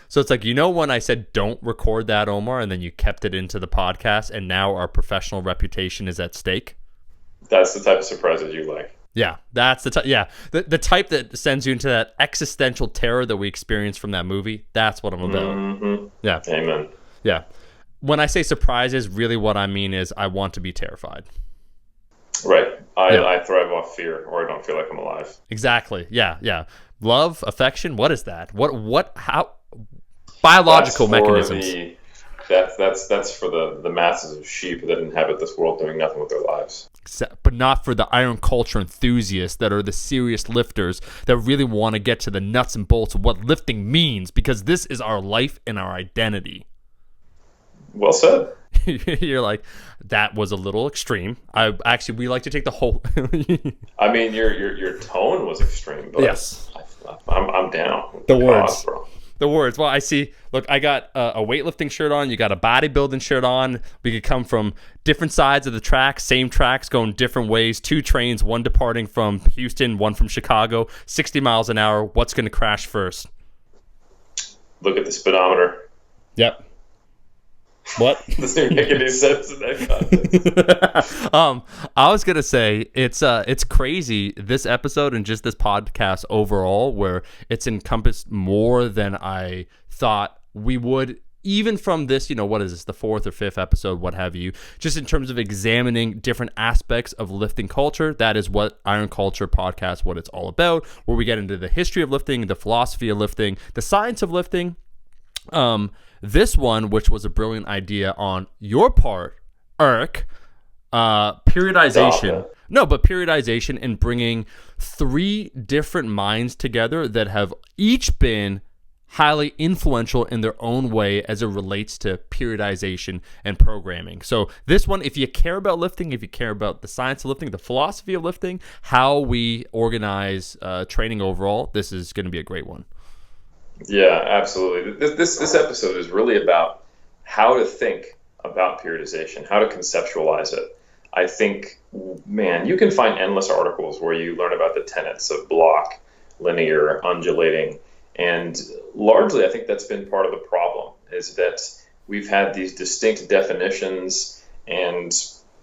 So it's like, when I said don't record that, Omar, and then you kept it into the podcast, and now our professional reputation is at stake? That's the type of surprises you like. Yeah, that's the type. Yeah, the type that sends you into that existential terror that we experienced from that movie. That's what I'm about. Mm-hmm. Yeah. Amen. Yeah. When I say surprises, really what I mean is I want to be terrified. Right. I thrive off fear, or I don't feel like I'm alive. Exactly. Yeah. Yeah. Love, affection. What is that? How? Biological mechanisms. That's for the masses of sheep that inhabit this world doing nothing with their lives. But not for the iron culture enthusiasts that are the serious lifters that really want to get to the nuts and bolts of what lifting means, because this is our life and our identity. Well said. You're like, that was a little extreme. We like to take the whole. I mean, your tone was extreme, but yes, I'm down. The words, bro. The words. Well, I see. Look, I got a weightlifting shirt on. You got a bodybuilding shirt on. We could come from different sides of the track, same tracks, going different ways. 2 trains, one departing from Houston, one from Chicago. 60 miles an hour. What's going to crash first? Look at the speedometer. Yep. What? Doesn't make any sense in that context. I was gonna say it's crazy, this episode and just this podcast overall, where it's encompassed more than I thought we would, even from this, what is this, the 4th or 5th episode, what have you, just in terms of examining different aspects of lifting culture. That is what Iron Culture Podcast, what it's all about, where we get into the history of lifting, the philosophy of lifting, the science of lifting. This one, which was a brilliant idea on your part, Eric, periodization. No, but periodization and bringing 3 different minds together that have each been highly influential in their own way as it relates to periodization and programming. So this one, if you care about lifting, if you care about the science of lifting, the philosophy of lifting, how we organize training overall, this is going to be a great one. Yeah, absolutely. This episode is really about how to think about periodization, how to conceptualize it. I think, man, you can find endless articles where you learn about the tenets of block, linear, undulating, and largely I think that's been part of the problem, is that we've had these distinct definitions and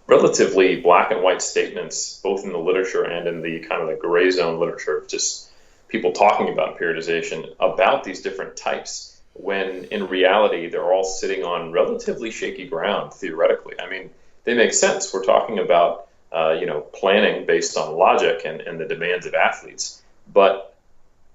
relatively black and white statements, both in the literature and in the kind of the gray zone literature, just people talking about periodization, about these different types, when in reality they're all sitting on relatively shaky ground theoretically. I mean, they make sense. We're talking about planning based on logic and the demands of athletes, but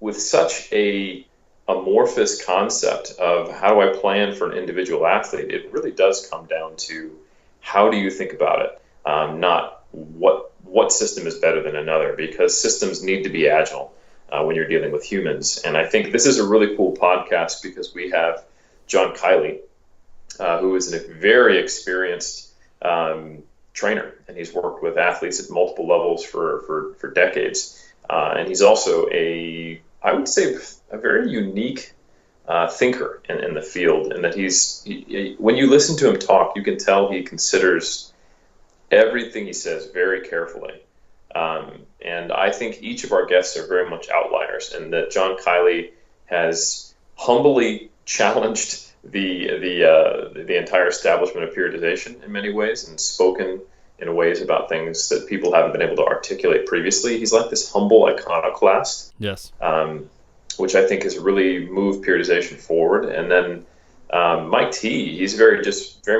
with such a amorphous concept of how do I plan for an individual athlete, it really does come down to how do you think about it, not what system is better than another, because systems need to be agile when you're dealing with humans. And I think this is a really cool podcast because we have John Kiley, who is a very experienced trainer, and he's worked with athletes at multiple levels for decades. And he's also I would say, a very unique thinker in the field, and that he, when you listen to him talk, you can tell he considers everything he says very carefully. And I think each of our guests are very much outliers, and that John Kiley has humbly challenged the entire establishment of periodization in many ways, and spoken in ways about things that people haven't been able to articulate previously. He's like this humble iconoclast, yes, which I think has really moved periodization forward. And then Mike T, he's very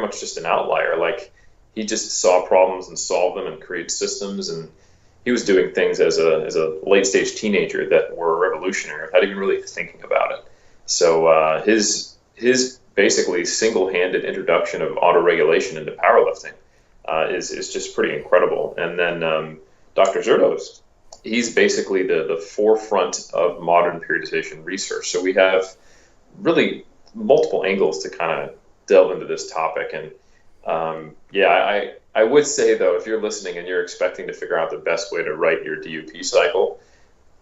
much just an outlier. Like, he just saw problems and solved them and created systems, and he was doing things as a late stage teenager that were revolutionary without even really thinking about it. So his basically single-handed introduction of autoregulation into powerlifting is just pretty incredible. And then Dr. Zourdos, he's basically the forefront of modern periodization research. So we have really multiple angles to kind of delve into this topic. And I would say, though, if you're listening and you're expecting to figure out the best way to write your DUP cycle,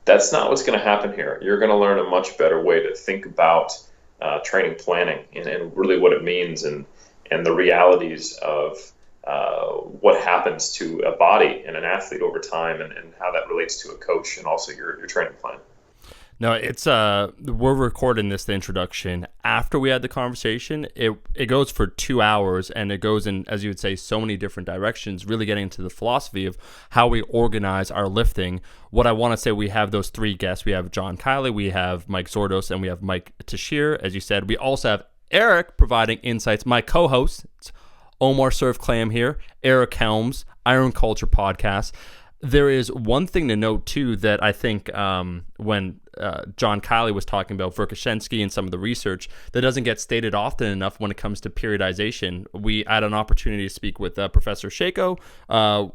that's not what's going to happen here. You're going to learn a much better way to think about training planning and really what it means, and the realities of what happens to a body and an athlete over time, and how that relates to a coach and also your training plan. No, it's we're recording this, the introduction, after we had the conversation. It goes for 2 hours, and it goes in, as you would say, so many different directions, really getting into the philosophy of how we organize our lifting. What I want to say, we have those three guests. We have John Kiley, we have Mike Zourdos, and we have Mike Tashir, as you said. We also have Eric providing insights. My co-host, Omar Surf Clam here, Eric Helms, Iron Culture Podcast. There is one thing to note, too, that I think when John Kiley was talking about Verkhoshansky and some of the research that doesn't get stated often enough when it comes to periodization. We had an opportunity to speak with Professor Shako,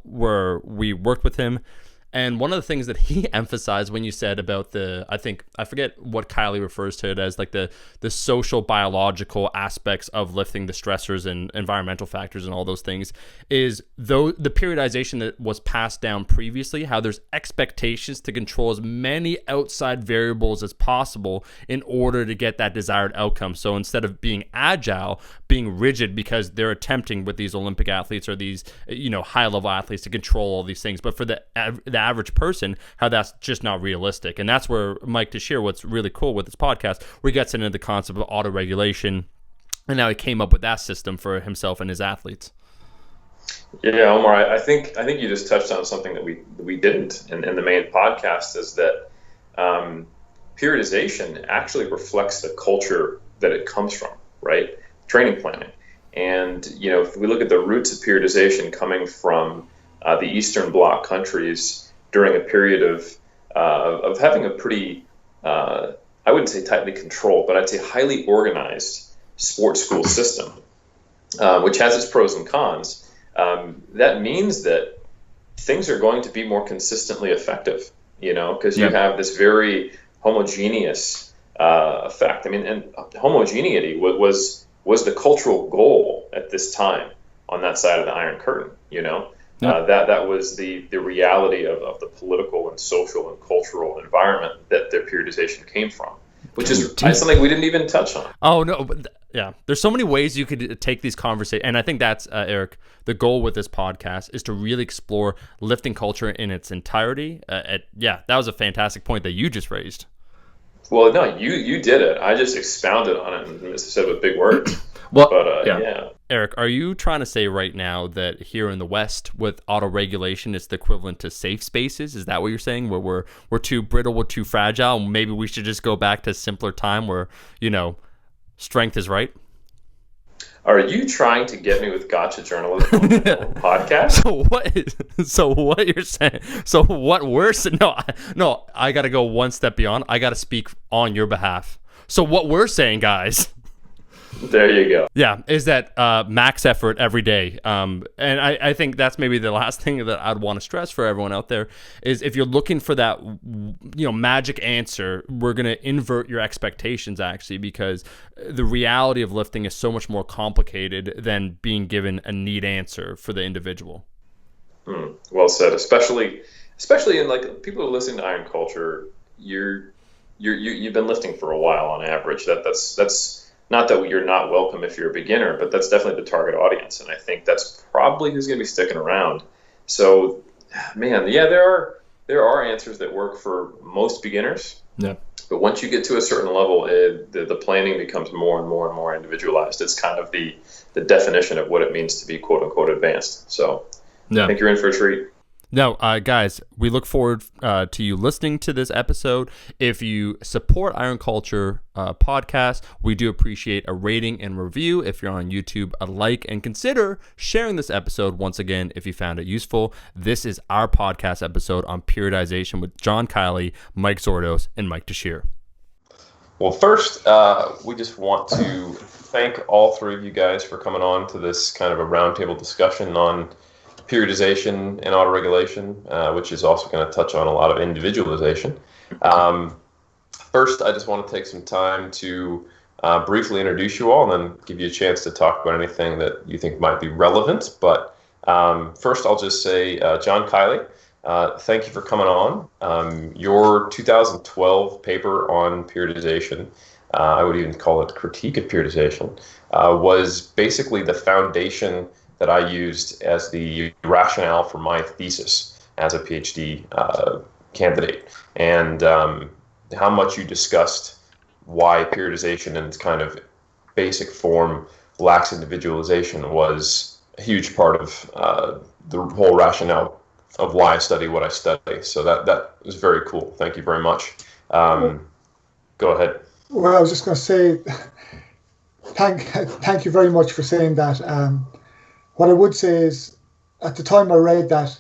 where we worked with him. And one of the things that he emphasized when you said about I forget what Kiley refers to it as, like the social biological aspects of lifting, the stressors and environmental factors and all those things, is though the periodization that was passed down previously, how there's expectations to control as many outside variables as possible in order to get that desired outcome. So instead of being agile, being rigid, because they're attempting with these Olympic athletes or these high level athletes to control all these things, but for the average person, how that's just not realistic. And that's where Mike Tashir, what's really cool with this podcast, where he gets into the concept of autoregulation, and now he came up with that system for himself and his athletes. Yeah, Omar, I think you just touched on something that we didn't in the main podcast, is that periodization actually reflects the culture that it comes from, right? Training planning. And if we look at the roots of periodization coming from the Eastern Bloc countries during a period of having a pretty, I wouldn't say tightly controlled, but I'd say highly organized sports school system, which has its pros and cons. That means that things are going to be more consistently effective, because you have this very homogeneous effect. I mean, and homogeneity was the cultural goal at this time on that side of the Iron Curtain, That was the reality of the political and social and cultural environment that their periodization came from, which is something we didn't even touch on. Oh, no. But yeah. There's so many ways you could take these conversations. And I think that's, Eric, the goal with this podcast is to really explore lifting culture in its entirety. That was a fantastic point that you just raised. Well, no, you did it. I just expounded on it and said with big words. Well, but yeah. Eric, are you trying to say right now that here in the West with autoregulation, it's the equivalent to safe spaces? Is that what you're saying? Where we're too brittle, we're too fragile, and maybe we should just go back to a simpler time where, strength is right? Are you trying to get me with gotcha journalism on the podcast? So what you're saying? So what we're saying? No, I got to go one step beyond. I got to speak on your behalf. So what we're saying, guys. There you go. Yeah, is that max effort every day. And I think that's maybe the last thing that I'd want to stress for everyone out there is if you're looking for that, magic answer, we're going to invert your expectations, actually, because the reality of lifting is so much more complicated than being given a neat answer for the individual. Well said. Especially in like people who are listening to Iron Culture, you've been lifting for a while on average. That's not that you're not welcome if you're a beginner, but that's definitely the target audience. And I think that's probably who's going to be sticking around. So, man, yeah, there are answers that work for most beginners. Yeah. But once you get to a certain level, the planning becomes more and more and more individualized. It's kind of the definition of what it means to be quote unquote advanced. So I think you're in for a treat. No, guys, we look forward to you listening to this episode. If you support Iron Culture podcast, we do appreciate a rating and review. If you're on YouTube, a like, and consider sharing this episode once again if you found it useful. This is our podcast episode on periodization with John Kiley, Mike Zourdos, and Mike Tashir. Well, first, we just want to thank all three of you guys for coming on to this kind of a roundtable discussion on periodization and autoregulation, which is also going to touch on a lot of individualization. First, I just want to take some time to briefly introduce you all and then give you a chance to talk about anything that you think might be relevant. But first, I'll just say, John Kiley, thank you for coming on. Your 2012 paper on periodization, I would even call it critique of periodization, was basically the foundation that I used as the rationale for my thesis as a PhD candidate. And how much you discussed why periodization in its kind of basic form lacks individualization was a huge part of the whole rationale of why I study what I study. So that was very cool. Thank you very much. Go ahead. Well, I was just going to say, thank you very much for saying that. What I would say is, at the time I read that,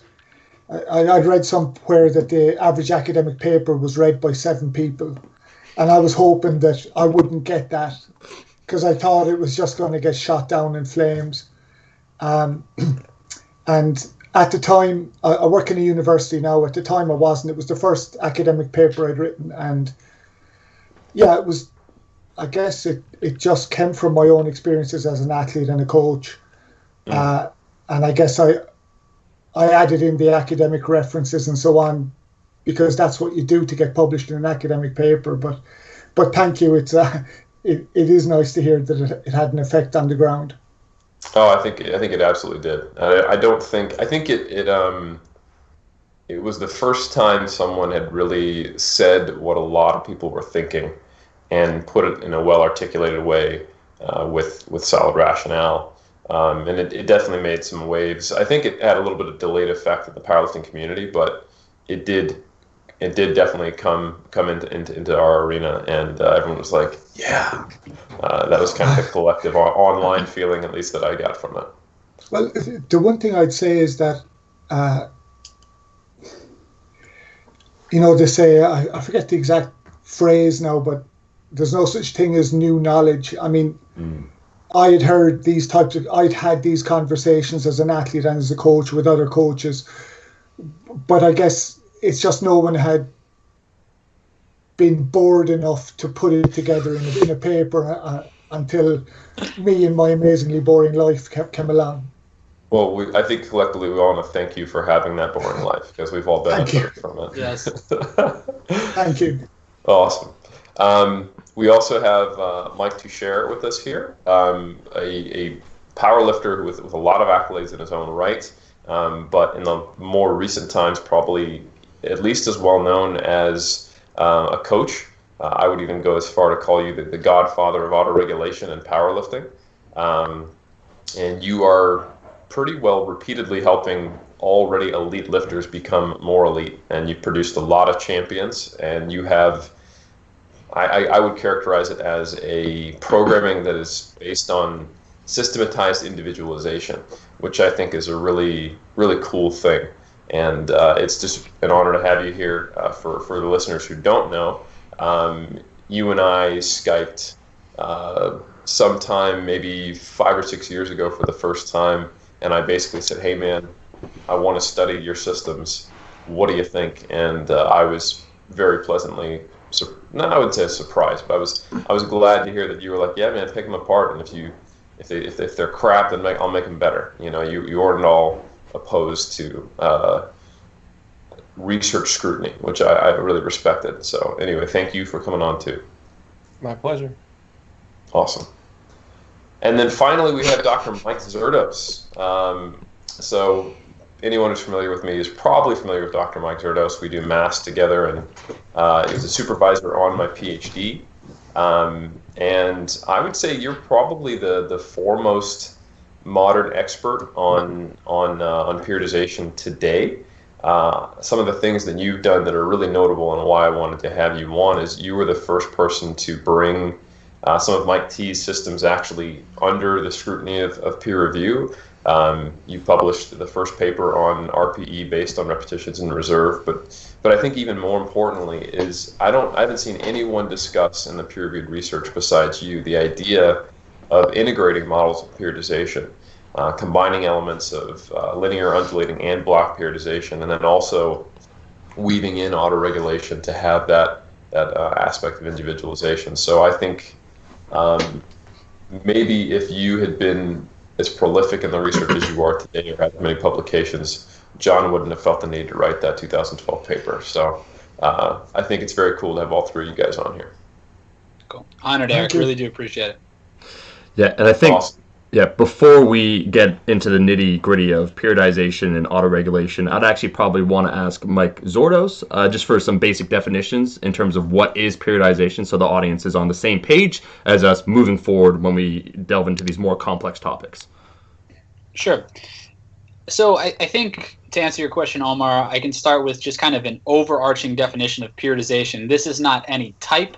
I'd read somewhere that the average academic paper was read by 7 people. And I was hoping that I wouldn't get that, because I thought it was just going to get shot down in flames. And at the time, I work in a university now. At the time, I wasn't. It was the first academic paper I'd written. And yeah, it was, I guess it just came from my own experiences as an athlete and a coach. And I guess I added in the academic references and so on, because that's what you do to get published in an academic paper. But thank you. It is nice to hear that it had an effect on the ground. Oh, I think it absolutely did. I think it was the first time someone had really said what a lot of people were thinking and put it in a well-articulated way with solid rationale. And it definitely made some waves. I think it had a little bit of delayed effect in the powerlifting community, but it did definitely come into our arena, and everyone was like, yeah. That was kind of the collective online feeling, at least, that I got from it. Well, the one thing I'd say is that, they say, I forget the exact phrase now, but there's no such thing as new knowledge. I mean, I'd had these conversations as an athlete and as a coach with other coaches, but I guess it's just no one had been bored enough to put it together in a paper until me and my amazingly boring life came along. Well, I think collectively we all want to thank you for having that boring life, because we've all benefited from it. Yes. Thank you. Awesome. We also have Mike Toucher with us here, a power lifter with a lot of accolades in his own right, but in the more recent times probably at least as well known as a coach. I would even go as far to call you the godfather of autoregulation and powerlifting. And you are pretty well repeatedly helping already elite lifters become more elite. And you've produced a lot of champions, and you have, I would characterize it as a programming that is based on systematized individualization, which I think is a really, really cool thing. And it's just an honor to have you here. For the listeners who don't know, you and I Skyped sometime maybe 5 or 6 years ago for the first time, and I basically said, hey man, I want to study your systems. What do you think? And I was very pleasantly, I wouldn't say surprised, but I was glad to hear that you were like, yeah man, pick them apart, and if they're crap, then I'll make them better. You weren't all opposed to research scrutiny, which I really respected. So anyway, thank you for coming on too. My pleasure. Awesome. And then finally we have Dr. Mike Zourdos. So anyone who's familiar with me is probably familiar with Dr. Mike Zourdos. We do maths together, and he was a supervisor on my PhD. And I would say you're probably the foremost modern expert on periodization today. Some of the things that you've done that are really notable, and why I wanted to have you on, is you were the first person to bring some of Mike T's systems actually under the scrutiny of peer review. You published the first paper on RPE based on repetitions in reserve, but I think even more importantly is I haven't seen anyone discuss in the peer-reviewed research besides you the idea of integrating models of periodization, combining elements of linear, undulating, and block periodization, and then also weaving in autoregulation to have that aspect of individualization. So I think maybe if you had been as prolific in the research as you are today, or had many publications, John wouldn't have felt the need to write that 2012 paper. So I think it's very cool to have all three of you guys on here. Cool. Honored, Eric. Really do appreciate it. Yeah, and I think Yeah, before we get into the nitty gritty of periodization and autoregulation, I'd actually probably want to ask Mike Zourdos just for some basic definitions in terms of what is periodization, so the audience is on the same page as us moving forward when we delve into these more complex topics. Sure. So I think to answer your question, Omar, I can start with just kind of an overarching definition of periodization. This is not any type.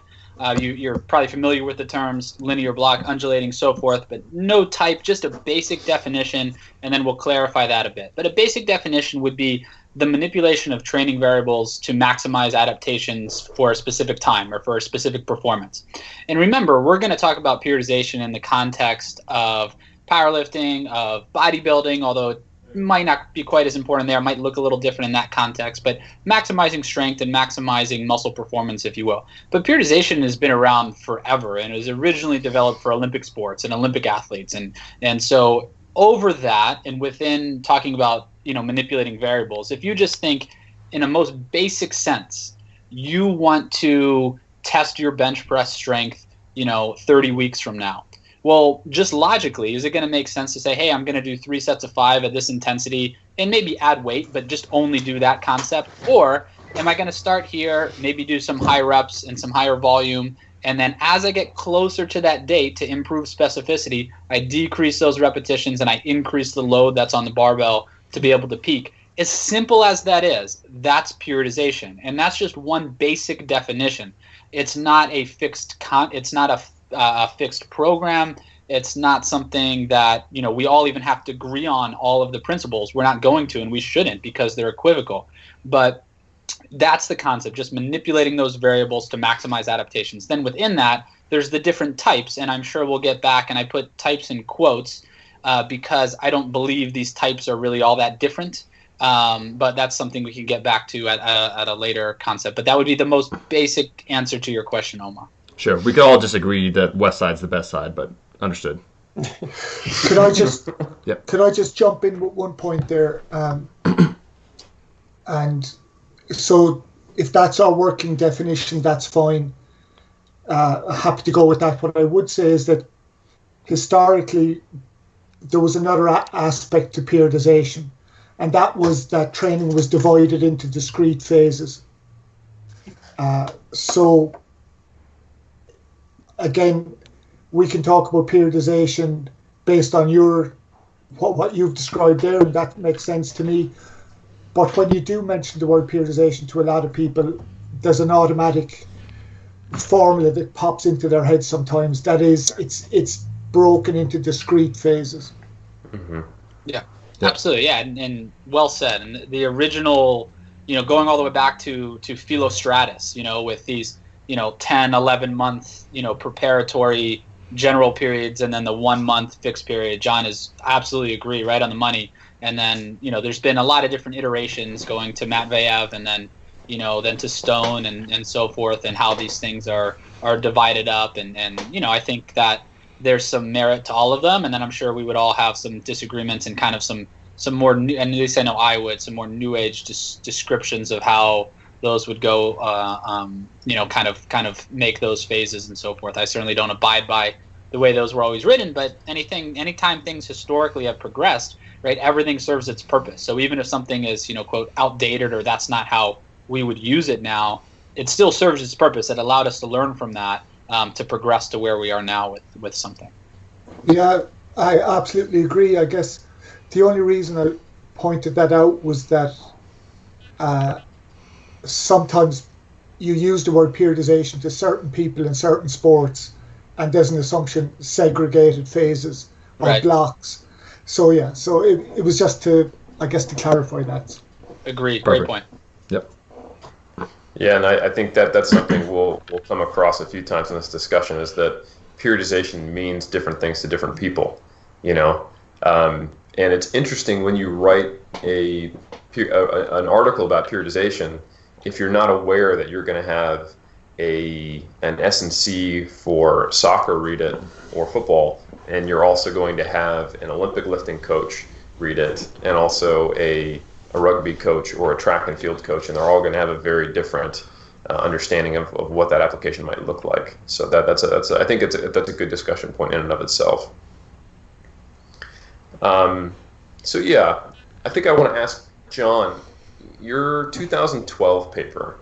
You're probably familiar with the terms linear, block, undulating, so forth, but no type, just a basic definition, and then we'll clarify that a bit. But a basic definition would be the manipulation of training variables to maximize adaptations for a specific time or for a specific performance. And remember, we're going to talk about periodization in the context of powerlifting, of bodybuilding, although it might not be quite as important there, it might look a little different in that context, but maximizing strength and maximizing muscle performance, if you will. But periodization has been around forever, and it was originally developed for Olympic sports and Olympic athletes. And so over that, and within talking about, manipulating variables, if you just think in a most basic sense, you want to test your bench press strength, 30 weeks from now. Well, just logically, is it going to make sense to say, hey, I'm going to do 3 sets of 5 at this intensity and maybe add weight, but just only do that concept? Or am I going to start here, maybe do some high reps and some higher volume, and then as I get closer to that date to improve specificity, I decrease those repetitions and I increase the load that's on the barbell to be able to peak? As simple as that is, that's periodization. And that's just one basic definition. It's not a fixed it's not a fixed program. It's not something that we all even have to agree on all of the principles. We're not going to, and we shouldn't, because they're equivocal. But that's the concept, just manipulating those variables to maximize adaptations. Then within that, there's the different types, and I'm sure we'll get back, and I put types in quotes because I don't believe these types are really all that different. But that's something we can get back to at a later concept. But that would be the most basic answer to your question, Omar. Sure, we could all just agree that West Side's the best side, but understood. Could I just jump in with one point there? And so if that's our working definition, that's fine. Happy to go with that. What I would say is that historically, there was another aspect to periodization, and that was that training was divided into discrete phases. So again, we can talk about periodization based on what you've described there, and that makes sense to me. But when you do mention the word periodization to a lot of people, there's an automatic formula that pops into their head sometimes. That is, it's broken into discrete phases. Mm-hmm. Yeah, absolutely. Yeah, and well said. And the original, going all the way back to Philostratus, with these 10, 11 month, preparatory general periods, and then the 1 month fixed period. John is absolutely agree, right on the money. And then, there's been a lot of different iterations going to Matveyev and then, then to Stone and so forth, and how these things are divided up. And I think that there's some merit to all of them. And then I'm sure we would all have some disagreements and kind of some more new, and at least I know I would, some more new age descriptions of how those would go, kind of make those phases and so forth. I certainly don't abide by the way those were always written, but anytime things historically have progressed, right, everything serves its purpose. So even if something is, quote, outdated, or that's not how we would use it now, it still serves its purpose. It allowed us to learn from that to progress to where we are now with something. Yeah, I absolutely agree. I guess the only reason I pointed that out was that sometimes you use the word periodization to certain people in certain sports, and there's an assumption segregated phases or right. blocks. So yeah, so it was just to clarify that. Agreed. Perfect. Great point. Yep. Yeah, and I think that's something we'll come across a few times in this discussion, is that periodization means different things to different people, and it's interesting when you write an article about periodization, if you're not aware that you're going to have an S&C for soccer read it, or football, and you're also going to have an Olympic lifting coach read it, and also a rugby coach or a track and field coach, and they're all going to have a very different understanding of what that application might look like. So that's I think that's a good discussion point in and of itself. So yeah, I think I want to ask John, your 2012 paper.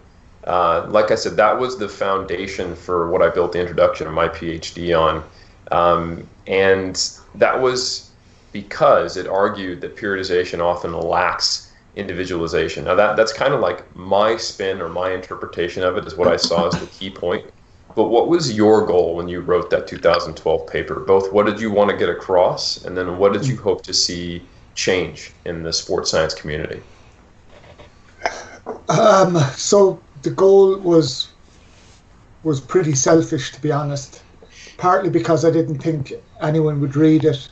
Like I said, that was the foundation for what I built the introduction of my PhD on, and that was because it argued that periodization often lacks individualization. Now that's kind of like my spin or my interpretation of it is what I saw as the key point. But what was your goal when you wrote that 2012 paper? Both what did you want to get across, and then what did you hope to see change in the sports science community? So the goal was pretty selfish, to be honest. Partly because I didn't think anyone would read it,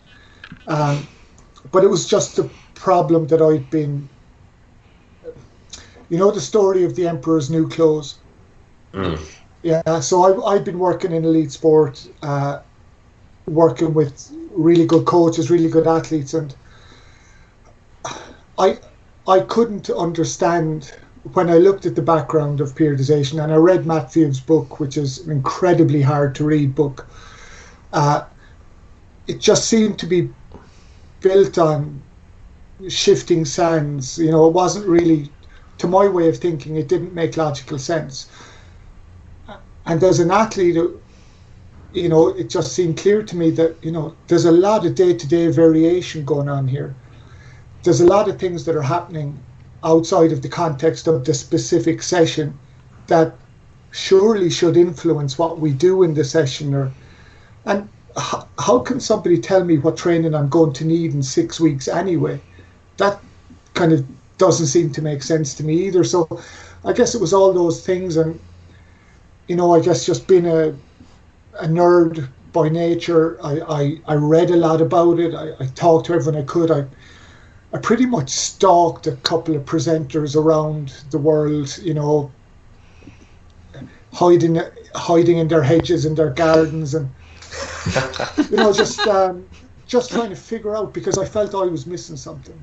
but it was just the problem that I'd been. You know the story of the Emperor's New Clothes. Yeah, so I've been working in elite sport, working with really good coaches, really good athletes, and I couldn't understand when I looked at the background of periodization, and I read Matt Field's book, which is an incredibly hard to read book. It just seemed to be built on shifting sands. You know, it wasn't really, to my way of thinking, it didn't make logical sense. And as an athlete, you know, it just seemed clear to me that, you know, there's a lot of day-to-day variation going on here. There's a lot of things that are happening outside of the context of the specific session that surely should influence what we do in the session. And how can somebody tell me what training I'm going to need in 6 weeks anyway? That kind of doesn't seem to make sense to me either. So I guess it was all those things, and you know, I guess just being a nerd by nature, I read a lot about it. I talked to everyone I could. I pretty much stalked a couple of presenters around the world, you know, hiding in their hedges and their gardens, and you know, just trying to figure out, because I felt I was missing something.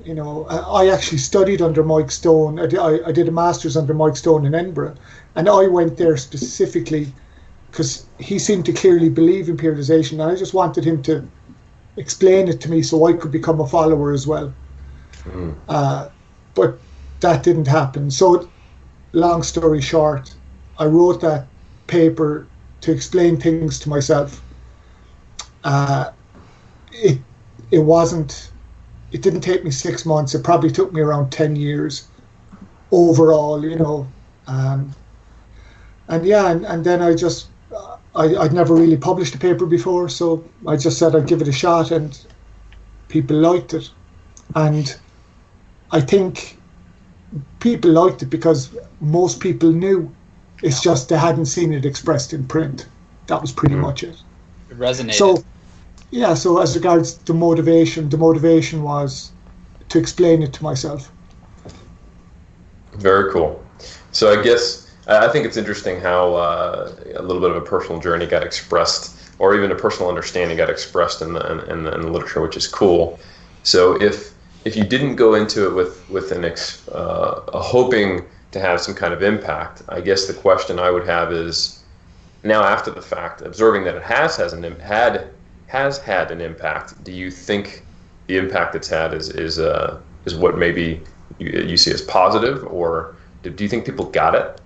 You know, I actually studied under Mike Stone. I did a master's under Mike Stone in Edinburgh, and I went there specifically because he seemed to clearly believe in periodization, and I just wanted him to explain it to me so I could become a follower as well. But that didn't happen. So, long story short, I wrote that paper to explain things to myself. It didn't take me 6 months. It probably took me around 10 years overall, you know. And then I'd never really published a paper before, so I just said I'd give it a shot, and people liked it. And I think people liked it because most people knew. It's just they hadn't seen it expressed in print. That was pretty much it. It resonated. So, yeah, so as regards the motivation was to explain it to myself. Very cool. So I guess I think it's interesting how a little bit of a personal journey got expressed, or even a personal understanding got expressed in the literature, which is cool. So if you didn't go into it with a hoping to have some kind of impact, I guess the question I would have is, now after the fact, observing that it has had an impact, do you think the impact it's had is what maybe you see as positive, or do you think people got it?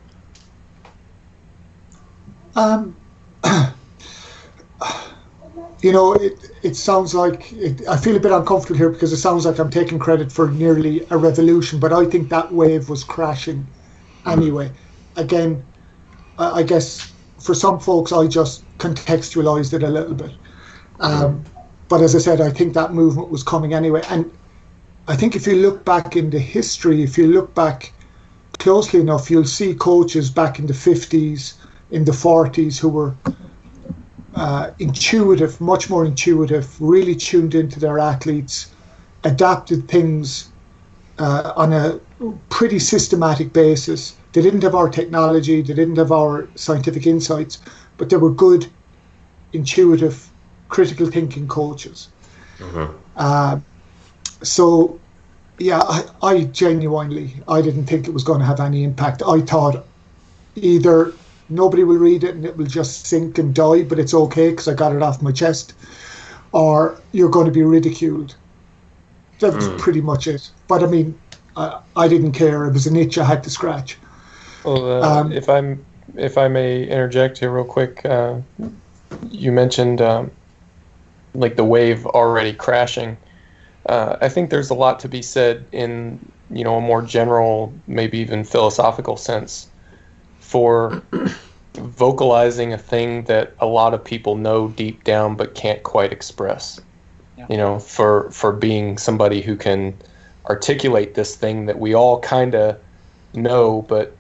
You know, it sounds like I feel a bit uncomfortable here because it sounds like I'm taking credit for nearly a revolution, but I think that wave was crashing anyway. Again, I guess for some folks, I just contextualized it a little bit. But as I said, I think that movement was coming anyway. And I think if you look back into history, if you look back closely enough, you'll see coaches back in the 50s, in the 40s who were intuitive, much more intuitive, really tuned into their athletes, adapted things on a pretty systematic basis. They didn't have our technology, they didn't have our scientific insights, but they were good, intuitive, critical thinking coaches. So yeah, I genuinely, I didn't think it was going to have any impact. I thought either nobody will read it and it will just sink and die, but it's okay because I got it off my chest, or you're going to be ridiculed. That was pretty much it. But I mean, I didn't care. It was an itch I had to scratch. Well, if I may interject here real quick, you mentioned like the wave already crashing. I think there's a lot to be said in a more general, maybe even philosophical sense for vocalizing a thing that a lot of people know deep down but can't quite express. Yeah. For being somebody who can articulate this thing that we all kind of know, but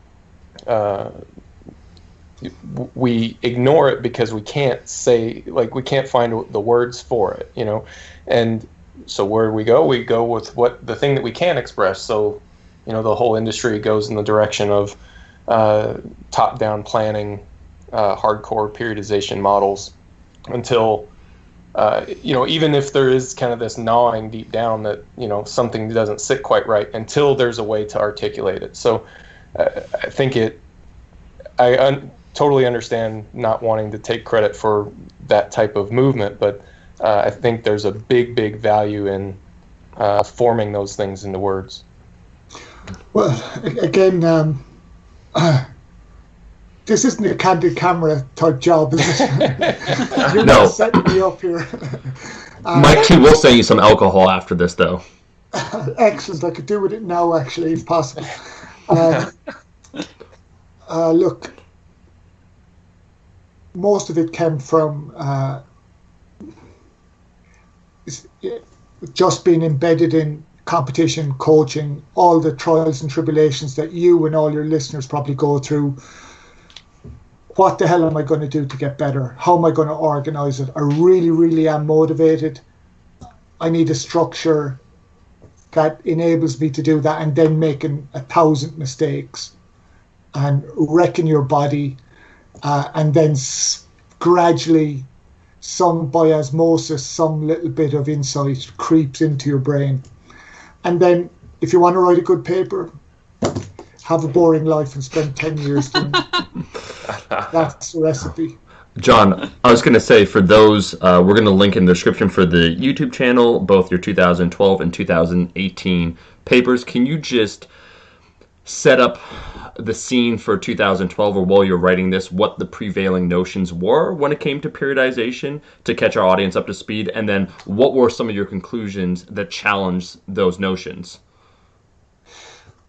we ignore it because we can't say, like, we can't find the words for it, and so where do we go? We go with the thing that we can express. So, the whole industry goes in the direction of top-down planning, hardcore periodization models until, even if there is kind of this gnawing deep down that, something doesn't sit quite right, until there's a way to articulate it. So I think I totally understand not wanting to take credit for that type of movement, but I think there's a big value in forming those things into words. Well, again, this isn't a candid camera type job, is it? You're not setting me up here. Mike T will send you some alcohol after this, though. Excellent. I could do with it now, actually, if possible. Look, most of it came from just being embedded in competition, coaching, all the trials and tribulations that you and all your listeners probably go through. What the hell am I going to do to get better? How am I going to organize it? I really am motivated. I need a structure that enables me to do that, and then making 1,000 mistakes and wrecking your body, and then gradually, some by osmosis, some little bit of insight creeps into your brain. And then if you want to write a good paper, have a boring life and spend 10 years doing it. That's the recipe. John, I was going to say, for those, we're going to link in the description for the YouTube channel, both your 2012 and 2018 papers. Can you just set up the scene for 2012, or while you're writing this, what the prevailing notions were when it came to periodization, to catch our audience up to speed, and then what were some of your conclusions that challenged those notions?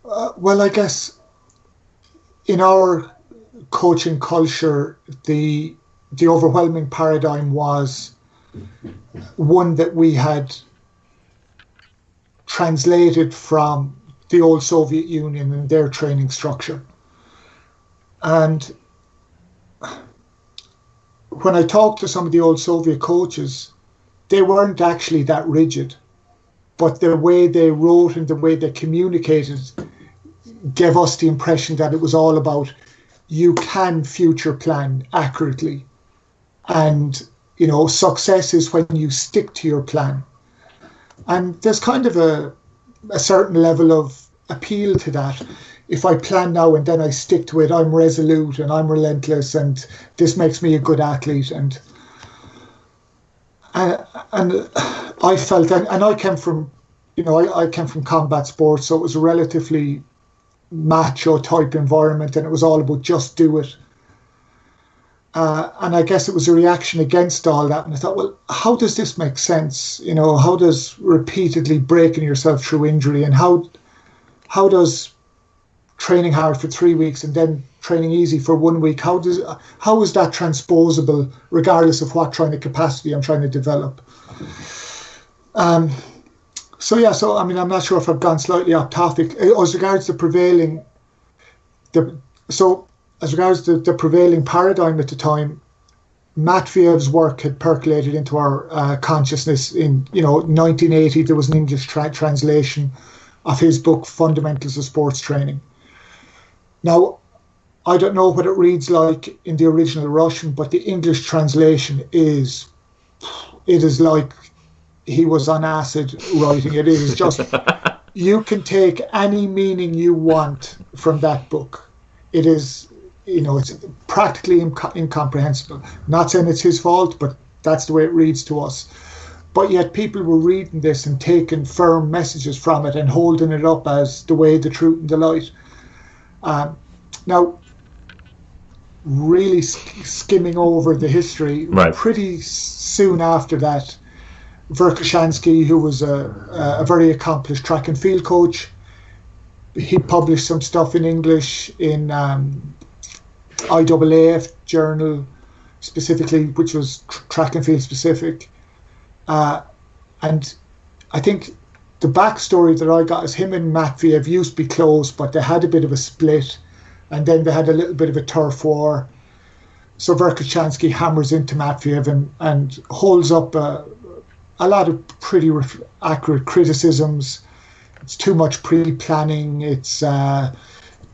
Well, I guess in our coaching culture, the overwhelming paradigm was one that we had translated from the old Soviet Union and their training structure. And when I talked to some of the old Soviet coaches, they weren't actually that rigid, but the way they wrote and the way they communicated gave us the impression that it was all about, you can future plan accurately. And, success is when you stick to your plan. And there's kind of a certain level of appeal to that. If I plan now and then I stick to it, I'm resolute and I'm relentless, and this makes me a good athlete. And I felt, and I came from, I came from combat sports, so it was a relatively macho type environment, and it was all about just do it. And I guess it was a reaction against all that. And I thought, well, how does this make sense? How does repeatedly breaking yourself through injury, and how does training hard for 3 weeks and then training easy for 1 week, how is that transposable regardless of what training capacity I'm trying to develop? So I mean, I'm not sure if I've gone slightly off topic. As regards the prevailing paradigm at the time, Matveyev's work had percolated into our consciousness. In 1980, there was an English translation of his book Fundamentals of Sports Training. Now, I don't know what it reads like in the original Russian, but the English translation is like he was on acid writing. It is just, you can take any meaning you want from that book. It is, it's practically incomprehensible. Not saying it's his fault, but that's the way it reads to us. but yet people were reading this and taking firm messages from it and holding it up as the way, the truth, and the light. Now, really skimming over the history, right. Pretty soon after that, Verkhoshansky, who was a very accomplished track and field coach, he published some stuff in English in IAAF journal, specifically, which was track and field specific. And I think the backstory that I got is him and Matveev used to be close, but they had a bit of a split, and then they had a little bit of a turf war. So Verkhoshansky hammers into Matveev and holds up a lot of pretty accurate criticisms. It's too much pre-planning. It's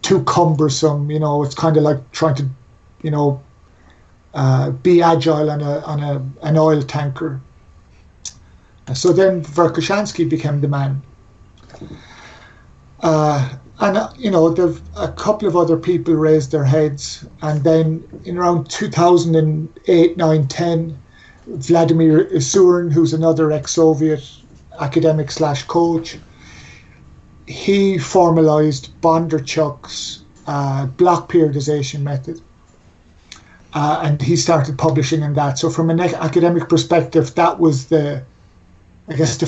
too cumbersome. It's kind of like trying to, be agile on an oil tanker. So then Verkhoshansky became the man. And a couple of other people raised their heads. And then in around 2008, 9, 10, Vladimir Isurin, who's another ex-Soviet academic / coach, he formalized Bondarchuk's block periodization method. And he started publishing in that. So from an academic perspective, that was the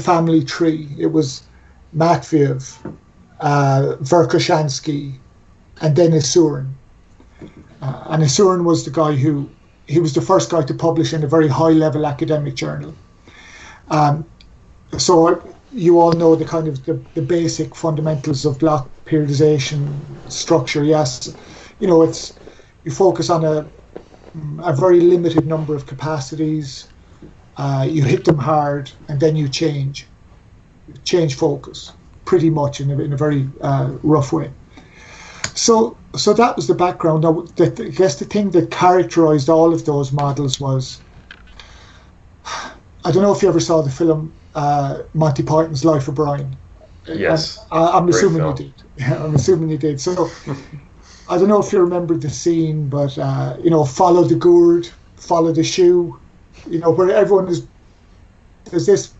family tree. It was Matveev, Verkhoshansky, and then Isurin. And Isurin was the guy he was the first guy to publish in a very high-level academic journal. So you all know the kind of the basic fundamentals of block periodization structure. Yes, it's you focus on a very limited number of capacities. You hit them hard, and then you change focus, pretty much in a very rough way. So that was the background. Now, I guess the thing that characterized all of those models was, I don't know if you ever saw the film Monty Python's Life of Brian. Yes. I'm assuming you did. Yeah, I'm assuming you did. So I don't know if you remember the scene, but follow the gourd, follow the shoe. Where everyone there's this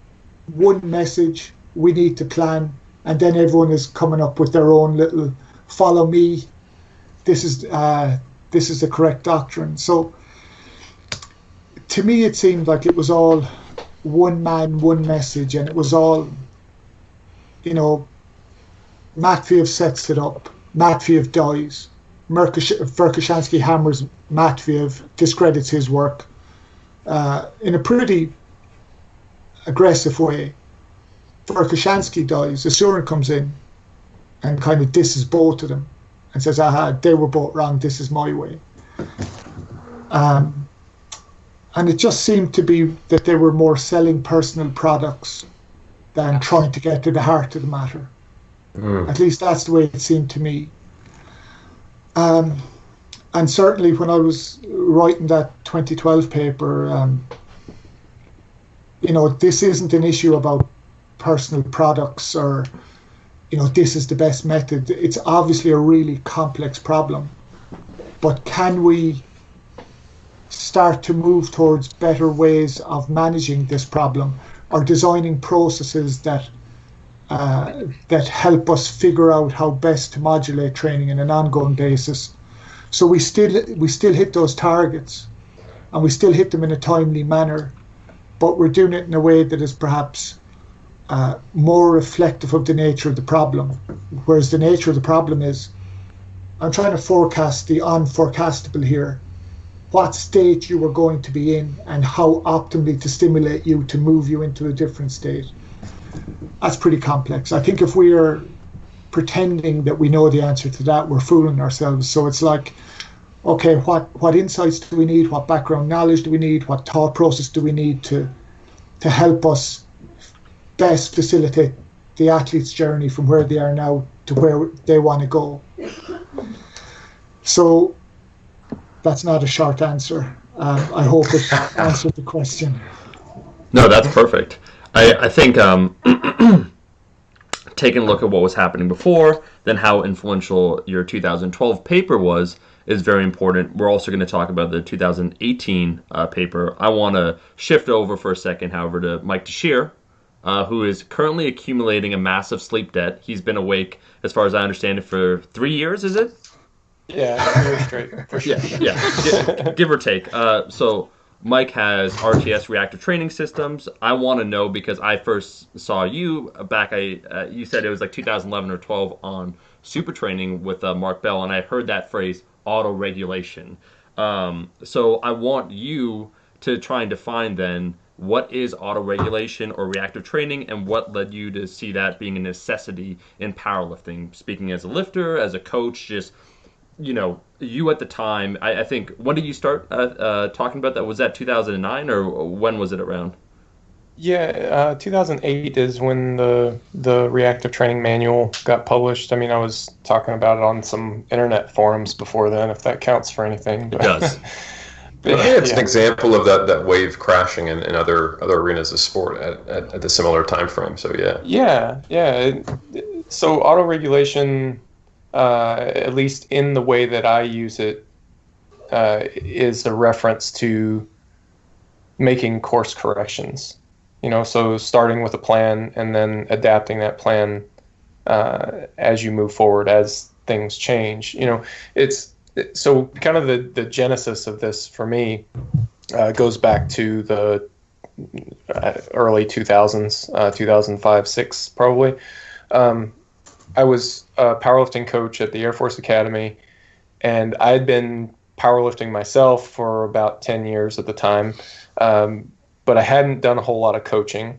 one message, we need to plan, and then everyone is coming up with their own little follow me. This is the correct doctrine. So to me, it seemed like it was all one man, one message, and it was all, Matveev sets it up, Matveev dies, Verkhoshansky hammers Matveev, discredits his work in a pretty aggressive way. Verkhoshansky dies, Isurin comes in and kind of disses both of them and says, they were both wrong, this is my way. And it just seemed to be that they were more selling personal products than trying to get to the heart of the matter. At least that's the way it seemed to me. And certainly when I was writing that 2012 paper, this isn't an issue about personal products or, this is the best method. It's obviously a really complex problem. But can we start to move towards better ways of managing this problem, or designing processes that help us figure out how best to modulate training on an ongoing basis, so we still hit those targets, and we still hit them in a timely manner, but we're doing it in a way that is perhaps more reflective of the nature of the problem. Whereas the nature of the problem is, I'm trying to forecast the unforecastable here. What state you are going to be in, and how optimally to stimulate you to move you into a different state. That's pretty complex. I think if we are pretending that we know the answer to that, we're fooling ourselves. So it's like, okay, what insights do we need? What background knowledge do we need? What thought process do we need to help us best facilitate the athlete's journey from where they are now to where they want to go? So that's not a short answer. I hope it answered the question. No, that's perfect. I think taking a look at what was happening before, then how influential your 2012 paper was, is very important. We're also going to talk about the 2018 paper. I want to shift over for a second, however, to Mike Tashir, who is currently accumulating a massive sleep debt. He's been awake, as far as I understand it, for 3 years, is it? Yeah, very straight, for sure. Yeah, give or take. So Mike has RTS reactive training systems. I want to know, because I first saw you back, you said it was like 2011 or 12 on Super Training with Mark Bell, and I heard that phrase, auto-regulation. So I want you to try and define then, what is auto-regulation or reactive training, and what led you to see that being a necessity in powerlifting? Speaking as a lifter, as a coach, just, you at the time, I think, when did you start talking about that? Was that 2009, or when was it around? Yeah, 2008 is when the reactive training manual got published. I mean, I was talking about it on some internet forums before then, if that counts for anything. But, it does. But yeah, it's an example of that wave crashing in other arenas of sport at the similar time frame. So yeah. So auto-regulation, at least in the way that I use it, is a reference to making course corrections. So starting with a plan and then adapting that plan as you move forward, as things change. So kind of the genesis of this for me goes back to the early 2000s, 2005, 6 probably. I was a powerlifting coach at the Air Force Academy, and I had been powerlifting myself for about 10 years at the time, but I hadn't done a whole lot of coaching.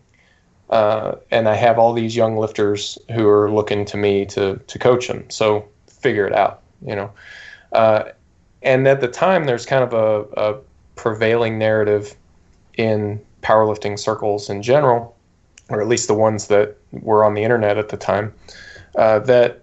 And I have all these young lifters who are looking to me to coach them. So figure it out, and at the time, there's kind of a prevailing narrative in powerlifting circles in general, or at least the ones that were on the internet at the time, that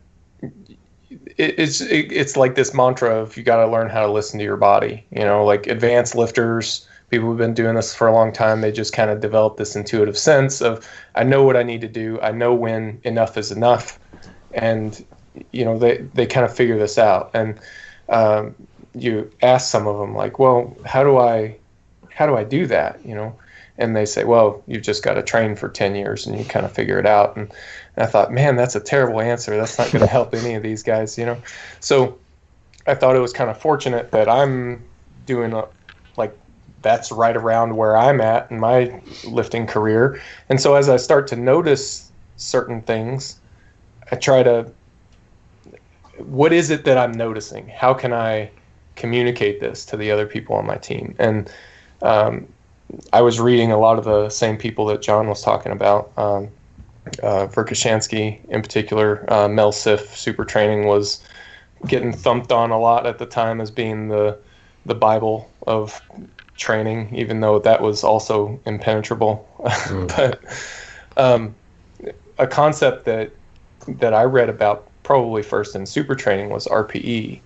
it's like this mantra of, you got to learn how to listen to your body. Like advanced lifters, people who've been doing this for a long time, they just kind of develop this intuitive sense of, I know what I need to do. I know when enough is enough. And, they kind of figure this out. And you ask some of them, like, well, how do I do that? And they say, well, you've just got to train for 10 years and you kind of figure it out. And I thought, man, that's a terrible answer. That's not going to help any of these guys, So I thought it was kind of fortunate that I'm doing that's right around where I'm at in my lifting career. And so as I start to notice certain things, I try to, what is it that I'm noticing? How can I communicate this to the other people on my team? And I was reading a lot of the same people that John was talking about. Verkhoshansky in particular, Mel Siff, Super Training, was getting thumped on a lot at the time as being the Bible of training, even though that was also impenetrable. But a concept that I read about probably first in Super Training was RPE,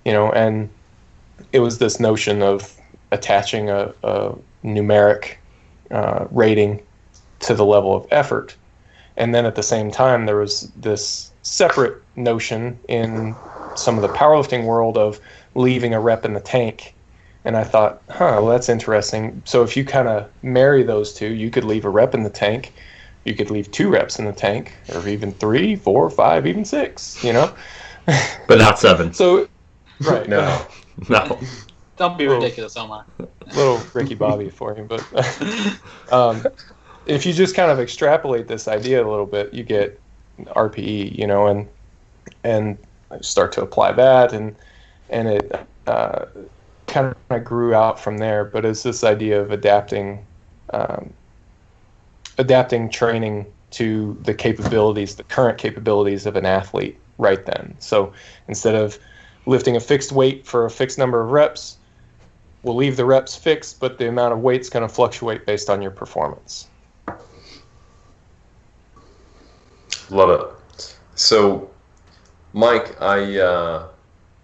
and it was this notion of attaching a numeric rating to the level of effort. And then at the same time, there was this separate notion in some of the powerlifting world of leaving a rep in the tank. And I thought, well, that's interesting. So if you kind of marry those two, you could leave a rep in the tank, you could leave 2 reps in the tank, or even 3, 4, 5, even 6, But not 7. So, right. No. Don't be ridiculous, Omar. Little Ricky Bobby for you. But if you just kind of extrapolate this idea a little bit, you get RPE, and I start to apply that, and it kind of grew out from there. But it's this idea of adapting training to the current capabilities of an athlete right then. So instead of lifting a fixed weight for a fixed number of reps, we'll leave the reps fixed, but the amount of weight's going to fluctuate based on your performance. Love it. So, Mike, I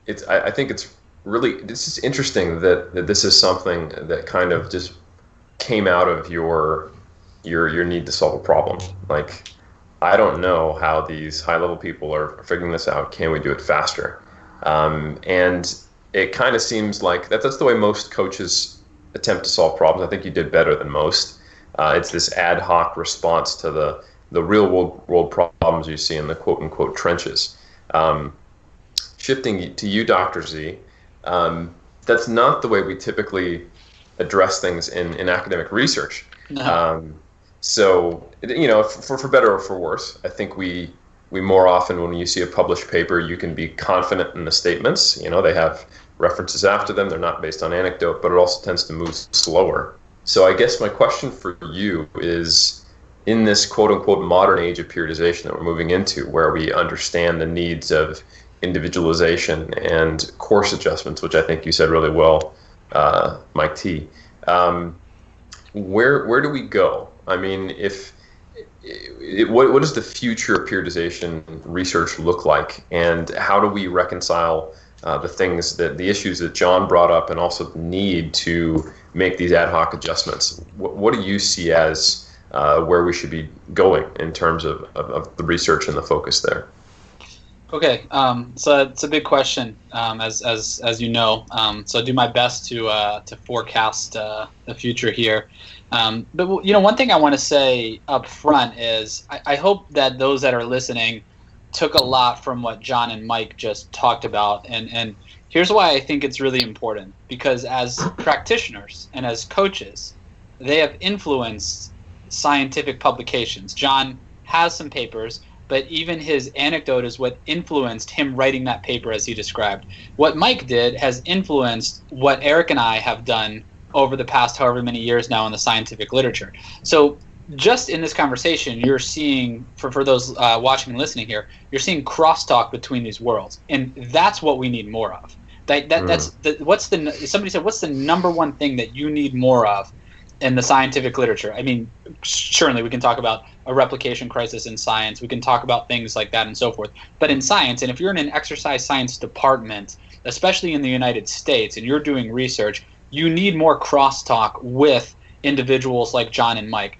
think it's really, this is interesting that this is something that kind of just came out of your need to solve a problem. Like, I don't know how these high level people are figuring this out. Can we do it faster? And it kind of seems like that's the way most coaches attempt to solve problems. I think you did better than most. It's this ad hoc response to the real world problems you see in the quote unquote trenches. Shifting to you, Dr. Z, that's not the way we typically address things in academic research. No. So, for better or for worse, I think we more often, when you see a published paper, you can be confident in the statements. They have references after them. They're not based on anecdote, but it also tends to move slower. So I guess my question for you is, in this quote-unquote modern age of periodization that we're moving into, where we understand the needs of individualization and course adjustments, which I think you said really well, Mike T., where do we go? I mean, what does the future of periodization research look like, and how do we reconcile the issues that John brought up, and also the need to make these ad hoc adjustments? What do you see as where we should be going in terms of the research and the focus there? Okay, so it's a big question, as you know. So I'll do my best to forecast the future here. But one thing I want to say up front is I hope that those that are listening took a lot from what John and Mike just talked about, and here's why I think it's really important. Because as practitioners and as coaches, they have influenced scientific publications. John has some papers, but even his anecdote is what influenced him writing that paper as he described. What Mike did has influenced what Eric and I have done over the past however many years now in the scientific literature. So just in this conversation, you're seeing, for those watching and listening here, you're seeing crosstalk between these worlds, and that's what we need more of. Somebody said, what's the number one thing that you need more of in the scientific literature? I mean, certainly we can talk about a replication crisis in science. We can talk about things like that and so forth. But in science, and if you're in an exercise science department, especially in the United States, and you're doing research, you need more crosstalk with individuals like John and Mike.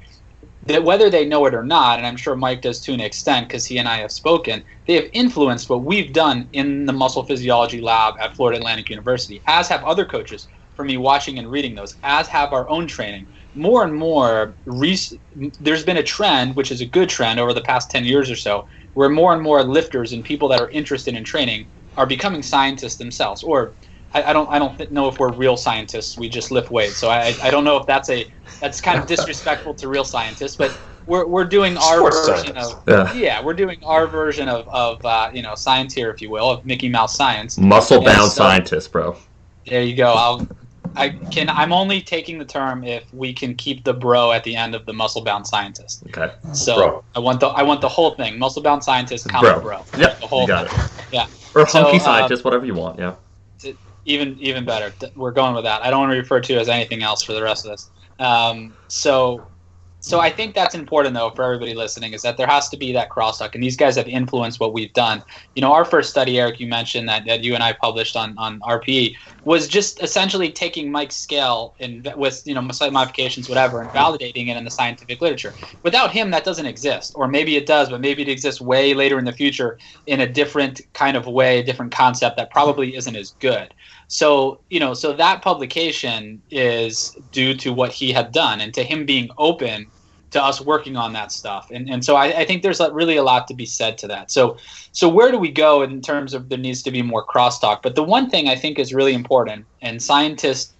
That whether they know it or not, and I'm sure Mike does to an extent because he and I have spoken, they have influenced what we've done in the muscle physiology lab at Florida Atlantic University, as have other coaches for me watching and reading those, as have our own training. More and more, there's been a trend, which is a good trend over the past 10 years or so, where more and more lifters and people that are interested in training are becoming scientists themselves. Or I don't know if we're real scientists. We just lift weights. So I don't know if that's kind of disrespectful to real scientists. But we're doing our version of we're doing our version of science here, if you will, of Mickey Mouse science. Muscle-bound scientists, bro. There you go. I'm only taking the term if we can keep the bro at the end of the muscle-bound scientist. Okay. So bro. I want the whole thing. Muscle-bound scientist, comma bro. Yep. The whole you got thing. it. Yeah. Or hunky scientist, whatever you want. Yeah. Even better. We're going with that. I don't want to refer to it as anything else for the rest of this. So I think that's important, though, for everybody listening, is that there has to be that crosstalk, and these guys have influenced what we've done. Our first study, Eric, you mentioned that you and I published on RPE, was just essentially taking Mike's scale and with slight modifications, whatever, and validating it in the scientific literature. Without him, that doesn't exist, or maybe it does, but maybe it exists way later in the future in a different kind of way, a different concept that probably isn't as good. So that publication is due to what he had done and to him being open to us working on that stuff. And so I think there's really a lot to be said to that. So where do we go in terms of there needs to be more crosstalk? But the one thing I think is really important, and scientists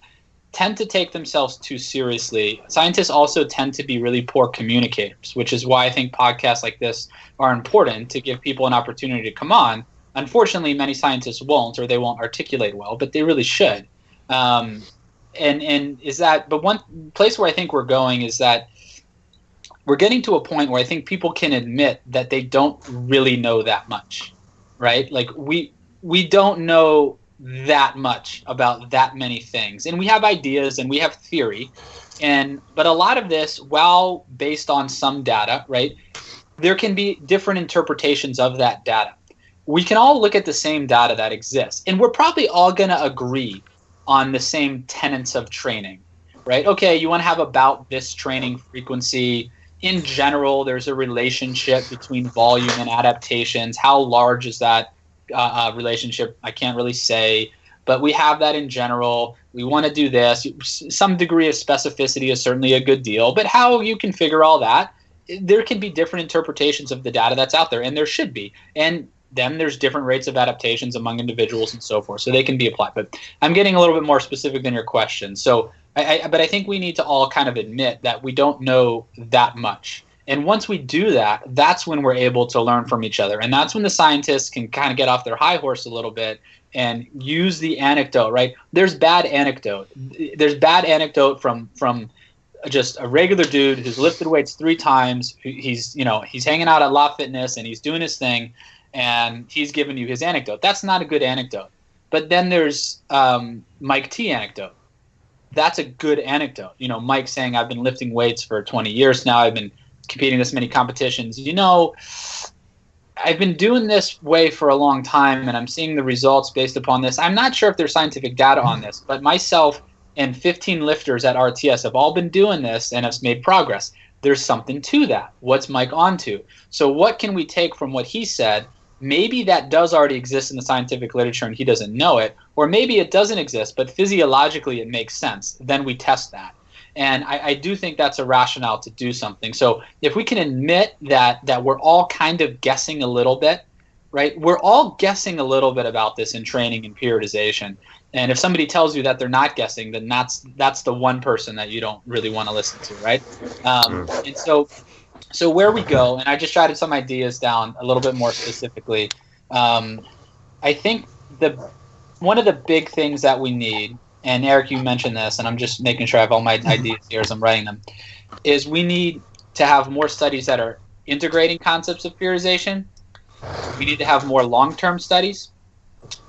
tend to take themselves too seriously. Scientists also tend to be really poor communicators, which is why I think podcasts like this are important to give people an opportunity to come on. Unfortunately, many scientists won't, or they won't articulate well, but they really should. But one place where I think we're going is that we're getting to a point where I think people can admit that they don't really know that much, right? Like we don't know that much about that many things, and we have ideas and we have theory, but a lot of this, while based on some data, right, there can be different interpretations of that data. We can all look at the same data that exists, and we're probably all going to agree on the same tenets of training, right? Okay, you want to have about this training frequency. In general, there's a relationship between volume and adaptations. How large is that relationship? I can't really say. but we have that in general. We want to do this. Some degree of specificity is certainly a good deal, but how you configure all that, there can be different interpretations of the data that's out there, and there should be. And then there's different rates of adaptations among individuals and so forth, so they can be applied. But I'm getting a little bit more specific than your question. So, but I think we need to all kind of admit that we don't know that much. And once we do that, that's when we're able to learn from each other. And that's when the scientists can kind of get off their high horse a little bit and use the anecdote, right? There's bad anecdote. There's bad anecdote from just a regular dude who's lifted weights 3 times. He's hanging out at La Fitness and he's doing his thing, and he's giving you his anecdote. That's not a good anecdote. But then there's Mike T anecdote. That's a good anecdote. Mike saying, I've been lifting weights for 20 years now. I've been competing this many competitions. I've been doing this way for a long time, and I'm seeing the results based upon this. I'm not sure if there's scientific data on this, but myself and 15 lifters at RTS have all been doing this and have made progress. There's something to that. What's Mike onto? So what can we take from what he said? Maybe that does already exist in the scientific literature and he doesn't know it, or maybe it doesn't exist, but physiologically it makes sense. Then we test that. And I do think that's a rationale to do something. So if we can admit that we're all kind of guessing a little bit, right? We're all guessing a little bit about this in training and periodization. And if somebody tells you that they're not guessing, then that's the one person that you don't really want to listen to, right? And so where we go, and I just jotted some ideas down a little bit more specifically. I think one of the big things that we need, and Eric, you mentioned this, and I'm just making sure I have all my ideas here as I'm writing them, is we need to have more studies that are integrating concepts of periodization. We need to have more long-term studies,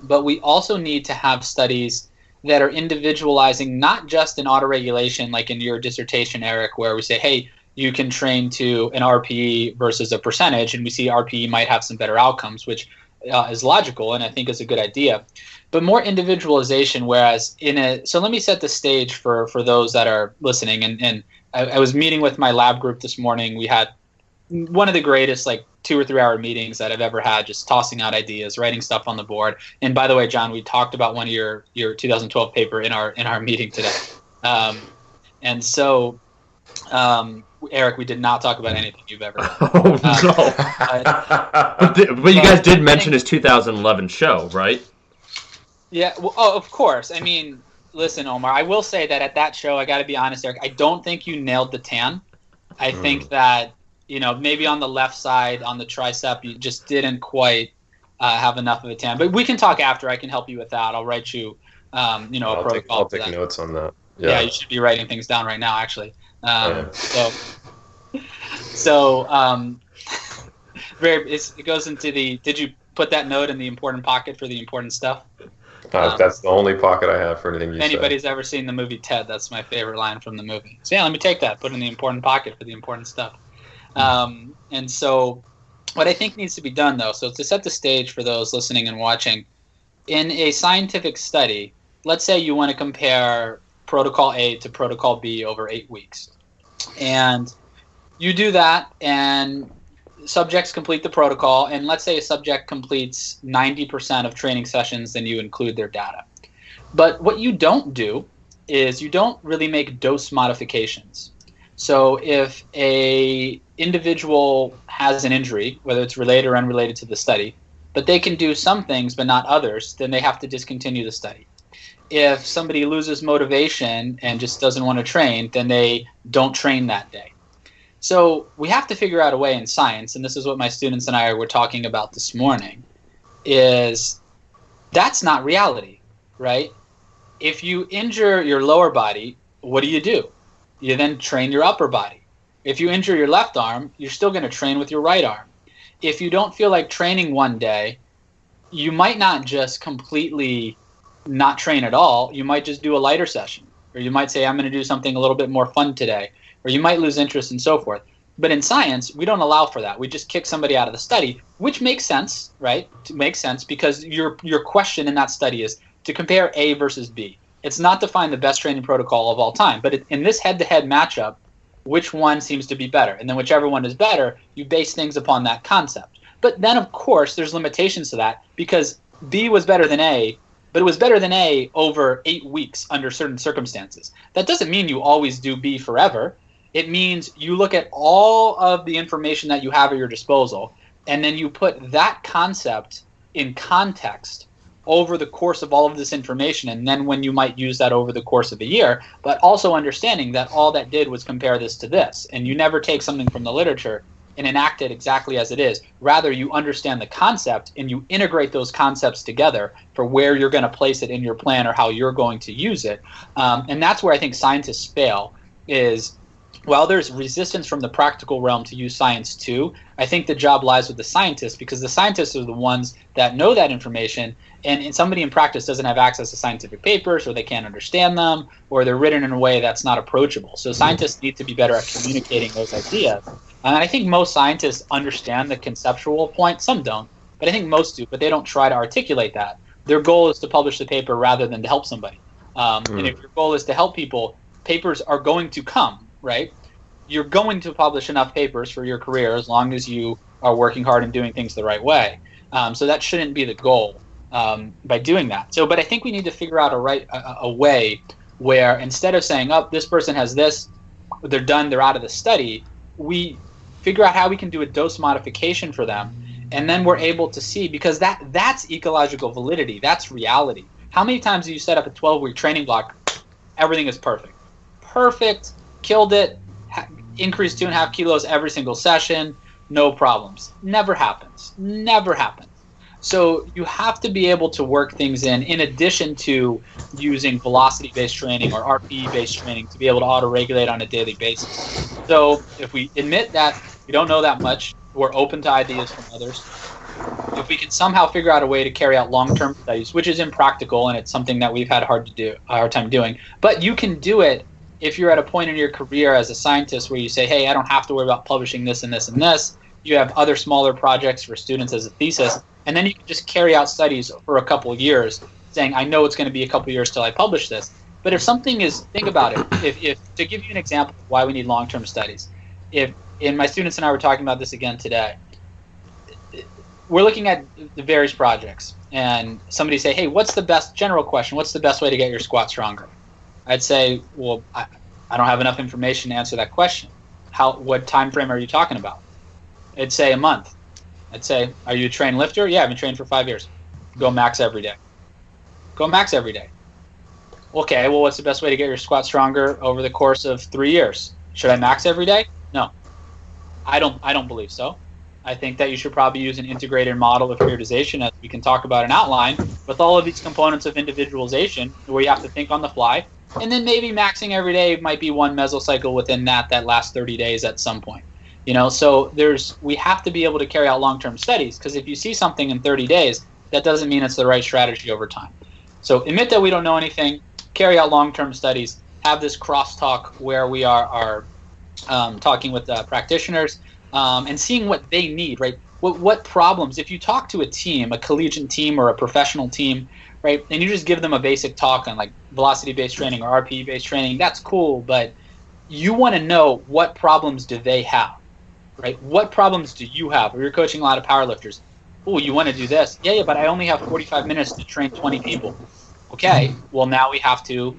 but we also need to have studies that are individualizing, not just in autoregulation, like in your dissertation, Eric, where we say, hey, you can train to an RPE versus a percentage, and we see RPE might have some better outcomes, which is logical and I think is a good idea. But more individualization, whereas so let me set the stage for those that are listening. And I was meeting with my lab group this morning. We had one of the greatest 2 or 3 hour meetings that I've ever had, just tossing out ideas, writing stuff on the board. And by the way, John, we talked about one of your 2012 paper in our meeting today. And so, Eric, we did not talk about anything you've ever done. But you guys did mention his 2011 show, right? Yeah, well, of course. I mean, listen, Omar, I will say that at that show, I got to be honest, Eric, I don't think you nailed the tan. I think that, maybe on the left side, on the tricep, you just didn't quite have enough of a tan. But we can talk after. I can help you with that. I'll write you, a protocol. I'll take notes on that. Yeah, you should be writing things down right now, actually. It goes into did you put that note in the important pocket for the important stuff? That's the only pocket I have for anything you say. If anybody's ever seen the movie Ted, that's my favorite line from the movie. So yeah, let me take that, put it in the important pocket for the important stuff. And so what I think needs to be done, though, so to set the stage for those listening and watching, in a scientific study, let's say you want to compare protocol A to protocol B over 8 weeks. And you do that, and subjects complete the protocol, and let's say a subject completes 90% of training sessions, then you include their data. But what you don't do is you don't really make dose modifications. So if a individual has an injury, whether it's related or unrelated to the study, but they can do some things but not others, then they have to discontinue the study. If somebody loses motivation and just doesn't want to train, then they don't train that day. So we have to figure out a way in science, and this is what my students and I were talking about this morning, is that's not reality, right? If you injure your lower body, what do? You then train your upper body. If you injure your left arm, you're still going to train with your right arm. If you don't feel like training one day, you might not just completely not train at all. You might just do a lighter session, or you might say, I'm going to do something a little bit more fun today, or you might lose interest and so forth. But in science, we don't allow for that. We just kick somebody out of the study, which makes sense, right? It makes sense because your question in that study is to compare A versus B. It's not to find the best training protocol of all time, but in this head-to-head matchup, which one seems to be better? And then whichever one is better, you base things upon that concept. But then, of course, there's limitations to that because B was better than A, but it was better than A over 8 weeks under certain circumstances. That doesn't mean you always do B forever. It means you look at all of the information that you have at your disposal, and then you put that concept in context over the course of all of this information, and then when you might use that over the course of a year, but also understanding that all that did was compare this to this, and you never take something from the literature and enact it exactly as it is. Rather, you understand the concept and you integrate those concepts together for where you're going to place it in your plan or how you're going to use it. And that's where I think scientists fail, is while there's resistance from the practical realm to use science too, I think the job lies with the scientists, because the scientists are the ones that know that information, and somebody in practice doesn't have access to scientific papers, or they can't understand them, or they're written in a way that's not approachable. So scientists need to be better at communicating those ideas. And I think most scientists understand the conceptual point. Some don't, but I think most do, but they don't try to articulate that. Their goal is to publish the paper rather than to help somebody. And if your goal is to help people, papers are going to come, right? You're going to publish enough papers for your career as long as you are working hard and doing things the right way. So that shouldn't be the goal by doing that. So, but I think we need to figure out a way where instead of saying, oh, this person has this, they're done, they're out of the study, we figure out how we can do a dose modification for them. And then we're able to see, because that's ecological validity, that's reality. How many times do you set up a 12-week training block, everything is perfect? Perfect, killed it, increased 2.5 kilos every single session, no problems. Never happens. Never happens. So you have to be able to work things in addition to using velocity-based training or RPE-based training to be able to auto-regulate on a daily basis. So if we admit that we don't know that much, we're open to ideas from others. If we can somehow figure out a way to carry out long-term studies, which is impractical and it's something that we've had a hard time doing, but you can do it if you're at a point in your career as a scientist where you say, hey, I don't have to worry about publishing this and this and this. You have other smaller projects for students as a thesis, and then you can just carry out studies for a couple of years saying, I know it's going to be a couple of years till I publish this. But if something is, think about it, if to give you an example of why we need long-term studies, and my students and I were talking about this again today, we're looking at the various projects, and somebody say, hey, what's the best, general question, what's the best way to get your squat stronger? I'd say, well, I don't have enough information to answer that question. What time frame are you talking about? I'd say a month. I'd say, are you a trained lifter? Yeah, I've been trained for 5 years. Go max every day. Go max every day. Okay, well, what's the best way to get your squat stronger over the course of 3 years? Should I max every day? No. I don't believe so. I think that you should probably use an integrated model of periodization, as we can talk about an outline, with all of these components of individualization where you have to think on the fly. And then maybe maxing every day might be one mesocycle within that last 30 days at some point. So we have to be able to carry out long-term studies, because if you see something in 30 days, that doesn't mean it's the right strategy over time. So admit that we don't know anything, carry out long-term studies, have this crosstalk where we are talking with practitioners and seeing what they need, right? What problems, if you talk to a team, a collegiate team or a professional team, right, and you just give them a basic talk on like velocity-based training or RPE-based training, that's cool, but you want to know what problems do they have, right? What problems do you have? Or you're coaching a lot of powerlifters. Oh, you want to do this? Yeah, but I only have 45 minutes to train 20 people. Okay, well, now we have to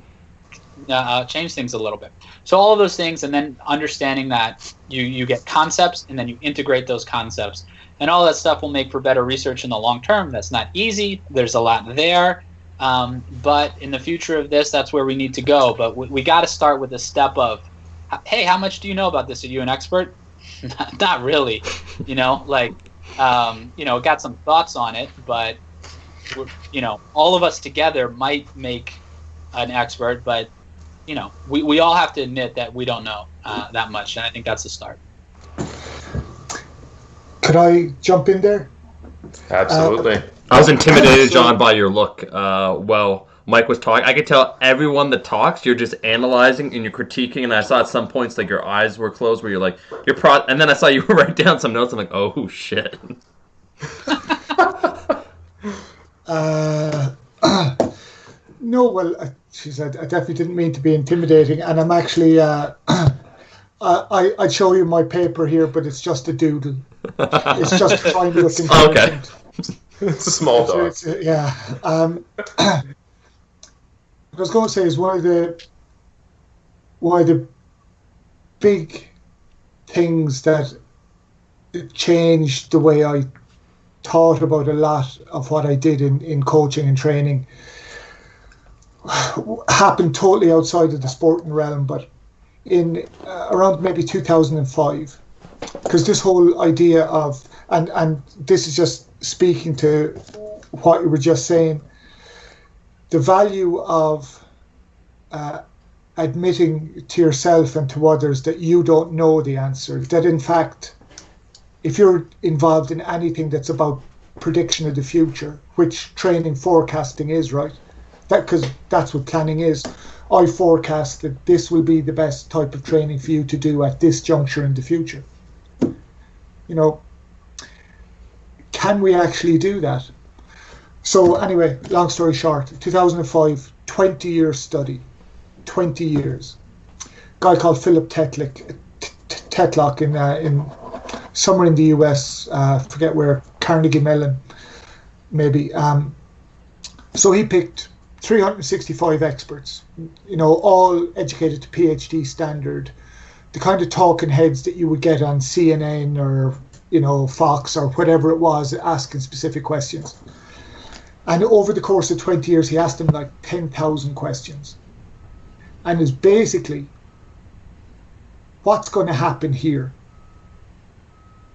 change things a little bit. So all of those things, and then understanding that you get concepts and then you integrate those concepts. And all that stuff will make for better research in the long term. That's not easy. There's a lot there. But in the future of this, that's where we need to go. But we got to start with a step of, hey, how much do you know about this? Are you an expert? Not really. Got some thoughts on it, but, all of us together might make an expert, but, we all have to admit that we don't know that much. And I think that's the start. Could I jump in there? Absolutely. I was intimidated, John, by your look. Mike was talking. I could tell everyone that talks, you're just analyzing and you're critiquing. And I saw at some points like your eyes were closed, where you're like, and then I saw you write down some notes. I'm like, oh shit. No, well, geez, I definitely didn't mean to be intimidating, and I'm actually. I'd show you my paper here, but it's just a doodle. It's just trying to look intelligent. It's a small dog. Yeah. What I was going to say is one of the big things that changed the way I thought about a lot of what I did in coaching and training happened totally outside of the sporting realm, but in around maybe 2005, because this whole idea of, and this is just speaking to what you were just saying, the value of admitting to yourself and to others that you don't know the answer, that in fact, if you're involved in anything that's about prediction of the future, which training forecasting is, right? Because that's what planning is. I forecast that this will be the best type of training for you to do at this juncture in the future. You know, can we actually do that? So anyway, long story short, 2005, 20-year study, 20 years. Guy called Philip Tetlock in somewhere in the US, forget where, Carnegie Mellon, maybe. So he picked 365 experts, you know, all educated to PhD standard, the kind of talking heads that you would get on CNN or, you know, Fox or whatever it was, asking specific questions. And over the course of 20 years, he asked them like 10,000 questions. And is basically, what's going to happen here?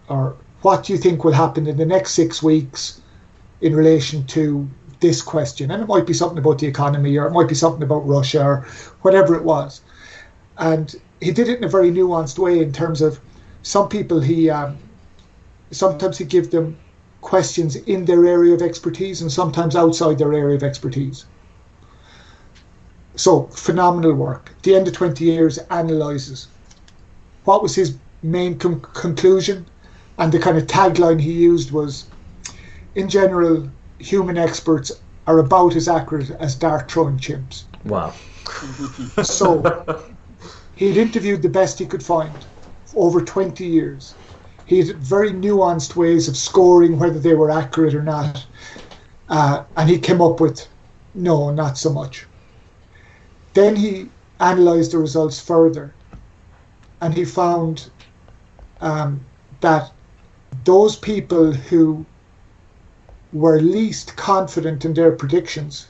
Or what do you think will happen in the next 6 weeks in relation to this question? And it might be something about the economy, or it might be something about Russia, or whatever it was. And he did it in a very nuanced way in terms of some people, sometimes he'd give them questions in their area of expertise and sometimes outside their area of expertise. So phenomenal work. At the end of 20 years, analyzes. What was his main conclusion? And the kind of tagline he used was, in general, human experts are about as accurate as dart throwing chimps. Wow. So he'd interviewed the best he could find over 20 years. He had very nuanced ways of scoring whether they were accurate or not. And he came up with, no, not so much. Then he analysed the results further. And he found that those people who were least confident in their predictions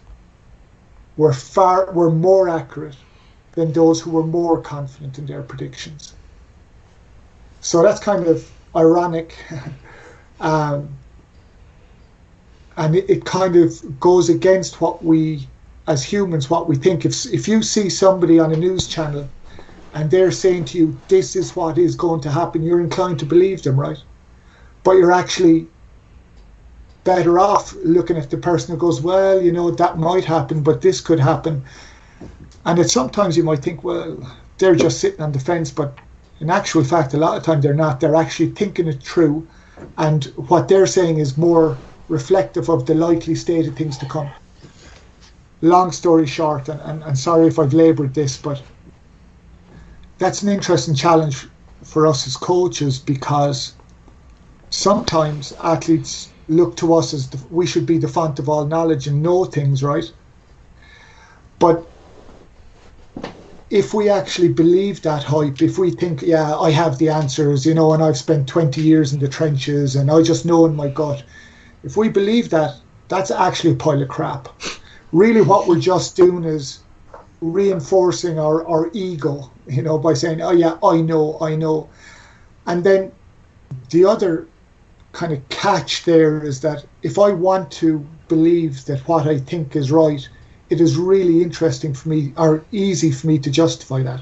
were more accurate than those who were more confident in their predictions. So that's kind of ironic, and it kind of goes against what we, as humans, what we think. If you see somebody on a news channel and they're saying to you, this is what is going to happen, you're inclined to believe them, right? But you're actually better off looking at the person who goes, well, you know, that might happen, but this could happen. And sometimes you might think, well, they're just sitting on the fence, but in actual fact, a lot of time they're not. They're actually thinking it through, and what they're saying is more reflective of the likely state of things to come. Long story short, and sorry if I've laboured this, but that's an interesting challenge for us as coaches, because sometimes athletes look to us as we should be the font of all knowledge and know things, right? But if we actually believe that hype, if we think, yeah, I have the answers, you know, and I've spent 20 years in the trenches and I just know in my gut, if we believe that, that's actually a pile of crap. Really what we're just doing is reinforcing our ego, you know, by saying, oh yeah, I know. And then the other kind of catch there is that if I want to believe that what I think is right, it is really interesting for me, or easy for me to justify that.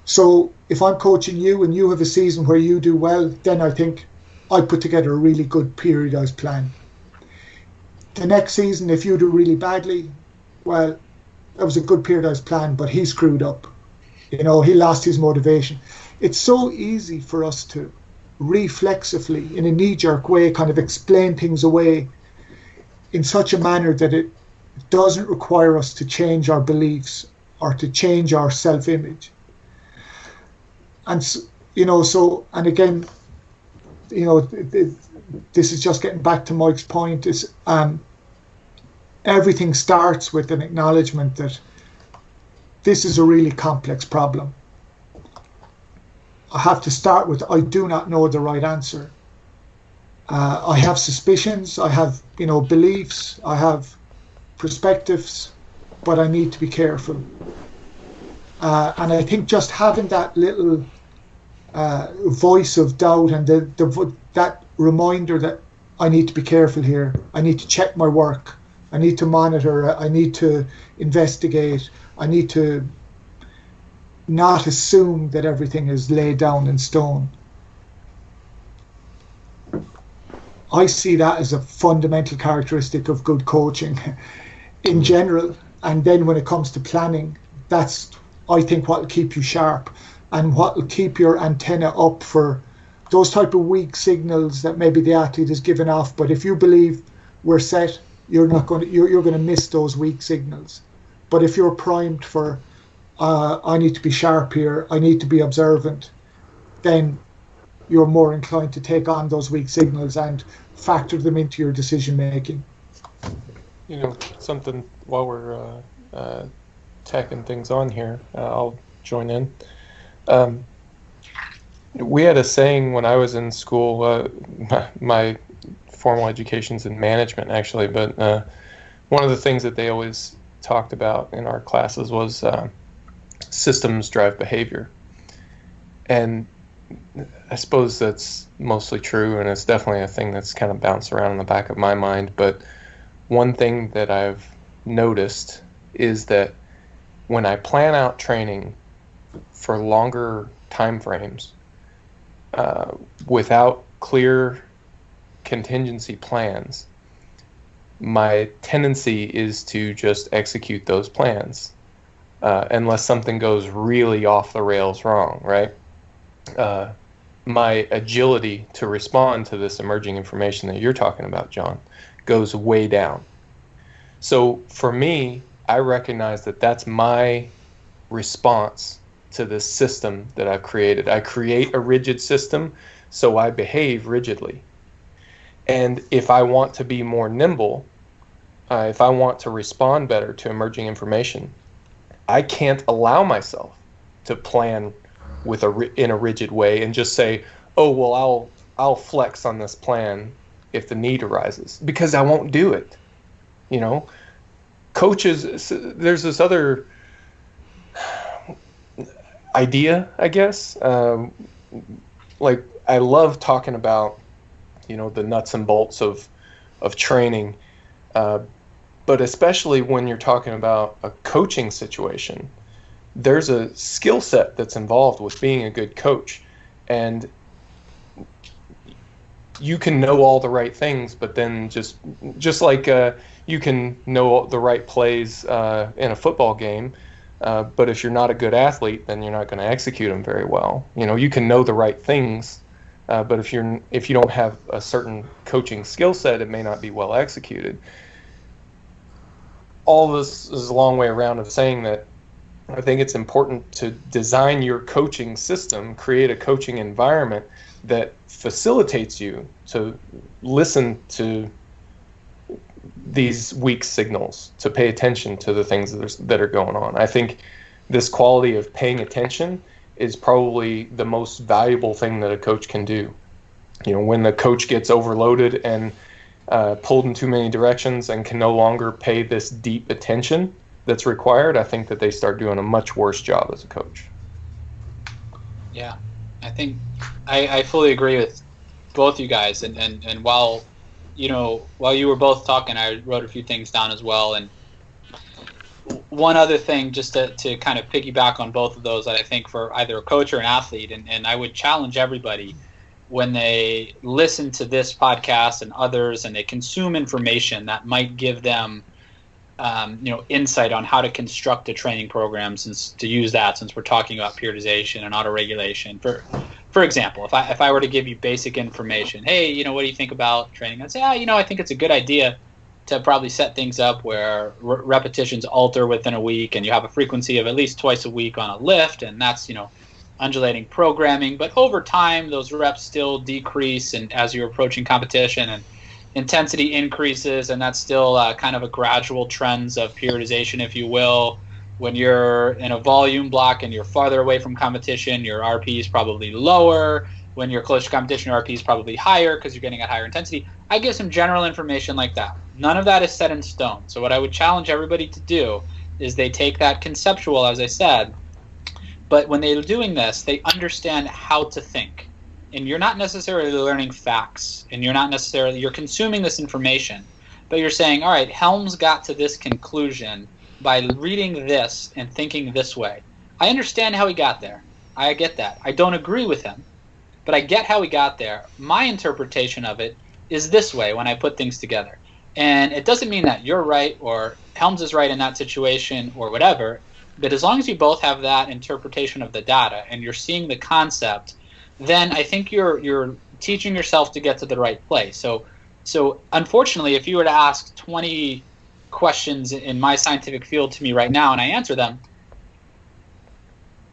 So if I'm coaching you and you have a season where you do well, then I think I put together a really good periodized plan. The next season, if you do really badly, well, that was a good periodized plan, but he screwed up. You know, he lost his motivation. It's so easy for us to reflexively, in a knee-jerk way, kind of explain things away in such a manner that it doesn't require us to change our beliefs or to change our self-image. And, you know, so, and again, you know, this is just getting back to Mike's point, is everything starts with an acknowledgement that this is a really complex problem. I have to start with, I do not know the right answer. I have suspicions, I have, beliefs, I have perspectives, but I need to be careful. And I think just having that little voice of doubt and that reminder that I need to be careful here, I need to check my work, I need to monitor, I need to investigate, I need to not assume that everything is laid down in stone. I see that as a fundamental characteristic of good coaching in general. And then when it comes to planning, that's, I think, what will keep you sharp and what will keep your antenna up for those type of weak signals that maybe the athlete is giving off. But if you believe we're set, you're going to miss those weak signals. But if you're primed for, I need to be sharp here, I need to be observant, then you're more inclined to take on those weak signals and factor them into your decision making. Something while we're tacking things on here, I'll join in. We had a saying when I was in school, my formal education's in management actually, but one of the things that they always talked about in our classes was systems drive behavior. And I suppose that's mostly true, and it's definitely a thing that's kind of bounced around in the back of my mind. But one thing that I've noticed is that when I plan out training for longer time frames without clear contingency plans, my tendency is to just execute those plans unless something goes really off the rails wrong, right? My agility to respond to this emerging information that you're talking about, John, goes way down. So for me, I recognize that that's my response to this system that I've created. I create a rigid system, so I behave rigidly. And if I want to be more nimble, if I want to respond better to emerging information, I can't allow myself to plan in a rigid way and just say, oh, well, I'll flex on this plan if the need arises, because I won't do it. Coaches, there's this other idea, I guess. Like, I love talking about, the nuts and bolts of training, but especially when you're talking about a coaching situation, there's a skill set that's involved with being a good coach. And you can know all the right things, but then just like you can know the right plays in a football game, but if you're not a good athlete, then you're not going to execute them very well. You can know the right things, but if you don't have a certain coaching skill set, it may not be well executed. All this is a long way around of saying that I think it's important to design your coaching system, create a coaching environment that facilitates you to listen to these weak signals, to pay attention to the things that are going on. I think this quality of paying attention is probably the most valuable thing that a coach can do. When the coach gets overloaded and pulled in too many directions and can no longer pay this deep attention that's required, I think that they start doing a much worse job as a coach. Yeah, I think I fully agree with both you guys. And while you were both talking, I wrote a few things down as well. And one other thing, just to kind of piggyback on both of those, that I think for either a coach or an athlete, and I would challenge everybody when they listen to this podcast and others, and they consume information that might give them insight on how to construct a training program, since we're talking about periodization and autoregulation. For example, if I were to give you basic information, hey, what do you think about training? I'd say, I think it's a good idea to probably set things up where repetitions alter within a week, and you have a frequency of at least twice a week on a lift, and that's undulating programming, but over time those reps still decrease, and as you're approaching competition, and intensity increases, and that's still kind of a gradual trends of periodization, if you will. When you're in a volume block and you're farther away from competition, your RP is probably lower. When you're close to competition, your RP is probably higher because you're getting at higher intensity. I give some general information like that. None of that is set in stone. So what I would challenge everybody to do is they take that conceptual, as I said, but when they're doing this, they understand how to think. And you're not necessarily learning facts, and you're consuming this information, but you're saying, all right, Helms got to this conclusion by reading this and thinking this way. I understand how he got there. I get that. I don't agree with him, but I get how he got there. My interpretation of it is this way when I put things together. And it doesn't mean that you're right or Helms is right in that situation or whatever, but as long as you both have that interpretation of the data and you're seeing the concept, then I think you're teaching yourself to get to the right place. So unfortunately, if you were to ask 20 questions in my scientific field to me right now and I answer them,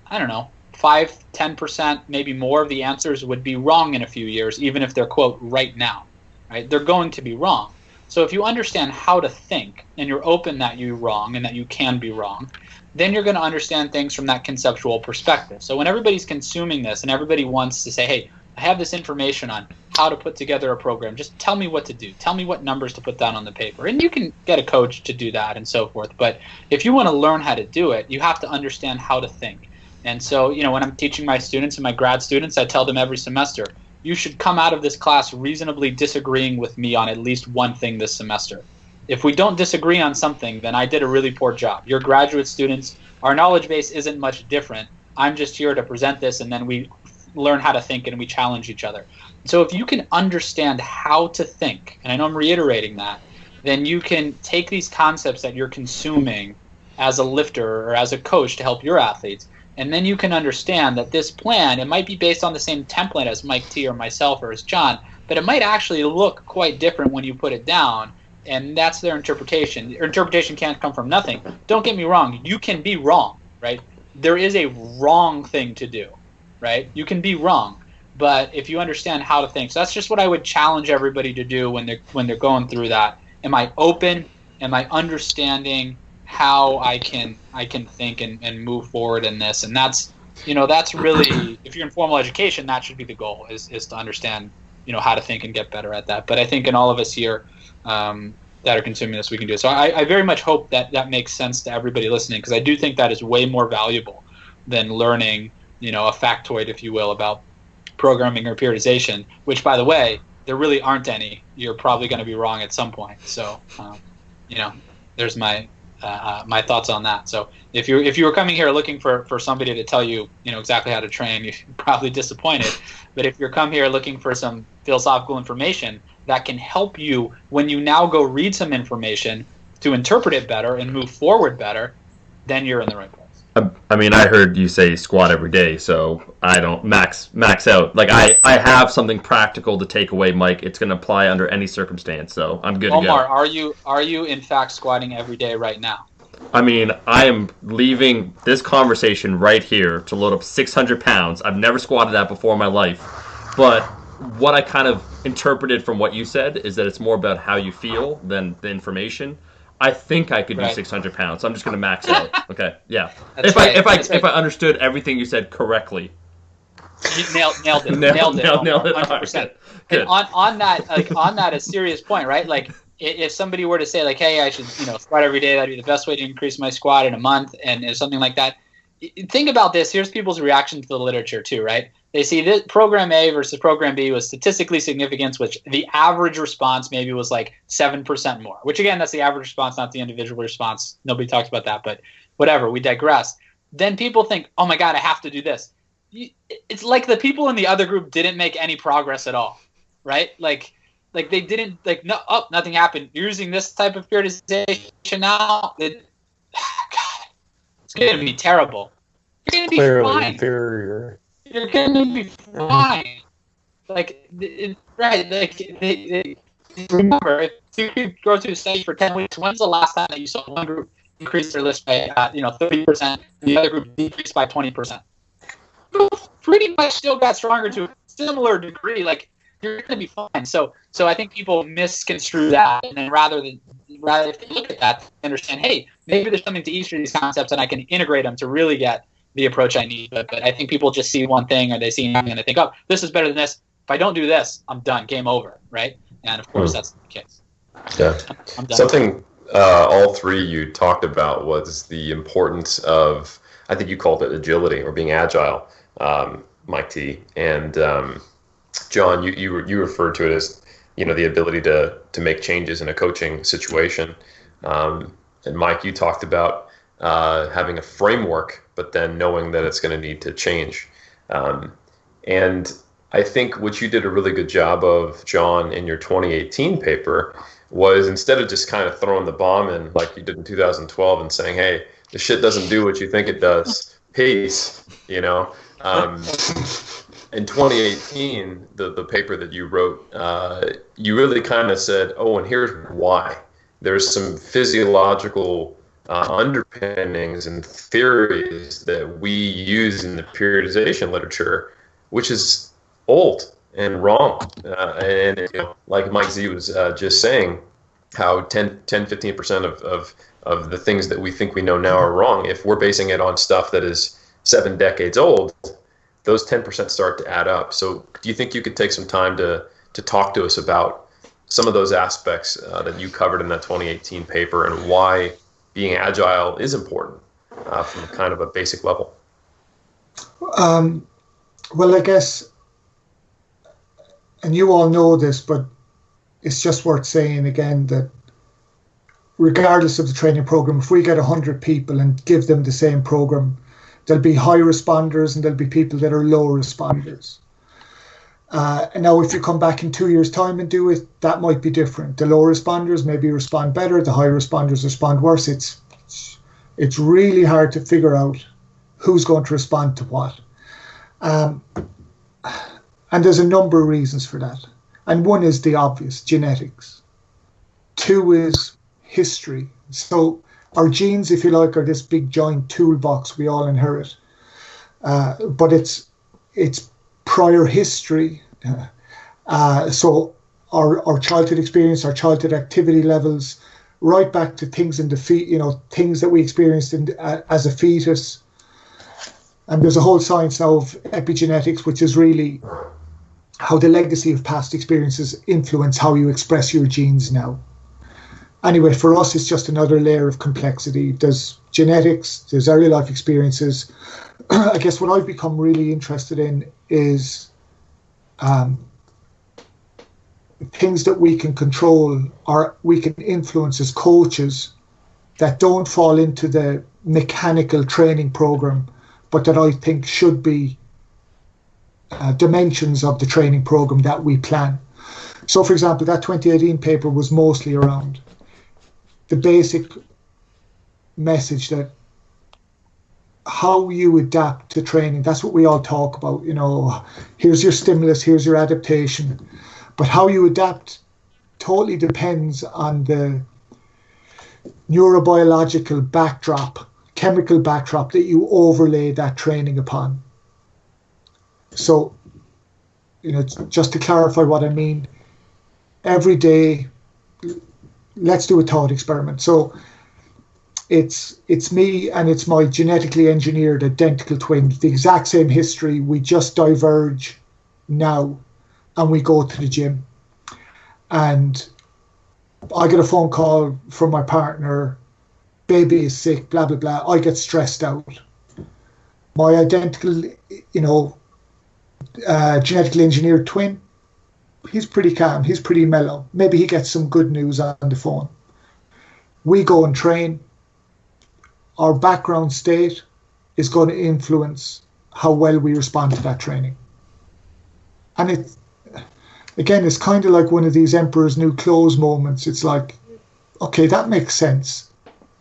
I don't know, 5-10%, maybe more of the answers would be wrong in a few years, even if they're, quote, right now. Right? They're going to be wrong. So if you understand how to think and you're open that you're wrong and that you can be wrong, then you're going to understand things from that conceptual perspective. So when everybody's consuming this and everybody wants to say, hey, I have this information on how to put together a program, just tell me what to do. Tell me what numbers to put down on the paper. And you can get a coach to do that and so forth. But if you want to learn how to do it, you have to understand how to think. And so, when I'm teaching my students and my grad students, I tell them every semester, you should come out of this class reasonably disagreeing with me on at least one thing this semester. If we don't disagree on something, then I did a really poor job. You're graduate students. Our knowledge base isn't much different. I'm just here to present this, and then we learn how to think and we challenge each other. So if you can understand how to think, and I know I'm reiterating that, then you can take these concepts that you're consuming as a lifter or as a coach to help your athletes, and then you can understand that this plan, it might be based on the same template as Mike T or myself or as John, but it might actually look quite different when you put it down, and that's their interpretation. Your interpretation can't come from nothing. Don't get me wrong. You can be wrong, right? There is a wrong thing to do, right? You can be wrong, but if you understand how to think, so that's just what I would challenge everybody to do when they're going through that. Am I open? Am I understanding how I can think and move forward in this? And that's really, if you're in formal education, that should be the goal, is to understand how to think and get better at that. But I think in all of us here that are consuming this, we can do it. So I very much hope that makes sense to everybody listening, because I do think that is way more valuable than learning a factoid, if you will, about programming or periodization, which, by the way, there really aren't any. You're probably going to be wrong at some point. So there's my thoughts on that. So if you were coming here looking for somebody to tell you exactly how to train, you're probably disappointed. But if you're come here looking for some philosophical information that can help you when you now go read some information to interpret it better and move forward better, then you're in the right place. I mean, I heard you say squat every day, so I don't max out. Like I have something practical to take away, Mike. It's going to apply under any circumstance, so I'm good to go. Omar, are you in fact squatting every day right now? I mean, I am leaving this conversation right here to load up 600 pounds. I've never squatted that before in my life, but what I kind of interpreted from what you said is that it's more about how you feel than the information. I think I could do 600 pounds, so I'm just going to max out. Okay, yeah. If I understood everything you said correctly. You nailed it. Nailed it. 100%. And on that a serious point, right? Like, if somebody were to say, like, hey, I should squat every day, that'd be the best way to increase my squat in a month, and something like that. Think about this. Here's people's reaction to the literature too, right? They see this program A versus program B was statistically significant, which the average response maybe was like 7% more, which again, that's the average response, not the individual response. Nobody talks about that, but whatever, we digress. Then people think, oh my God, I have to do this. It's like the people in the other group didn't make any progress at all, right? Like they didn't, nothing happened. You're using this type of periodization now. God, it's going to be terrible. You're going to be Clearly fine. Inferior. You're going to be fine. Remember, if you go through the study for 10 weeks, when's the last time that you saw one group increase their list by 30%, and the other group decrease by 20%? both pretty much still got stronger to a similar degree. Like, you're going to be fine. So I think people misconstrue that, and then rather if they look at that, understand, hey, maybe there's something to each of these concepts, and I can integrate them to really get the approach I need. But I think people just see one thing, or they see nothing, and they think, oh, this is better than this. If I don't do this, I'm done. Game over, right? And of course, that's the case. Yeah. I'm done. Something all three you talked about was the importance of, I think you called it agility or being agile, Mike T. And John, you referred to it as, the ability to make changes in a coaching situation. And Mike, you talked about having a framework, but then knowing that it's going to need to change. And I think what you did a really good job of, John, in your 2018 paper was, instead of just kind of throwing the bomb in like you did in 2012 and saying, hey, the shit doesn't do what you think it does, peace, In 2018, the paper that you wrote, you really kind of said, oh, and here's why. There's some physiological underpinnings and theories that we use in the periodization literature, which is old and wrong. And like Mike Z was just saying, how 15% of the things that we think we know now are wrong. If we're basing it on stuff that is 7 decades old, those 10% start to add up. So do you think you could take some time to talk to us about some of those aspects that you covered in that 2018 paper, and why being agile is important from kind of a basic level? Well, I guess, and you all know this, but it's just worth saying again that regardless of the training program, if we get 100 people and give them the same program, there'll be high responders and there'll be people that are low responders. And now if you come back in 2 years' time and do it, that might be different. The low responders maybe respond better, the high responders respond worse. It's really hard to figure out who's going to respond to what. And there's a number of reasons for that. And one is the obvious, genetics. 2 is history. So our genes, if you like, are this big giant toolbox we all inherit. But it's prior history. So our childhood experience, our childhood activity levels, right back to things in the things that we experienced as a fetus. And there's a whole science now of epigenetics, which is really how the legacy of past experiences influence how you express your genes now. Anyway, for us, it's just another layer of complexity. There's genetics, there's early life experiences. I guess what I've become really interested in is things that we can control or we can influence as coaches that don't fall into the mechanical training program, but that I think should be dimensions of the training program that we plan. So, for example, that 2018 paper was mostly around the basic message that how you adapt to training. That's what we all talk about. Here's your stimulus, here's your adaptation. But how you adapt totally depends on the neurobiological backdrop, chemical backdrop that you overlay that training upon. So, just to clarify what I mean, every day, let's do a thought experiment. So it's me and it's my genetically engineered identical twin, the exact same history. We just diverge now and we go to the gym. And I get a phone call from my partner, baby is sick, blah, blah, blah. I get stressed out. My identical, genetically engineered twin, he's pretty calm, he's pretty mellow. Maybe he gets some good news on the phone. We go and train. Our background state is going to influence how well we respond to that training. And it's kind of like one of these Emperor's New Clothes moments. It's like, okay, that makes sense.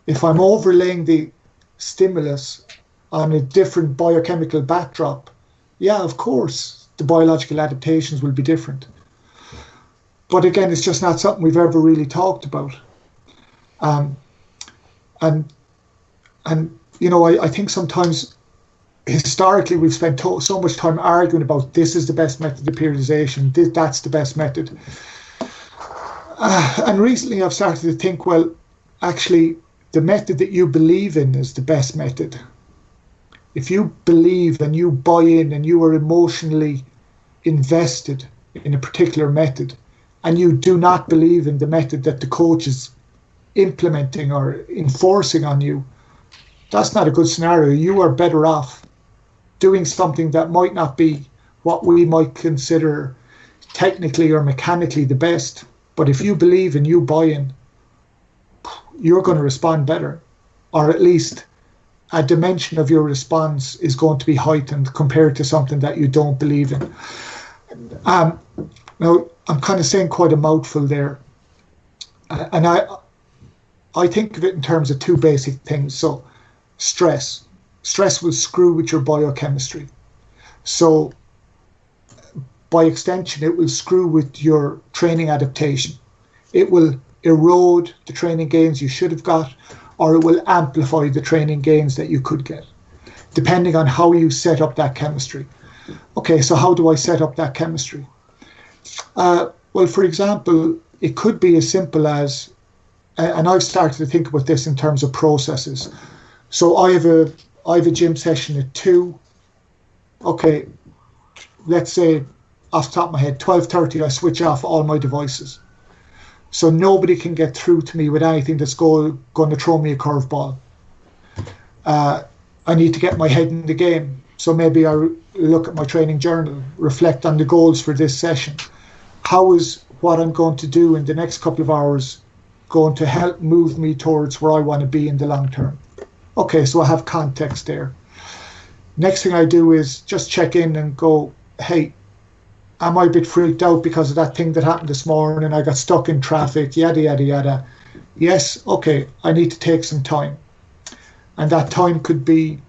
If I'm overlaying the stimulus on a different biochemical backdrop, yeah, of course, the biological adaptations will be different. But again, it's just not something we've ever really talked about. I think sometimes historically we've spent so much time arguing about this is the best method of periodization, that's the best method. And recently I've started to think, well, actually, the method that you believe in is the best method. If you believe and you buy in and you are emotionally invested in a particular method, and you do not believe in the method that the coach is implementing or enforcing on you, that's not a good scenario. You are better off doing something that might not be what we might consider technically or mechanically the best. But if you believe and you buy in, you're going to respond better, or at least a dimension of your response is going to be heightened compared to something that you don't believe in. Now, I'm kind of saying quite a mouthful there. And I think of it in terms of two basic things. So stress. Stress will screw with your biochemistry. So by extension, it will screw with your training adaptation. It will erode the training gains you should have got, or it will amplify the training gains that you could get, depending on how you set up that chemistry. Okay, so how do I set up that chemistry? Well, for example, it could be as simple as, and I've started to think about this in terms of processes. So I have a gym session at 2. Okay, let's say off the top of my head, 12:30, I switch off all my devices. So nobody can get through to me with anything that's going to throw me a curveball. I need to get my head in the game. So maybe I look at my training journal, reflect on the goals for this session. How is what I'm going to do in the next couple of hours going to help move me towards where I want to be in the long term? Okay, so I have context there. Next thing I do is just check in and go, hey, am I a bit freaked out because of that thing that happened this morning? I got stuck in traffic, yada, yada, yada. Yes, okay, I need to take some time. And that time could be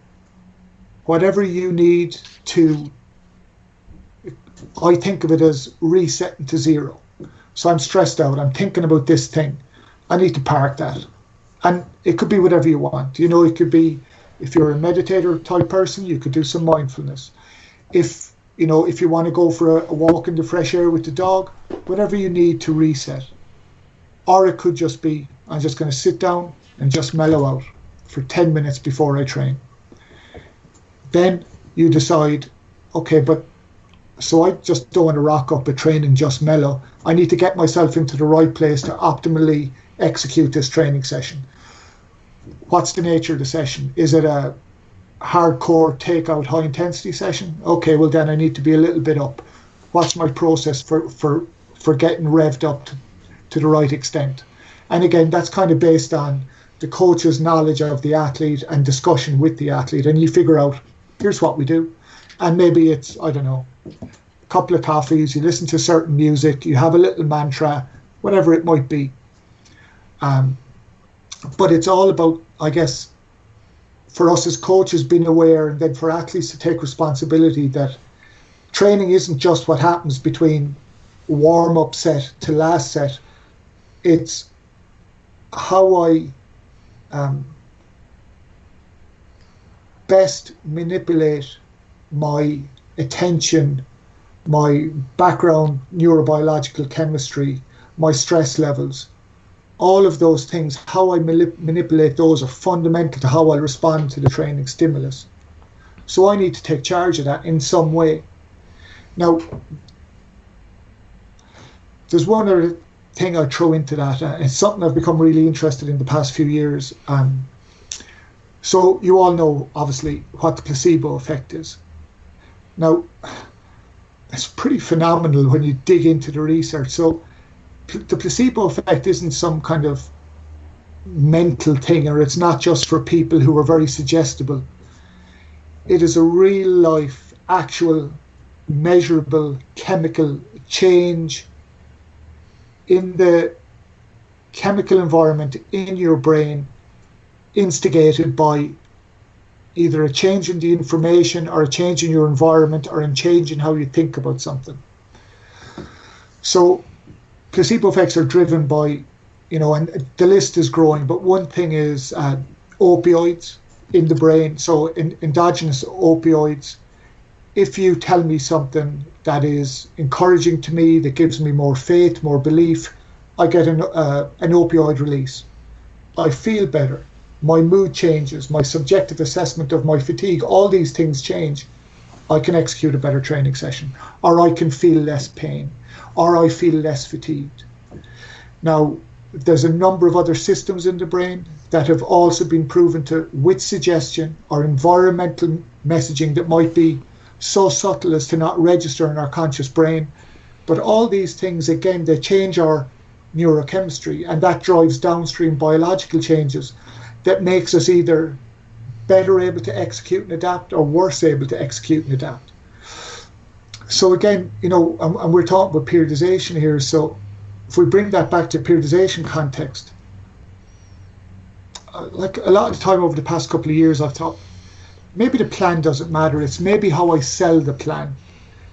whatever you need to, I think of it as resetting to zero. So I'm stressed out, I'm thinking about this thing. I need to park that. And it could be whatever you want. You know, it could be, if you're a meditator type person, you could do some mindfulness. If you want to go for a walk in the fresh air with the dog, whatever you need to reset. Or it could just be, I'm just going to sit down and just mellow out for 10 minutes before I train. Then you decide, okay, but so I just don't want to rock up a train and just mellow. I need to get myself into the right place to optimally execute this training session. What's the nature of the session? Is it a hardcore takeout high intensity session? Okay, well then I need to be a little bit up. What's my process for getting revved up to the right extent? And again, that's kind of based on the coach's knowledge of the athlete and discussion with the athlete, and you figure out, here's what we do. And maybe it's, I don't know, a couple of coffees, you listen to certain music, you have a little mantra, whatever it might be. But it's all about, I guess, for us as coaches being aware, and then for athletes to take responsibility that training isn't just what happens between warm-up set to last set. It's how I best manipulate my attention, my background neurobiological chemistry, my stress levels. All of those things, how I manipulate those are fundamental to how I respond to the training stimulus. So I need to take charge of that in some way. Now, there's one other thing I throw into that. It's something I've become really interested in the past few years. So you all know, obviously, what the placebo effect is. Now, it's pretty phenomenal when you dig into the research. So the placebo effect isn't some kind of mental thing, or it's not just for people who are very suggestible. It is a real life, actual, measurable chemical change in the chemical environment in your brain, instigated by either a change in the information or a change in your environment or a change in how you think about something. So placebo effects are driven by, and the list is growing, but one thing is opioids. in the brain. So endogenous opioids, if you tell me something that is encouraging to me, that gives me more faith, more belief, I get an opioid release. I feel better. My mood changes. My subjective assessment of my fatigue, all these things change. I can execute a better training session, or I can feel less pain, or I feel less fatigued. Now, there's a number of other systems in the brain that have also been proven to, with suggestion or environmental messaging that might be so subtle as to not register in our conscious brain. But all these things, again, they change our neurochemistry, and that drives downstream biological changes that makes us either better able to execute and adapt or worse able to execute and adapt. So again, you know, and we're talking about periodization here. So if we bring that back to periodization context, like a lot of the time over the past couple of years, I've thought maybe the plan doesn't matter. It's maybe how I sell the plan,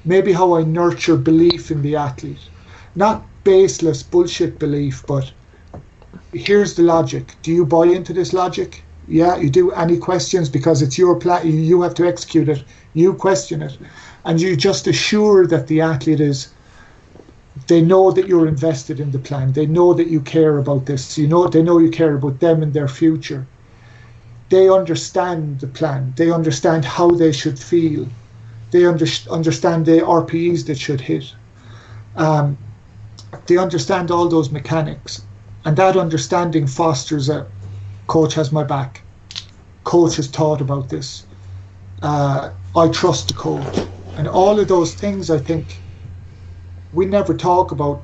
maybe how I nurture belief in the athlete. Not baseless bullshit belief, but here's the logic. Do you buy into this logic? Yeah, you do. Any questions? Because it's your plan, you have to execute it, you question it. And you just assure that the athlete is, they know that you're invested in the plan. They know that you care about this. They know you care about them and their future. They understand the plan. They understand how they should feel. They understand the RPEs that should hit. They understand all those mechanics. And that understanding fosters a coach has my back. Coach has thought about this. I trust the coach. And all of those things, I think, we never talk about,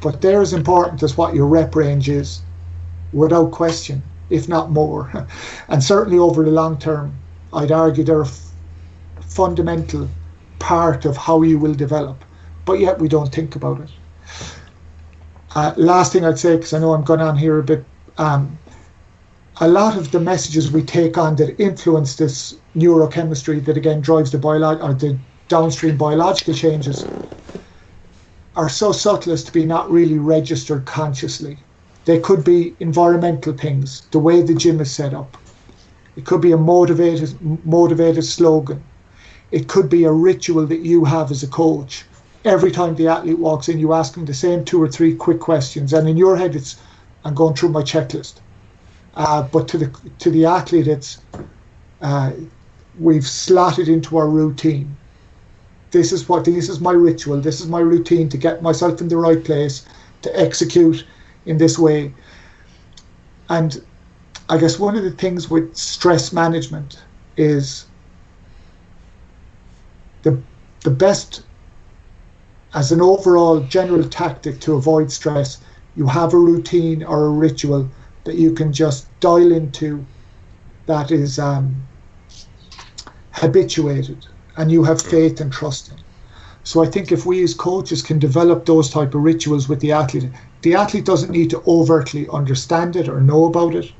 but they're as important as what your rep range is, without question, if not more. And certainly over the long term, I'd argue they're a fundamental part of how you will develop, but yet we don't think about it. Last thing I'd say, because I know I'm going on here a bit, a lot of the messages we take on that influence this neurochemistry that again drives the downstream biological changes are so subtle as to be not really registered consciously. They could be environmental things, the way the gym is set up. It could be a motivated slogan. It could be a ritual that you have as a coach. Every time the athlete walks in, you ask them the same 2 or 3 quick questions, and in your head it's, I'm going through my checklist. But to the athlete, it's we've slotted into our routine. This is my ritual. This is my routine to get myself in the right place, to execute in this way. And I guess one of the things with stress management is the best, as an overall general tactic to avoid stress, you have a routine or a ritual that you can just dial into that is habituated and you have faith and trust in. So I think if we as coaches can develop those type of rituals with the athlete doesn't need to overtly understand it or know about it,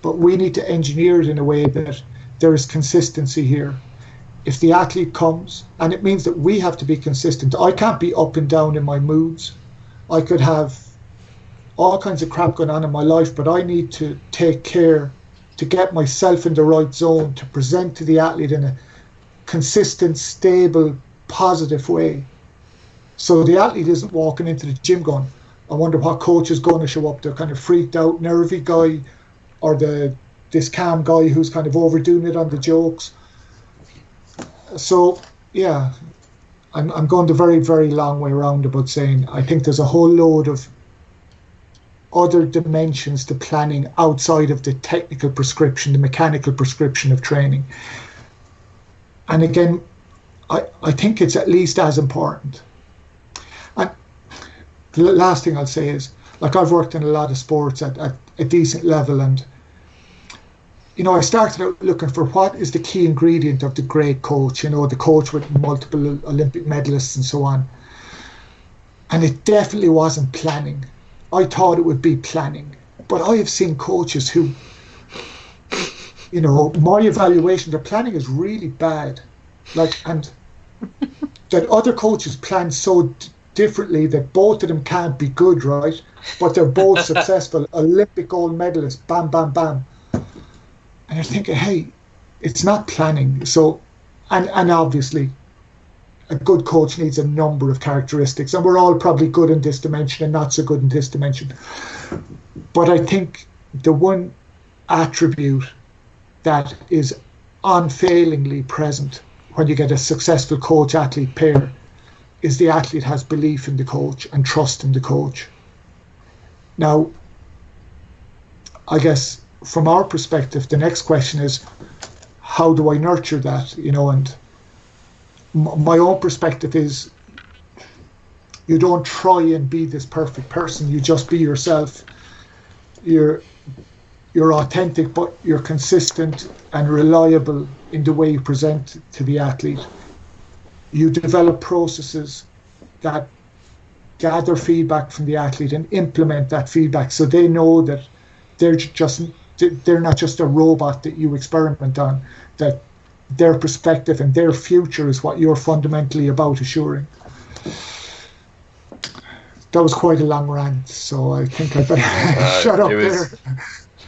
but we need to engineer it in a way that there is consistency here. If the athlete comes, and it means that we have to be consistent. I can't be up and down in my moods. I could have all kinds of crap going on in my life, but I need to take care to get myself in the right zone to present to the athlete in a consistent, stable, positive way. So the athlete isn't walking into the gym going, I wonder what coach is going to show up. They're kind of freaked out, nervy guy, or this calm guy who's kind of overdoing it on the jokes. So yeah, I'm going the very, very long way around about saying I think there's a whole load of other dimensions to planning outside of the technical prescription, the mechanical prescription of training. And again, I think it's at least as important. And the last thing I'll say is, like, I've worked in a lot of sports at a decent level, and you know, I started out looking for what is the key ingredient of the great coach, you know, the coach with multiple Olympic medalists and so on. And it definitely wasn't planning. I thought it would be planning. But I have seen coaches who, you know, my evaluation, their planning is really bad. Like, and that other coaches plan so differently that both of them can't be good, right? But they're both successful. Olympic gold medalists, bam, bam, bam. And you're thinking, hey, it's not planning. So, and obviously, a good coach needs a number of characteristics, and we're all probably good in this dimension and not so good in this dimension. But I think the one attribute that is unfailingly present when you get a successful coach-athlete pair is the athlete has belief in the coach and trust in the coach. Now, I guess from our perspective, the next question is, how do I nurture that? And my own perspective is, you don't try and be this perfect person. You just be yourself. You're authentic, but you're consistent and reliable in the way you present to the athlete. You develop processes that gather feedback from the athlete and implement that feedback, so they know that they're not just a robot that you experiment on, that their perspective and their future is what you're fundamentally about assuring. That was quite a long rant, so I think I better shut up there.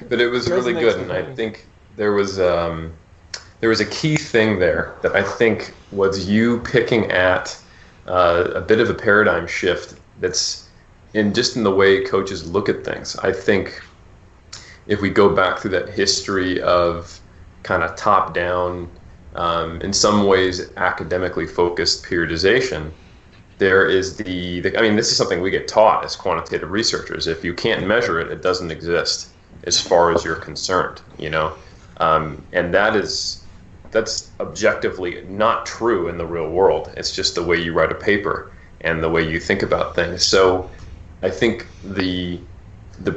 But it was really good, and I think there was a key thing there that I think was you picking at a bit of a paradigm shift that's in the way coaches look at things. I think if we go back through that history of kind of top-down, in some ways academically focused periodization, there is this is something we get taught as quantitative researchers. If you can't measure it, it doesn't exist as far as you're concerned, and that's objectively not true in the real world. It's just the way you write a paper and the way you think about things. So I think the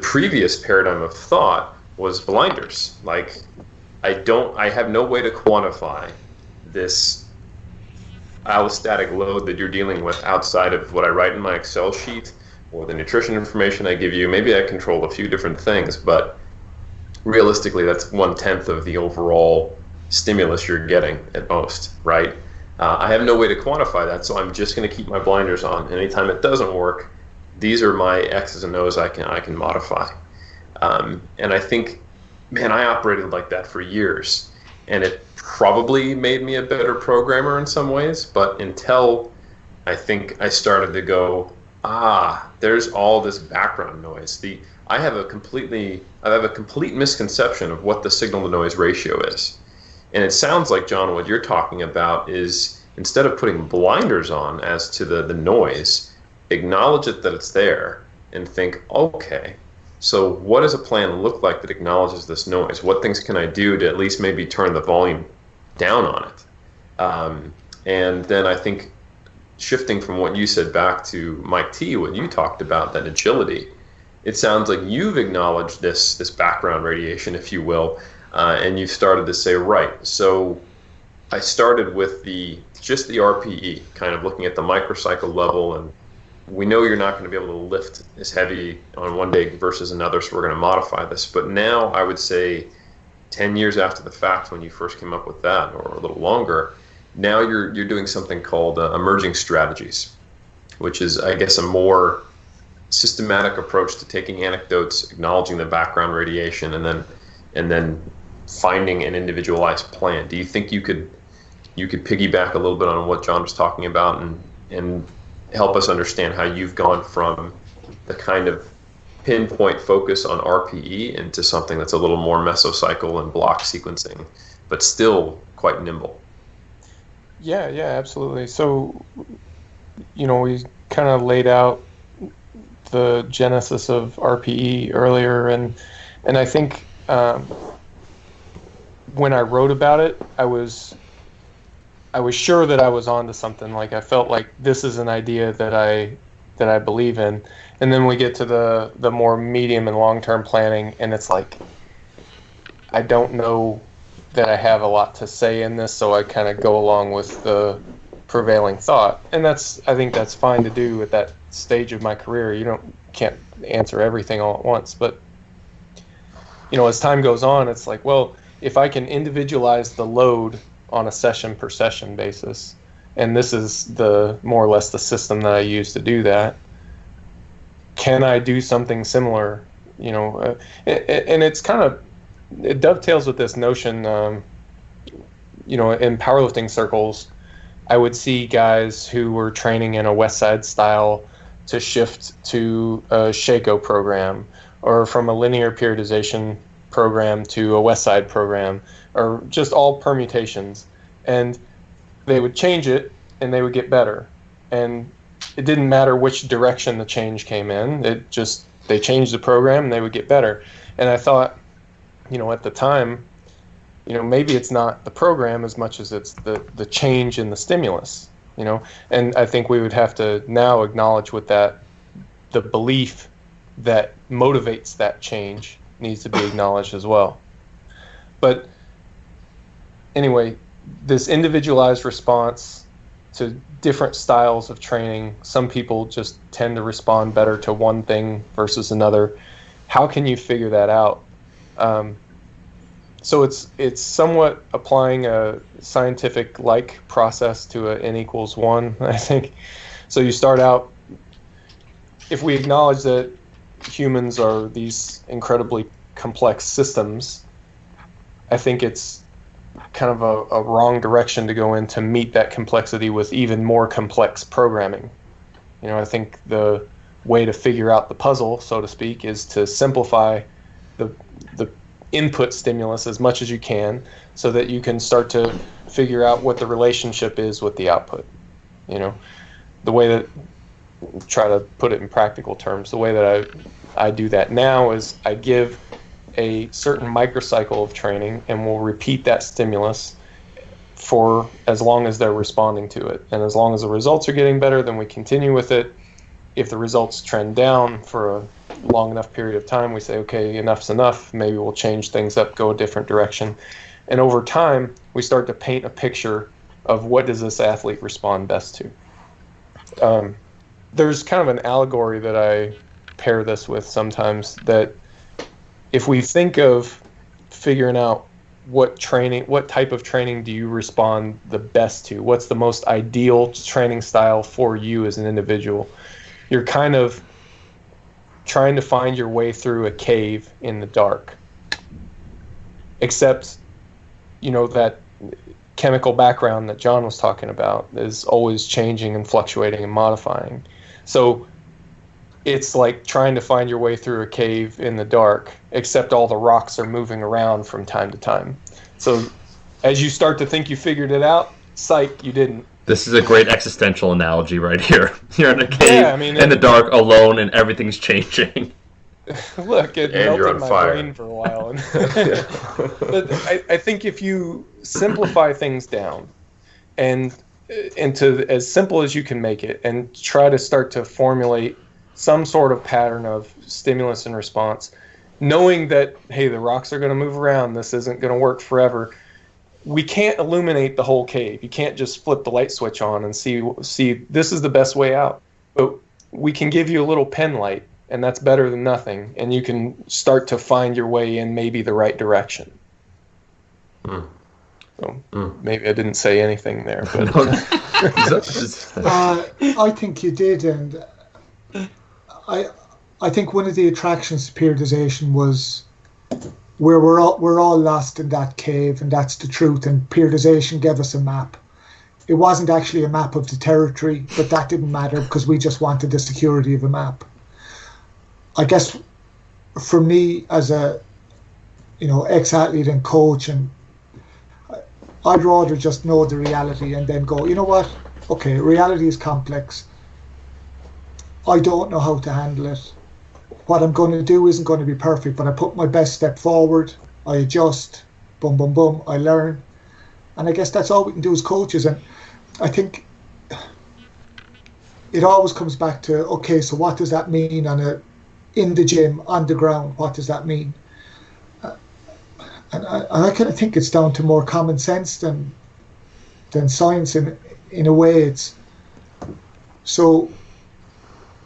previous paradigm of thought was blinders. Like, I have no way to quantify this allostatic load that you're dealing with outside of what I write in my Excel sheet or the nutrition information I give you. Maybe I control a few different things, but realistically, that's 1/10 of the overall stimulus you're getting at most, right? I have no way to quantify that, so I'm just going to keep my blinders on. Anytime it doesn't work, these are my X's and O's I can modify. And I think, man, I operated like that for years, and it probably made me a better programmer in some ways, but until I think I started to go, there's all this background noise. I have a complete misconception of what the signal to noise ratio is. And it sounds like, John, what you're talking about is, instead of putting blinders on as to the noise, acknowledge it that it's there and think, okay, so what does a plan look like that acknowledges this noise? What things can I do to at least maybe turn the volume down on it? And then I think, shifting from what you said back to Mike T, what you talked about, that agility, it sounds like you've acknowledged this background radiation, if you will, and you've started to say, right, so I started with just the RPE, kind of looking at the microcycle level, and we know you're not going to be able to lift as heavy on one day versus another, so we're going to modify this. But now I would say 10 years after the fact, when you first came up with that, or a little longer, now you're doing something called emerging strategies, which is, I guess, a more systematic approach to taking anecdotes, acknowledging the background radiation, and then finding an individualized plan. Do you think you could piggyback a little bit on what John was talking about and help us understand how you've gone from the kind of pinpoint focus on RPE into something that's a little more mesocycle and block sequencing, but still quite nimble? Yeah, absolutely. So, we kind of laid out the genesis of RPE earlier, and I think when I wrote about it, I was sure that I was onto something. Like, I felt like this is an idea that I believe in. And then we get to the more medium and long-term planning, and it's like, I don't know that I have a lot to say in this, so I kind of go along with the prevailing thought. And I think that's fine to do at that stage of my career. You can't answer everything all at once. But, as time goes on, it's like, well, if I can individualize the load on a session per session basis, and this is more or less the system that I use to do that, can I do something similar? And it's kind of it dovetails with this notion, in powerlifting circles, I would see guys who were training in a West Side style to shift to a Shako program, or from a linear periodization program to a West Side program, or just all permutations. And they would change it and they would get better. And it didn't matter which direction the change came in. They changed the program and they would get better. And I thought, at the time, maybe it's not the program as much as it's the change in the stimulus, and I think we would have to now acknowledge with that, the belief that motivates that change needs to be acknowledged as well. But anyway, this individualized response to different styles of training, some people just tend to respond better to one thing versus another. How can you figure that out? So it's somewhat applying a scientific-like process to a n=1, I think. So you start out, if we acknowledge that humans are these incredibly complex systems, I think it's kind of a wrong direction to go in to meet that complexity with even more complex programming. I think the way to figure out the puzzle, so to speak, is to simplify the input stimulus as much as you can, so that you can start to figure out what the relationship is with the output. The way that, try to put it in practical terms, the way that I do that now is I give a certain microcycle of training and we'll repeat that stimulus for as long as they're responding to it. And as long as the results are getting better, then we continue with it. If the results trend down for a long enough period of time, we say, okay, enough's enough. Maybe we'll change things up, go a different direction. And over time, we start to paint a picture of what does this athlete respond best to. There's kind of an allegory that I pair this with sometimes, that if we think of figuring out what type of training do you respond the best to, what's the most ideal training style for you as an individual, you're kind of trying to find your way through a cave in the dark. Except, that chemical background that John was talking about is always changing and fluctuating and modifying. So it's like trying to find your way through a cave in the dark, except all the rocks are moving around from time to time. So as you start to think you figured it out, psych, you didn't. This is a great existential analogy right here. You're in a cave in the dark, alone, and everything's changing. Look, it And you're melted on my fire. brain for a while. But I think if you simplify things down and into as simple as you can make it, and try to start to formulate some sort of pattern of stimulus and response, knowing that, hey, the rocks are going to move around, this isn't going to work forever. We can't illuminate the whole cave. You can't just flip the light switch on and see this is the best way out. But we can give you a little pen light, and that's better than nothing. And you can start to find your way in maybe the right direction. So maybe I didn't say anything there, but I think you did, and I think one of the attractions to periodization was where we're all lost in that cave, and that's the truth. And periodization gave us a map. It wasn't actually a map of the territory, but that didn't matter because we just wanted the security of a map. I guess for me as a ex-athlete and coach, and I'd rather just know the reality and then go, you know what? Okay, reality is complex. I don't know how to handle it. What I'm going to do isn't going to be perfect, but I put my best step forward. I adjust, boom, boom, boom, I learn. And I guess that's all we can do as coaches. And I think it always comes back to, okay, so what does that mean in the gym, on the ground? What does that mean? And I kind of think it's down to more common sense than science in a way. It's so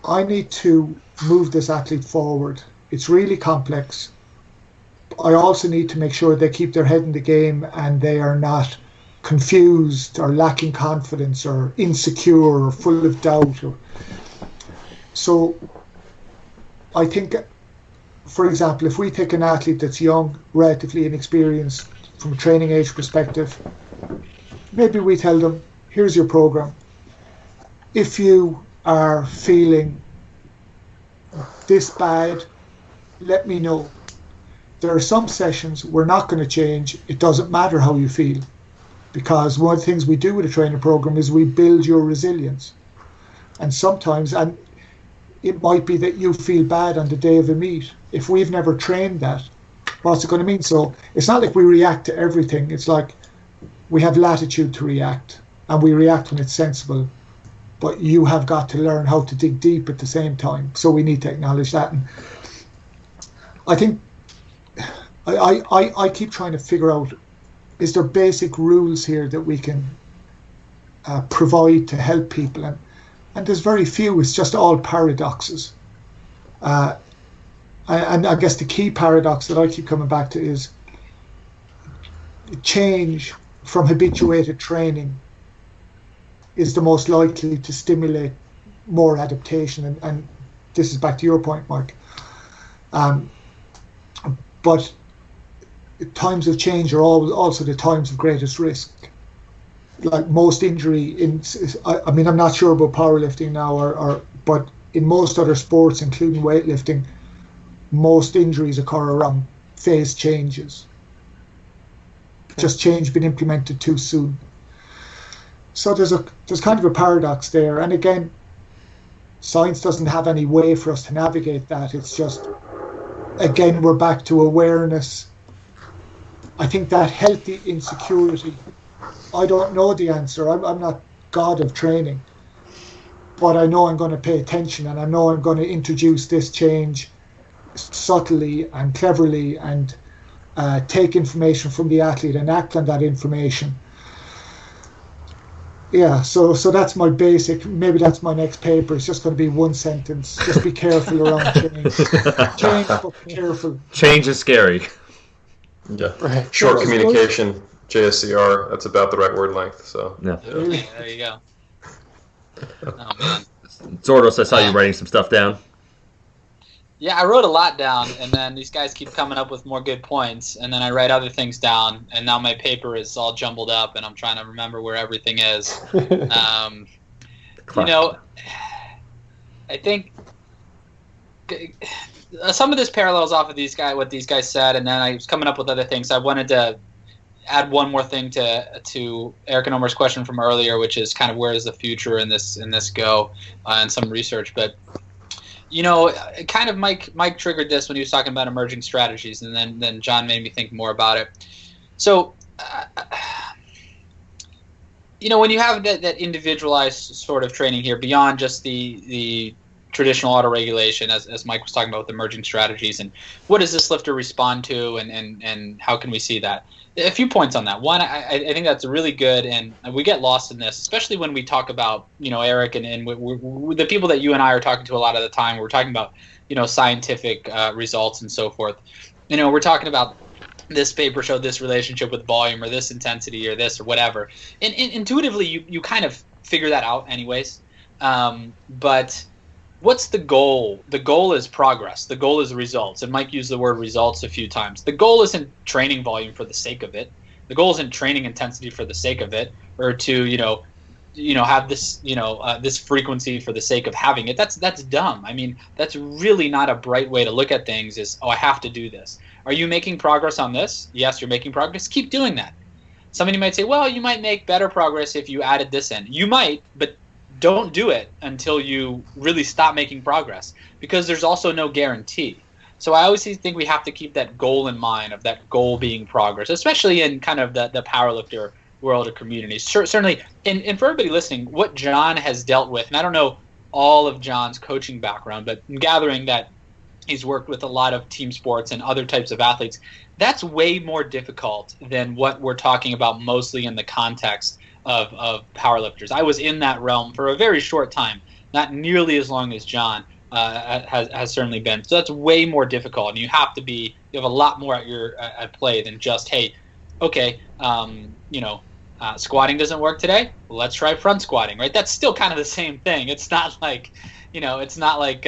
I need to move this athlete forward. It's really complex. I also need to make sure they keep their head in the game and they are not confused or lacking confidence or insecure or full of doubt. So I think for example, if we take an athlete that's young, relatively inexperienced from a training age perspective, maybe we tell them, here's your program. If you are feeling this bad, let me know. There are some sessions we're not going to change. It doesn't matter how you feel, because one of the things we do with a training program is we build your resilience. And sometimes, and it might be that you feel bad on the day of a meet. If we've never trained that, what's it going to mean? So it's not like we react to everything. It's like we have latitude to react, and we react when it's sensible. But you have got to learn how to dig deep at the same time. So we need to acknowledge that. And I think I keep trying to figure out, is there basic rules here that we can provide to help people? And there's very few. It's just all paradoxes. And I guess the key paradox that I keep coming back to is change from habituated training is the most likely to stimulate more adaptation. And this is back to your point, Mike. But times of change are also the times of greatest risk. Like most injury I mean, I'm not sure about powerlifting now, but in most other sports, including weightlifting, most injuries occur around phase changes. Just change been implemented too soon. So there's kind of a paradox there. And again, science doesn't have any way for us to navigate that. It's just, again, we're back to awareness. I think that healthy insecurity, I don't know the answer. I'm not God of training, but I know I'm going to pay attention, and I know I'm going to introduce this change subtly and cleverly, and take information from the athlete and act on that information. Yeah, so that's my basic. Maybe that's my next paper. It's just going to be one sentence. Just be careful around change. Change, but be careful. Change is scary. Yeah, right. Short communication, JSCR. That's about the right word length. So yeah, there you go. Oh man, Zourdos, I saw you writing some stuff down. Yeah, I wrote a lot down, and then these guys keep coming up with more good points, and then I write other things down, and now my paper is all jumbled up, and I'm trying to remember where everything is. You know, I think some of this parallels off of what these guys said, and then I was coming up with other things. I wanted to add one more thing to Eric and Omar's question from earlier, which is kind of where is the future in this go, and some research, but. You know, kind of Mike triggered this when he was talking about emerging strategies, and then John made me think more about it. So, you know, when you have that individualized sort of training here, beyond just the traditional autoregulation, as Mike was talking about with emerging strategies, and what does this lifter respond to, and how can we see that? A few points on that. One, I think that's really good, and we get lost in this, especially when we talk about, you know, Eric and the people that you and I are talking to a lot of the time. We're talking about, you know, scientific results and so forth. You know, we're talking about this paper showed this relationship with volume or this intensity or this or whatever. And intuitively, you kind of figure that out anyways. But what's the goal? The goal is progress. The goal is results. And Mike used the word results a few times. The goal isn't training volume for the sake of it. The goal isn't training intensity for the sake of it, or to, you know, have this, this frequency for the sake of having it. That's dumb. I mean, that's really not a bright way to look at things is, oh, I have to do this. Are you making progress on this? Yes, you're making progress. Keep doing that. Somebody might say, well, you might make better progress if you added this in. You might, but don't do it until you really stop making progress, because there's also no guarantee. So I always think we have to keep that goal in mind, of that goal being progress, especially in kind of the powerlifter world or community. Certainly, and for everybody listening, what John has dealt with, and I don't know all of John's coaching background, but I'm gathering that he's worked with a lot of team sports and other types of athletes. That's way more difficult than what we're talking about mostly in the context of powerlifters. I was in that realm for a very short time, not nearly as long as John has certainly been. So that's way more difficult, and you have a lot more at play than just, hey, okay, squatting doesn't work today. Let's try front squatting, right? That's still kind of the same thing. It's not like, it's not like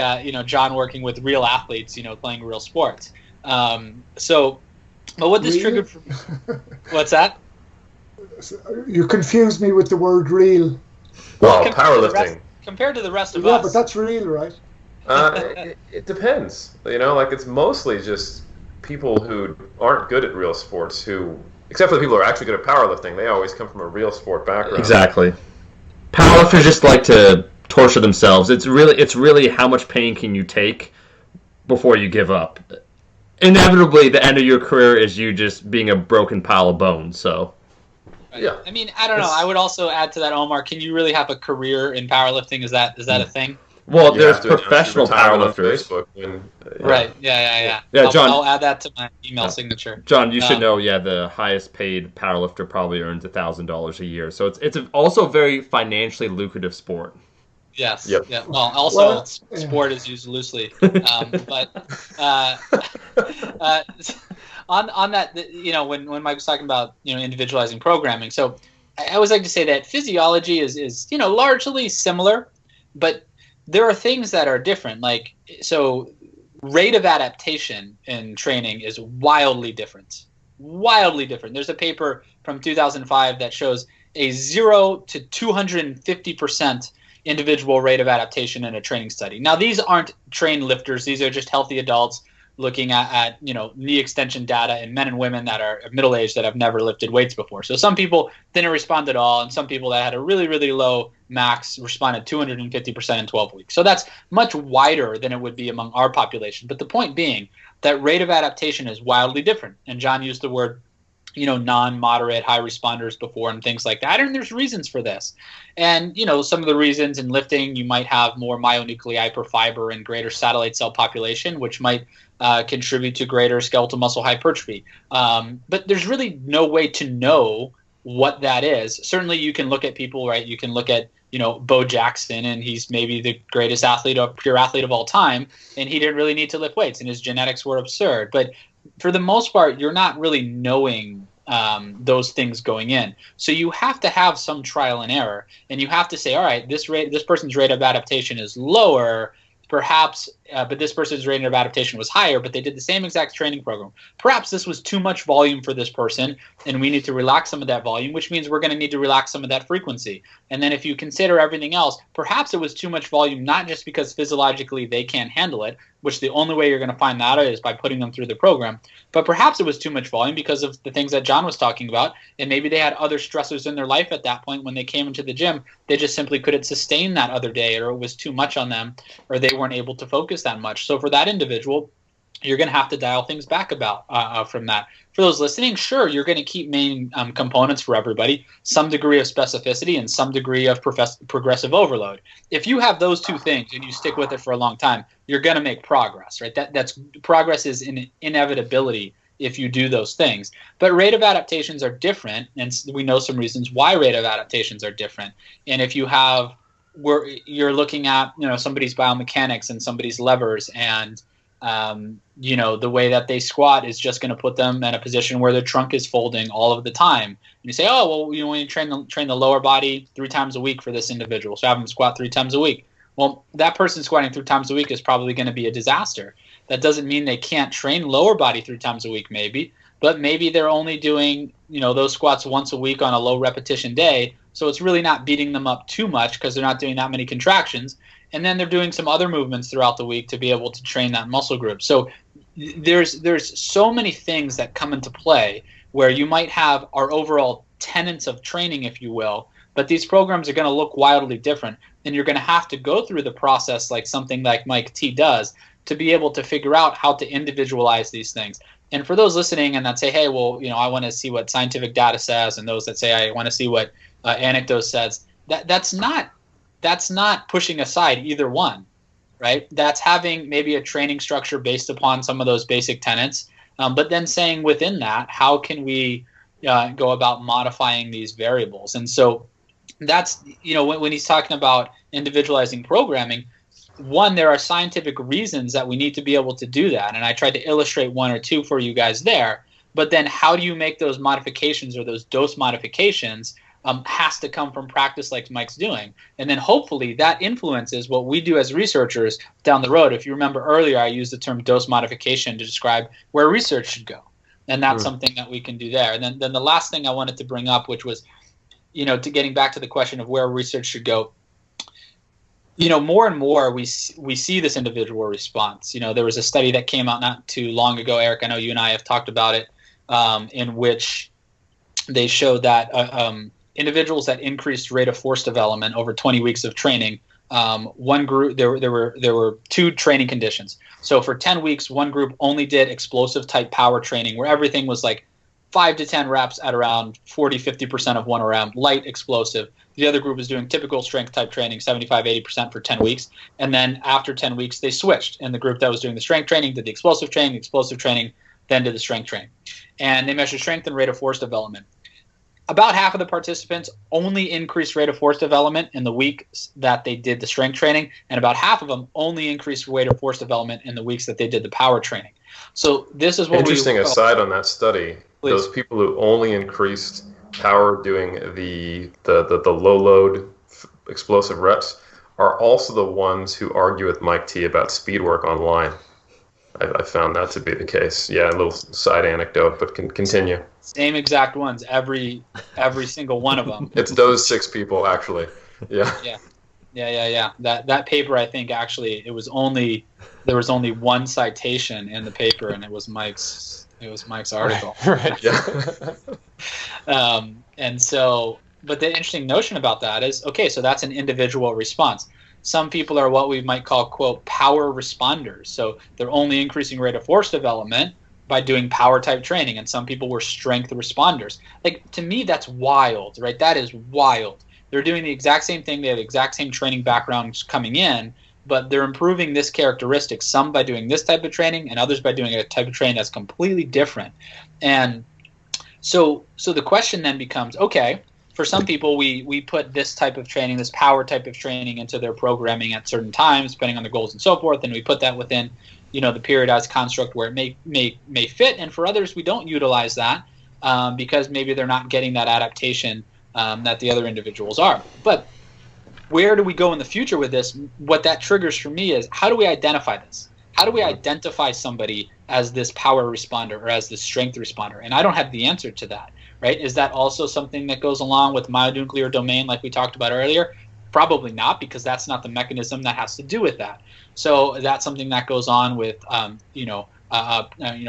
John working with real athletes, playing real sports. But what this triggered for what's that? You confused me with the word real. Well, powerlifting. Compared to the rest of Yeah, us. but that's real, right? It depends. Like it's mostly just people who aren't good at real sports who, except for the people who are actually good at powerlifting, they always come from a real sport background. Exactly. Powerlifters just like to torture themselves. It's really how much pain can you take before you give up. Inevitably, the end of your career is you just being a broken pile of bones. So. Right. Yeah. I mean, I don't know. I would also add to that, Omar. Can you really have a career in powerlifting? Is that a thing? Well, there's professional powerlifters. Right. Yeah. John, I'll add that to my email signature. John, you should know. Yeah, the highest paid powerlifter probably earns $1,000 a year. So it's also a very financially lucrative sport. Yes. Yep. Yeah. Well, also sport is used loosely, but on that, when Mike was talking about individualizing programming, so I always like to say that physiology is largely similar, but there are things that are different. Like, so rate of adaptation in training is wildly different. Wildly different. There's a paper from 2005 that shows a 0 to 250% individual rate of adaptation in a training study. Now, these aren't trained lifters. These are just healthy adults looking at knee extension data in men and women that are middle-aged that have never lifted weights before. So some people didn't respond at all, and some people that had a really, really low max responded 250% in 12 weeks. So that's much wider than it would be among our population. But the point being that rate of adaptation is wildly different. And John used the word non-moderate, high responders before and things like that. And there's reasons for this. And, some of the reasons in lifting, you might have more myonuclei per fiber and greater satellite cell population, which might contribute to greater skeletal muscle hypertrophy. But there's really no way to know what that is. Certainly you can look at people, right? You can look at, Bo Jackson, and he's maybe the greatest pure athlete of all time, and he didn't really need to lift weights, and his genetics were absurd. But for the most part, you're not really knowing those things going in. So you have to have some trial and error, and you have to say, all right, this person's rate of adaptation is lower, perhaps, but this person's rate of adaptation was higher, but they did the same exact training program. Perhaps this was too much volume for this person, and we need to relax some of that volume, which means we're going to need to relax some of that frequency. And then if you consider everything else, perhaps it was too much volume, not just because physiologically they can't handle it, which the only way you're going to find that out is by putting them through the program, but perhaps it was too much volume because of the things that John was talking about, and maybe they had other stressors in their life at that point when they came into the gym. They just simply couldn't sustain that other day, or it was too much on them, or they weren't able to focus that much. So for that individual, you're going to have to dial things back from that. For those listening, sure, you're going to keep main components for everybody, some degree of specificity and some degree of progressive overload. If you have those two things and you stick with it for a long time, you're going to make progress, right? That's progress is an inevitability if you do those things. But rate of adaptations are different, and we know some reasons why rate of adaptations are different. And if you have where you're looking at somebody's biomechanics and somebody's levers, and the way that they squat is just going to put them in a position where their trunk is folding all of the time. And you say, oh, well, when you train the lower body 3 times a week for this individual, so have them squat 3 times a week. Well, that person squatting 3 times a week is probably going to be a disaster. That doesn't mean they can't train lower body 3 times a week, maybe, but maybe they're only doing those squats once a week on a low repetition day. So it's really not beating them up too much because they're not doing that many contractions. And then they're doing some other movements throughout the week to be able to train that muscle group. So there's so many things that come into play where you might have our overall tenets of training, if you will, but these programs are going to look wildly different. And you're going to have to go through the process like something like Mike T does to be able to figure out how to individualize these things. And for those listening and that say, hey, well, I want to see what scientific data says, and those that say I want to see what anecdote says, that's not pushing aside either one, right? That's having maybe a training structure based upon some of those basic tenets, but then saying within that, how can we go about modifying these variables? And so that's, when he's talking about individualizing programming, one, there are scientific reasons that we need to be able to do that. And I tried to illustrate 1 or 2 for you guys there. But then how do you make those modifications or those dose modifications has to come from practice like Mike's doing. And then hopefully that influences what we do as researchers down the road. If you remember earlier, I used the term dose modification to describe where research should go. And that's something that we can do there. And then the last thing I wanted to bring up, which was, to getting back to the question of where research should go, more and more we see this individual response. There was a study that came out not too long ago, Eric, I know you and I have talked about it, in which they showed that individuals that increased rate of force development over 20 weeks of training, one group, there were two training conditions. So for 10 weeks, one group only did explosive type power training where everything was like 5 to 10 reps at around 40-50% of 1 RM, light explosive. The other group was doing typical strength type training, 75-80% for 10 weeks. And then after 10 weeks, they switched. And the group that was doing the strength training did the explosive training, then did the strength training. And they measured strength and rate of force development. About half of the participants only increased rate of force development in the weeks that they did the strength training, and about half of them only increased rate of force development in the weeks that they did the power training. So this is what Interesting aside on that study. Please. Those people who only increased power doing the low load explosive reps are also the ones who argue with Mike T about speed work online. I found that to be the case. Yeah, a little side anecdote, but continue. Same exact ones, every single one of them. It's those 6 people, actually. Yeah. Yeah. That paper, I think, actually, there was only one citation in the paper, and it was Mike's article. Right. Yeah. And so, but the interesting notion about that is, okay, so that's an individual response. Some people are what we might call, quote, power responders. So they're only increasing rate of force development by doing power type training. And some people were strength responders. Like, to me, that's wild, right? That is wild. They're doing the exact same thing. They have the exact same training backgrounds coming in, but they're improving this characteristic, some by doing this type of training and others by doing a type of training that's completely different. And so the question then becomes, okay, for some people, we put this type of training, this power type of training into their programming at certain times, depending on their goals and so forth, and we put that within, the periodized construct where it may fit. And for others, we don't utilize that because maybe they're not getting that adaptation that the other individuals are. But where do we go in the future with this? What that triggers for me is, how do we identify this? How do we identify somebody as this power responder or as this strength responder? And I don't have the answer to that. Right? Is that also something that goes along with myonuclear domain like we talked about earlier? Probably not, because that's not the mechanism that has to do with that. So that's something that goes on with,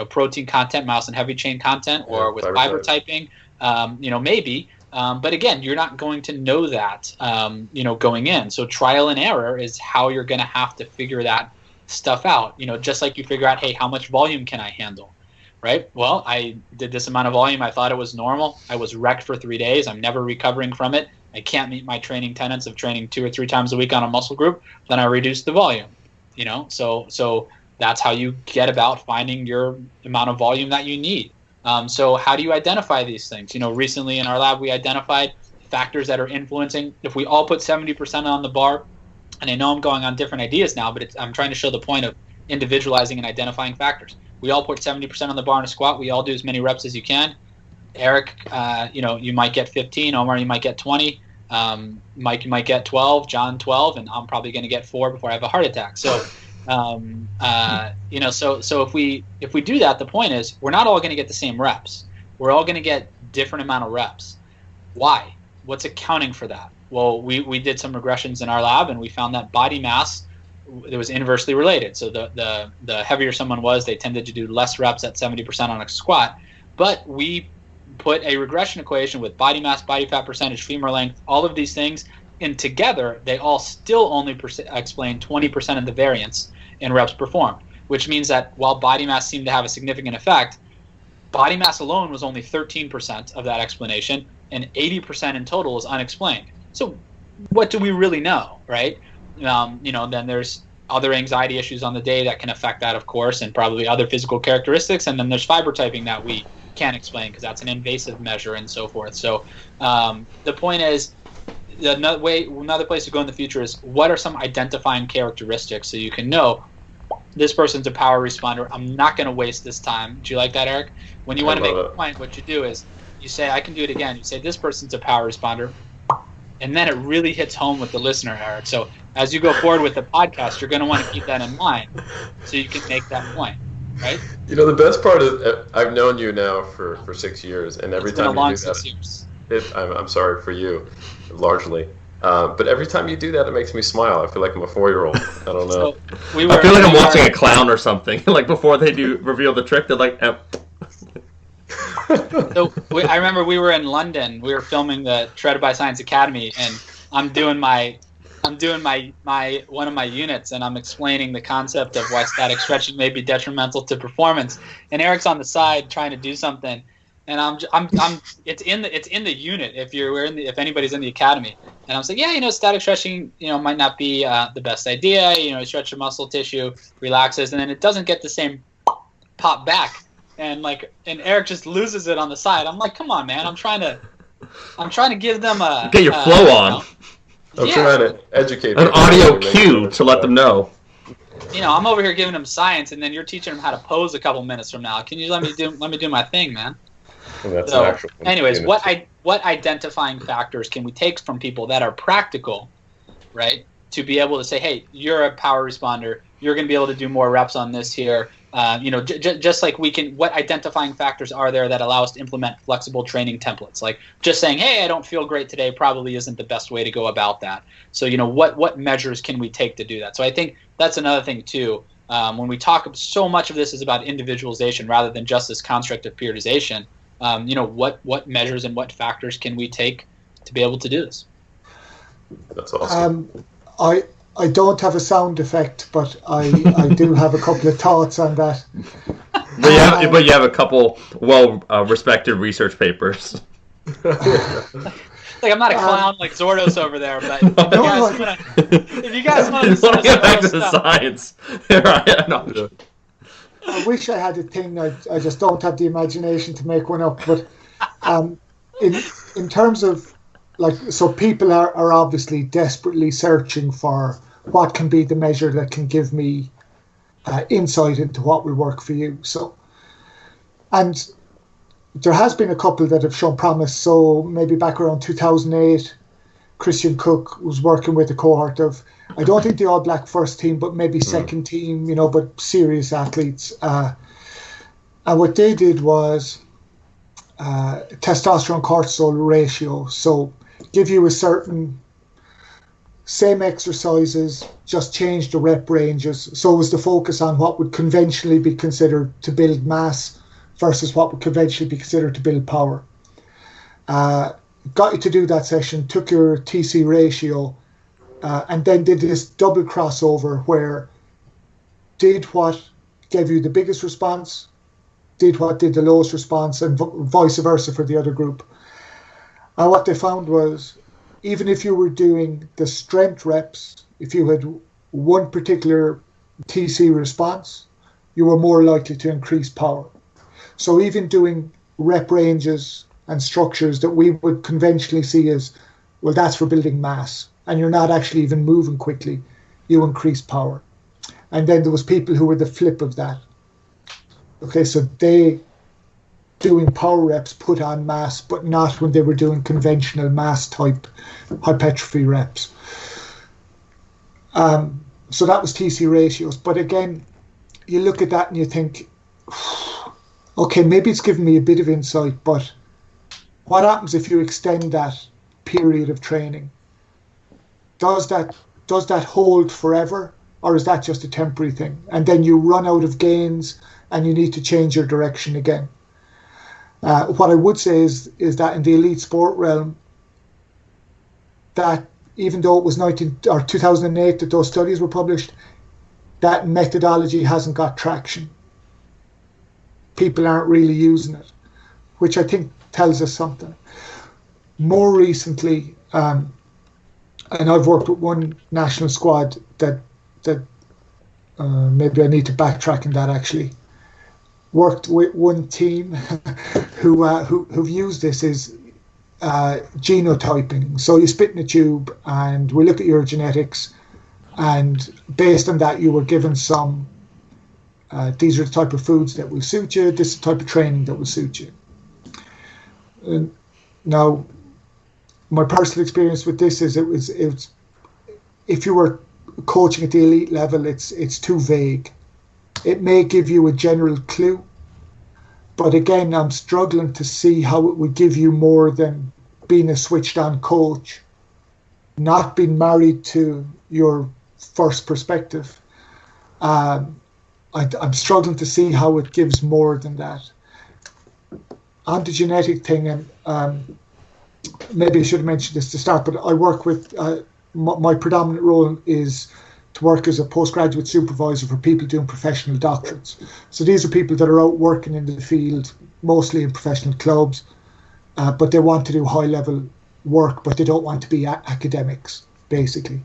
protein content, mouse and heavy chain content, or with fiber typing, maybe. But again, you're not going to know that, going in. So trial and error is how you're going to have to figure that stuff out. Just like you figure out, hey, how much volume can I handle? Right? Well, I did this amount of volume. I thought it was normal. I was wrecked for 3 days. I'm never recovering from it. I can't meet my training tenets of training 2 or 3 times a week on a muscle group. Then I reduce the volume. So that's how you get about finding your amount of volume that you need. So how do you identify these things? Recently in our lab, we identified factors that are influencing. If we all put 70% on the bar, and I know I'm going on different ideas now, but I'm trying to show the point of individualizing and identifying factors. We all put 70% on the bar in a squat. We all do as many reps as you can. Eric, you might get 15. Omar, you might get 20. Mike, you might get 12. John, 12. And I'm probably going to get 4 before I have a heart attack. So, so if we do that, the point is we're not all going to get the same reps. We're all going to get different amount of reps. Why? What's accounting for that? Well, we did some regressions in our lab, and we found that body mass, it was inversely related. So the heavier someone was, they tended to do less reps at 70% on a squat. But we put a regression equation with body mass, body fat percentage, femur length, all of these things, and together they all still only explain 20% of the variance in reps performed, which means that while body mass seemed to have a significant effect, body mass alone was only 13% of that explanation, and 80% in total is unexplained. So what do we really know, right? Then there's other anxiety issues on the day that can affect that, of course, and probably other physical characteristics. And then there's fiber typing that we can't explain because that's an invasive measure and so forth. So the point is, another place to go in the future is what are some identifying characteristics so you can know this person's a power responder. I'm not going to waste this time. Do you like that, Eric? When you want to make a point, what you do is You say, I can do it again. You say, this person's a power responder. And then it really hits home with the listener, Eric. So as you go forward with the podcast, you're going to want to keep that in mind so you can make that point, right? You know, the best part is I've known you now for 6 years, and every time you do that, I'm sorry for you, largely. But every time you do that, it makes me smile. I feel like I'm a 4-year-old. I don't know. So I feel like I'm watching a clown or something. Like before they do reveal the trick, they're like, So I remember we were in London. We were filming the Shredded by Science Academy, and I'm doing my one of my units, and I'm explaining the concept of why static stretching may be detrimental to performance. And Eric's on the side trying to do something, and it's in the unit if anybody's in the academy. And I'm saying, yeah, static stretching, might not be the best idea. Stretch your muscle tissue, relaxes, and then it doesn't get the same pop back. And Eric just loses it on the side. I'm like, come on, man! I'm trying to give them a get your flow on. I'm trying to educate an audio cue to let them know. I'm over here giving them science, and then you're teaching them how to pose a couple minutes from now. Can you let me do my thing, man? That's so, an actual anyways, what identifying factors can we take from people that are practical, right? To be able to say, hey, you're a power responder. You're going to be able to do more reps on this here. Just like what identifying factors are there that allow us to implement flexible training templates? Like just saying, hey, I don't feel great today probably isn't the best way to go about that. So, what measures can we take to do that? So I think that's another thing too. When we talk, so much of this is about individualization rather than just this construct of periodization. What measures and what factors can we take to be able to do this? That's awesome. I don't have a sound effect, but I do have a couple of thoughts on that. But you have a couple respected research papers. I'm not a clown like Zourdos over there, but if you guys want to get back to the science. I wish I had a thing. I just don't have the imagination to make one up. But in terms of so people are obviously desperately searching for what can be the measure that can give me insight into what will work for you. So, and there has been a couple that have shown promise. So maybe back around 2008, Christian Cook was working with a cohort of, I don't think the All Black first team, but maybe second team, but serious athletes. And what they did was testosterone cortisol ratio. So give you a certain same exercises, just change the rep ranges. So it was the focus on what would conventionally be considered to build mass versus what would conventionally be considered to build power. Got you to do that session, took your TC ratio, and then did this double crossover where did what gave you the biggest response, did what did the lowest response, and vice versa for the other group. And what they found was, even if you were doing the strength reps, if you had one particular TC response, you were more likely to increase power. So even doing rep ranges and structures that we would conventionally see as, well, that's for building mass, and you're not actually even moving quickly, you increase power. And then there was people who were the flip of that. Okay, so they doing power reps put on mass, but not when they were doing conventional mass type hypertrophy reps. So that was TC ratios. But again, you look at that and you think, okay, maybe it's giving me a bit of insight, but what happens if you extend that period of training? Does that hold forever, or is that just a temporary thing? And then you run out of gains and you need to change your direction again. What I would say is that in the elite sport realm, that even though it was 2008 that those studies were published, that methodology hasn't got traction. People aren't really using it, which I think tells us something. More recently, and I've worked with one national squad that maybe I need to backtrack in that actually. Worked with one team who've used this as genotyping. So you spit in a tube and we look at your genetics, and based on that you were given some, these are the type of foods that will suit you, this is the type of training that will suit you. Now, my personal experience with this is it's if you were coaching at the elite level, it's too vague. It may give you a general clue, but again, I'm struggling to see how it would give you more than being a switched-on coach, not being married to your first perspective. I'm struggling to see how it gives more than that. On the genetic thing, and maybe I should have mentioned this to start, but I work with, my predominant role is to work as a postgraduate supervisor for people doing professional doctorates. So these are people that are out working in the field, mostly in professional clubs, but they want to do high-level work, but they don't want to be academics, basically.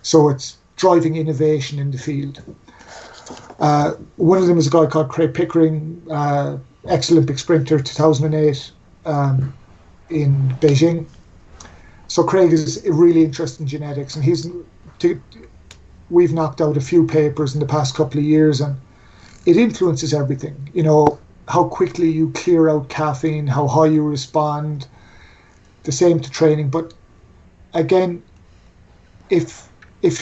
So it's driving innovation in the field. One of them is a guy called Craig Pickering, ex-Olympic sprinter, 2008, in Beijing. So Craig is really interested in genetics, and we've knocked out a few papers in the past couple of years, and it influences everything. You know, how quickly you clear out caffeine, how high you respond, the same to training. But again, if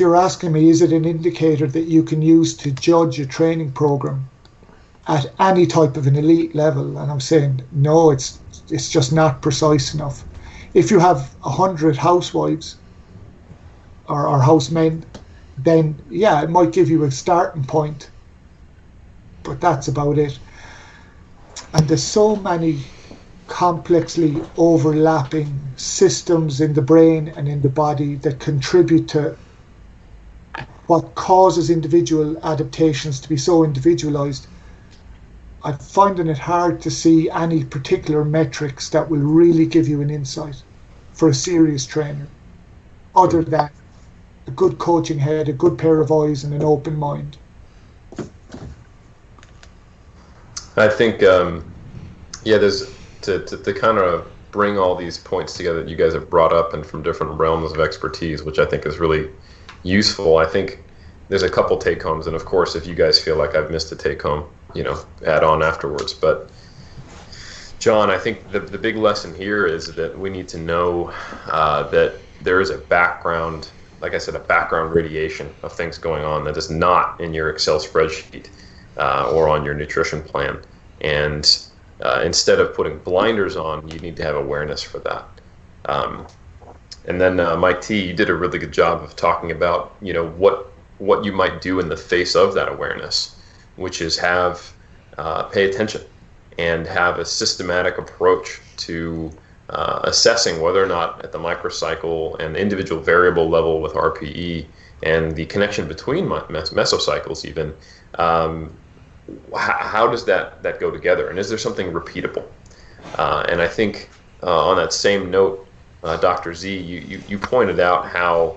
you're asking me, is it an indicator that you can use to judge a training program at any type of an elite level? And I'm saying, no, it's just not precise enough. If you have 100 housewives or housemen, then yeah, it might give you a starting point, but that's about it. And there's so many complexly overlapping systems in the brain and in the body that contribute to what causes individual adaptations to be so individualized. I'm finding it hard to see any particular metrics that will really give you an insight for a serious trainer, other than a good coaching head, a good pair of eyes, and an open mind. I think, there's to kind of bring all these points together that you guys have brought up and from different realms of expertise, which I think is really useful. I think there's a couple take-homes, and of course, if you guys feel like I've missed a take-home, add on afterwards. But John, I think the big lesson here is that we need to know that there is a background, like I said, a background radiation of things going on that is not in your Excel spreadsheet or on your nutrition plan. And instead of putting blinders on, you need to have awareness for that. And then Mike T, you did a really good job of talking about, what you might do in the face of that awareness, which is pay attention and have a systematic approach to assessing whether or not at the microcycle and individual variable level with RPE and the connection between mesocycles even, how does that go together? And is there something repeatable? And I think on that same note, Dr. Z, you pointed out how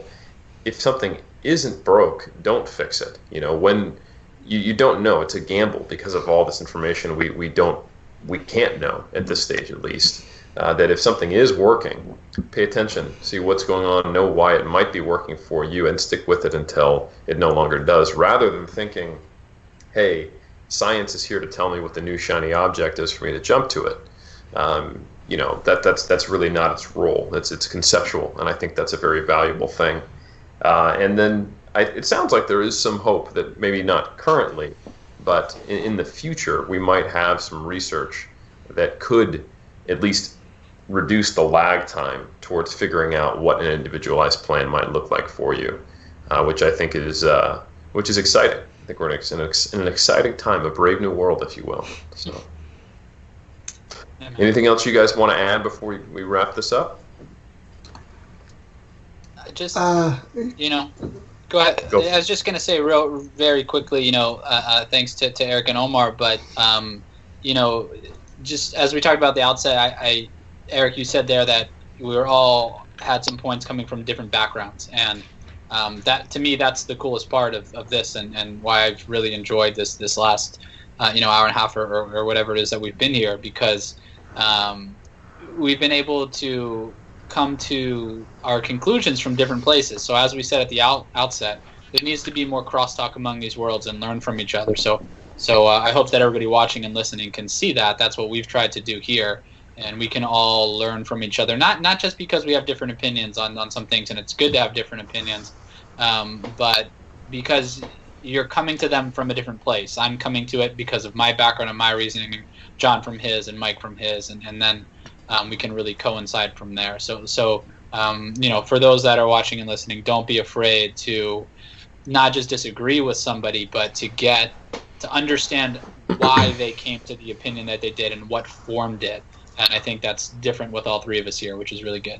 if something isn't broke, don't fix it. When you don't know, it's a gamble because of all this information we can't know at this stage, at least. That if something is working, pay attention, see what's going on, know why it might be working for you, and stick with it until it no longer does, rather than thinking, hey, science is here to tell me what the new shiny object is for me to jump to it. That's really not its role. It's conceptual, and I think that's a very valuable thing. And then it sounds like there is some hope that maybe not currently, but in the future, we might have some research that could at least reduce the lag time towards figuring out what an individualized plan might look like for you, which I think is exciting. I think we're in an exciting time, a brave new world, if you will. So, anything else you guys want to add before we wrap this up? Just go ahead. I was just going to say very quickly, thanks to Eric and Omar, but just as we talked about at the outset, Eric, you said there that we were all had some points coming from different backgrounds, and that to me that's the coolest part of this, and why I've really enjoyed this last hour and a half or whatever it is that we've been here, because we've been able to come to our conclusions from different places. So as we said at the outset, there needs to be more crosstalk among these worlds and learn from each other. So I hope that everybody watching and listening can see that. That's what we've tried to do here. and we can all learn from each other. Not just because we have different opinions on some things, and it's good to have different opinions, but because you're coming to them from a different place. I'm coming to it because of my background and my reasoning, and John from his, and Mike from his, and then we can really coincide from there. So for those that are watching and listening, don't be afraid to not just disagree with somebody, but to understand why they came to the opinion that they did and what formed it. And I think that's different with all three of us here, which is really good.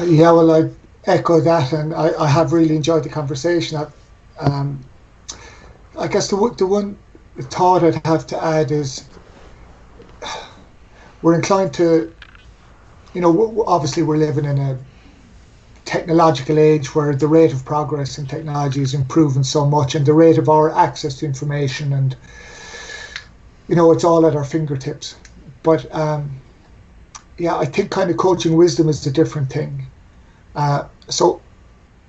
Yeah, well, I echo that, and I have really enjoyed the conversation. I guess the one thought I'd have to add is we're inclined to, obviously we're living in a technological age where the rate of progress in technology is improving so much, and the rate of our access to information, and it's all at our fingertips. But I think kind of coaching wisdom is a different thing. So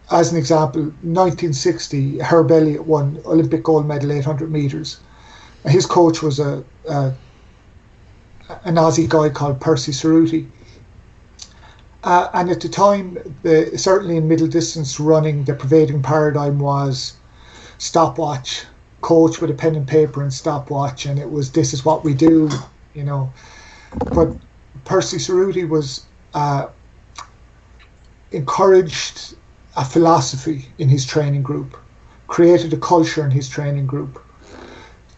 as an example, 1960, Herb Elliott won Olympic gold medal 800 meters. His coach was an Aussie guy called Percy Cerruti. And at the time, certainly in middle distance running, the prevailing paradigm was stopwatch, coach with a pen and paper and stopwatch, and it was, this is what we do, But Percy Cerruti was encouraged a philosophy in his training group, created a culture in his training group,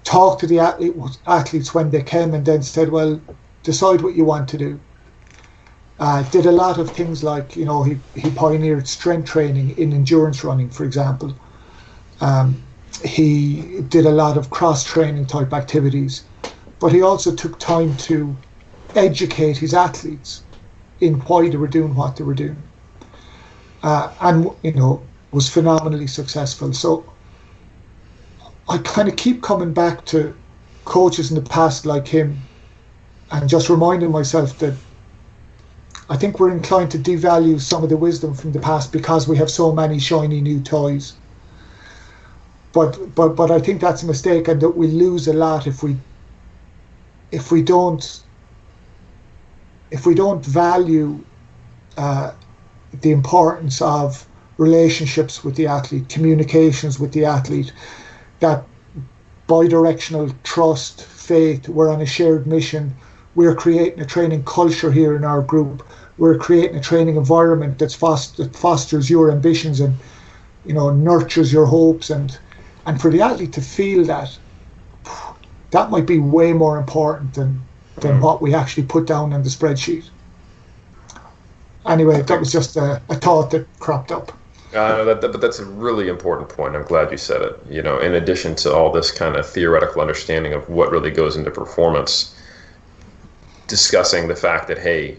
talked to the athletes when they came, and then said, well, decide what you want to do. Did a lot of things like, he pioneered strength training in endurance running, for example. He did a lot of cross-training type activities, but he also took time to educate his athletes in why they were doing what they were doing. And was phenomenally successful. So I kind of keep coming back to coaches in the past like him, and just reminding myself that I think we're inclined to devalue some of the wisdom from the past because we have so many shiny new toys. But I think that's a mistake, and that we lose a lot if we don't value the importance of relationships with the athlete, communications with the athlete, that bi-directional trust, faith, we're on a shared mission, we're creating a training culture here in our group, we're creating a training environment that fosters your ambitions and nurtures your hopes, and for the athlete to feel that might be way more important than what we actually put down on the spreadsheet. Anyway, that was just a thought that cropped up. But that's a really important point. I'm glad you said it. In addition to all this kind of theoretical understanding of what really goes into performance, discussing the fact that, hey,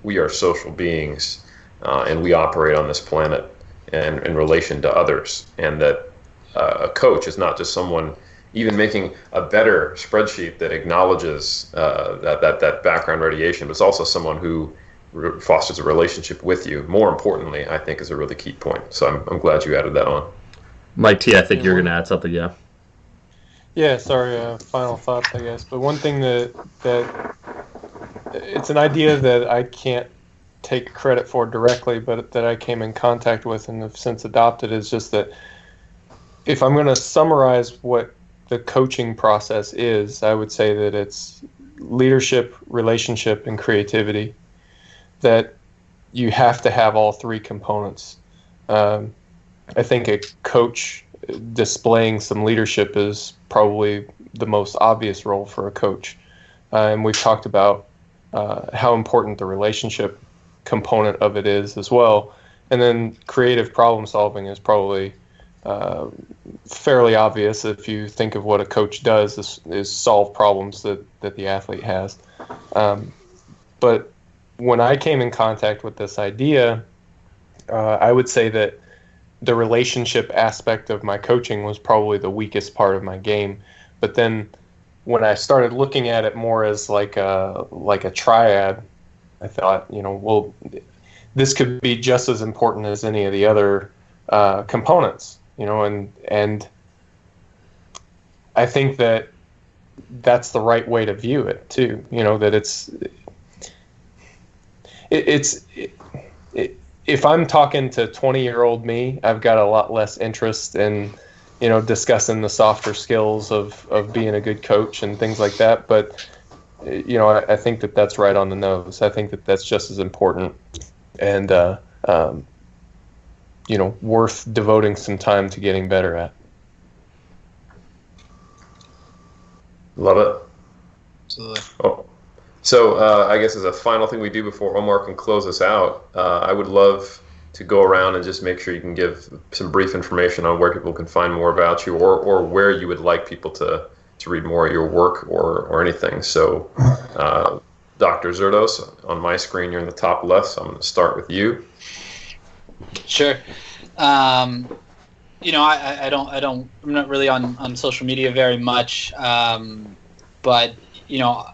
we are social beings, and we operate on this planet and in relation to others, and that a coach is not just someone even making a better spreadsheet that acknowledges that background radiation, but it's also someone who fosters a relationship with you. More importantly, I think, is a really key point. So I'm glad you added that on. Mike T, I think you're going to add something, yeah? Yeah, sorry, final thoughts, I guess. But one thing that it's an idea that I can't take credit for directly, but that I came in contact with and have since adopted, is just that if I'm going to summarize what the coaching process is, I would say that it's leadership, relationship, and creativity. That you have to have all three components. I think a coach displaying some leadership is probably the most obvious role for a coach. And we've talked about how important the relationship component of it is as well. And then creative problem solving is probably fairly obvious if you think of what a coach does is solve problems that the athlete has. But when I came in contact with this idea, I would say that the relationship aspect of my coaching was probably the weakest part of my game. But then when I started looking at it more as like a triad, I thought, well, this could be just as important as any of the other components, and I think that that's the right way to view it too. That if I'm talking to 20-year-old me, I've got a lot less interest in, discussing the softer skills of being a good coach and things like that. But, I think that's right on the nose. I think that's just as important and, worth devoting some time to getting better at. Love it. Absolutely. Oh. So I guess as a final thing we do before Omar can close us out, I would love to go around and just make sure you can give some brief information on where people can find more about you or where you would like people to read more of your work or anything. So Dr. Zourdos, on my screen, you're in the top left, so I'm going to start with you. Sure. I'm not really on social media very much, but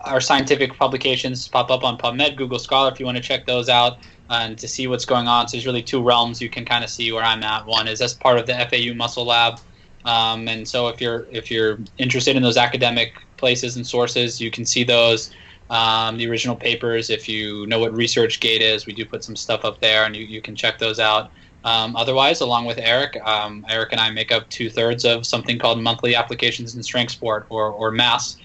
our scientific publications pop up on PubMed, Google Scholar, if you want to check those out and to see what's going on. So there's really two realms you can kind of see where I'm at. One is as part of the FAU Muscle Lab, and so if you're interested in those academic places and sources, you can see those. The original papers, if you know what ResearchGate is, we do put some stuff up there, and you can check those out. Otherwise, along with Eric, Eric and I make up 2/3 of something called Monthly Applications in Strength Sport, or MASS,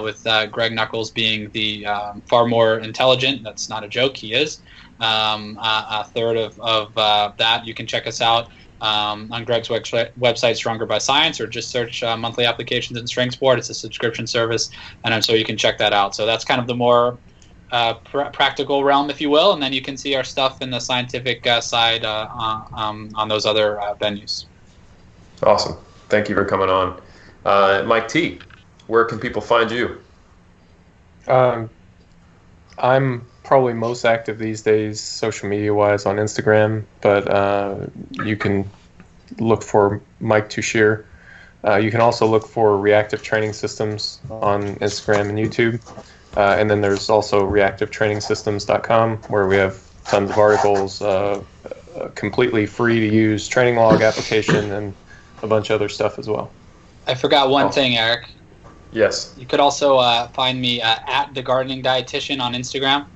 with Greg Nuckols being the far more intelligent. That's not a joke, he is. A third of that. You can check us out on Greg's website, Stronger by Science, or just search Monthly Applications in Strength Sport. It's a subscription service, and so you can check that out. So that's kind of the more practical realm, if you will, and then you can see our stuff in the scientific side on those other venues. Awesome. Thank you for coming on. Mike T., where can people find you? I'm probably most active these days, social media-wise, on Instagram, but you can look for Mike Tushir. You can also look for Reactive Training Systems on Instagram and YouTube. And then there's also reactivetrainingsystems.com, where we have tons of articles, completely free to use training log application, and a bunch of other stuff as well. I forgot one thing, Eric. Yes. You could also find me at The Gardening Dietitian on Instagram.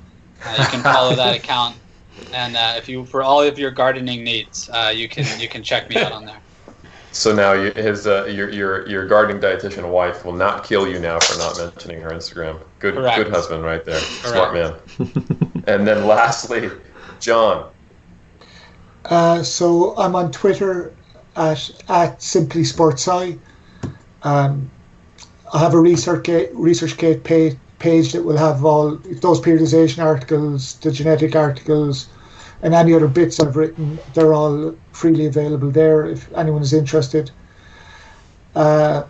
You can follow that account, and for all of your gardening needs, you can check me out on there. So now your gardening dietitian wife will not kill you now for not mentioning her Instagram. Good husband right there. Correct. Smart man. And then lastly, John. So I'm on Twitter at SimplySportsSci. I have a ResearchGate page that will have all those periodization articles, the genetic articles, and any other bits I've written. They're all freely available there if anyone is interested. So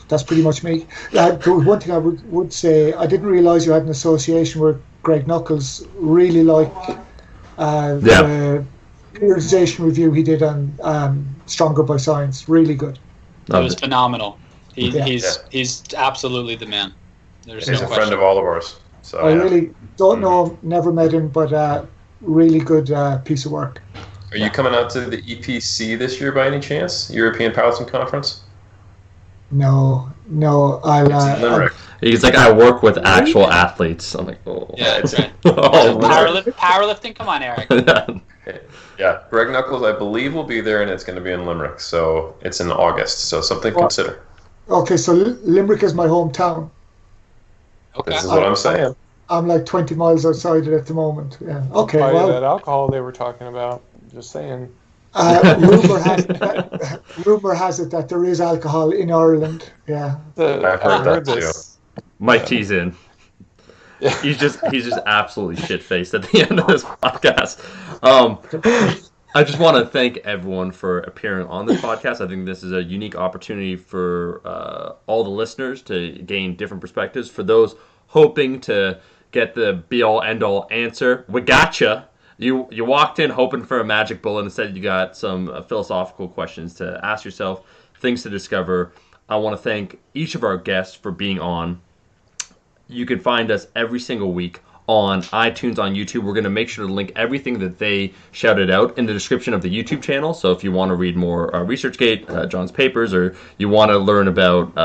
that's pretty much me. There was one thing I would say. I didn't realize you had an association with Greg Nuckols. Really like the periodization review he did on Stronger by Science. Really good. It was phenomenal. He's absolutely the man. He's a friend of all of ours. So I really don't know him, never met him, but really good piece of work. Are you coming out to the EPC this year by any chance? European Powerlifting Conference? No. He's like, I work with actual athletes. I'm like, oh. Yeah, that's right. Oh, powerlifting, come on, Eric. Yeah, Greg Nuckols, I believe, will be there, and it's going to be in Limerick. So it's in August. So something to consider. Okay, so Limerick is my hometown. Okay. This is what I'm saying. I'm like 20 miles outside it at the moment. Yeah. Okay. Probably that alcohol they were talking about. Just saying. Rumor has it that there is alcohol in Ireland. Yeah. I've heard that too. Mike T's in. Yeah. He's just absolutely shit faced at the end of this podcast. I just want to thank everyone for appearing on this podcast. I think this is a unique opportunity for all the listeners to gain different perspectives. For those hoping to get the be-all, end-all answer, we gotcha. You walked in hoping for a magic bullet. Instead, you got some philosophical questions to ask yourself, things to discover. I want to thank each of our guests for being on. You can find us every single week on iTunes, on YouTube. We're going to make sure to link everything that they shouted out in the description of the YouTube channel. So if you want to read more ResearchGate, John's papers, or you want to learn about,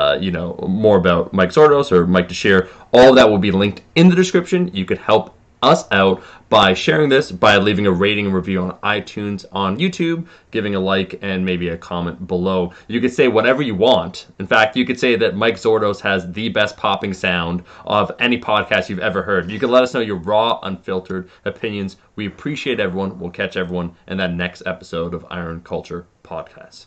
more about Mike Zourdos or Mike DeShare, all of that will be linked in the description. You could help us out by sharing this, by leaving a rating and review on iTunes, on YouTube, giving a like, and maybe a comment below. You could say whatever you want. In fact, you could say that Mike Zourdos has the best popping sound of any podcast you've ever heard. You can let us know your raw, unfiltered opinions. We appreciate everyone. We'll catch everyone in that next episode of Iron Culture Podcast.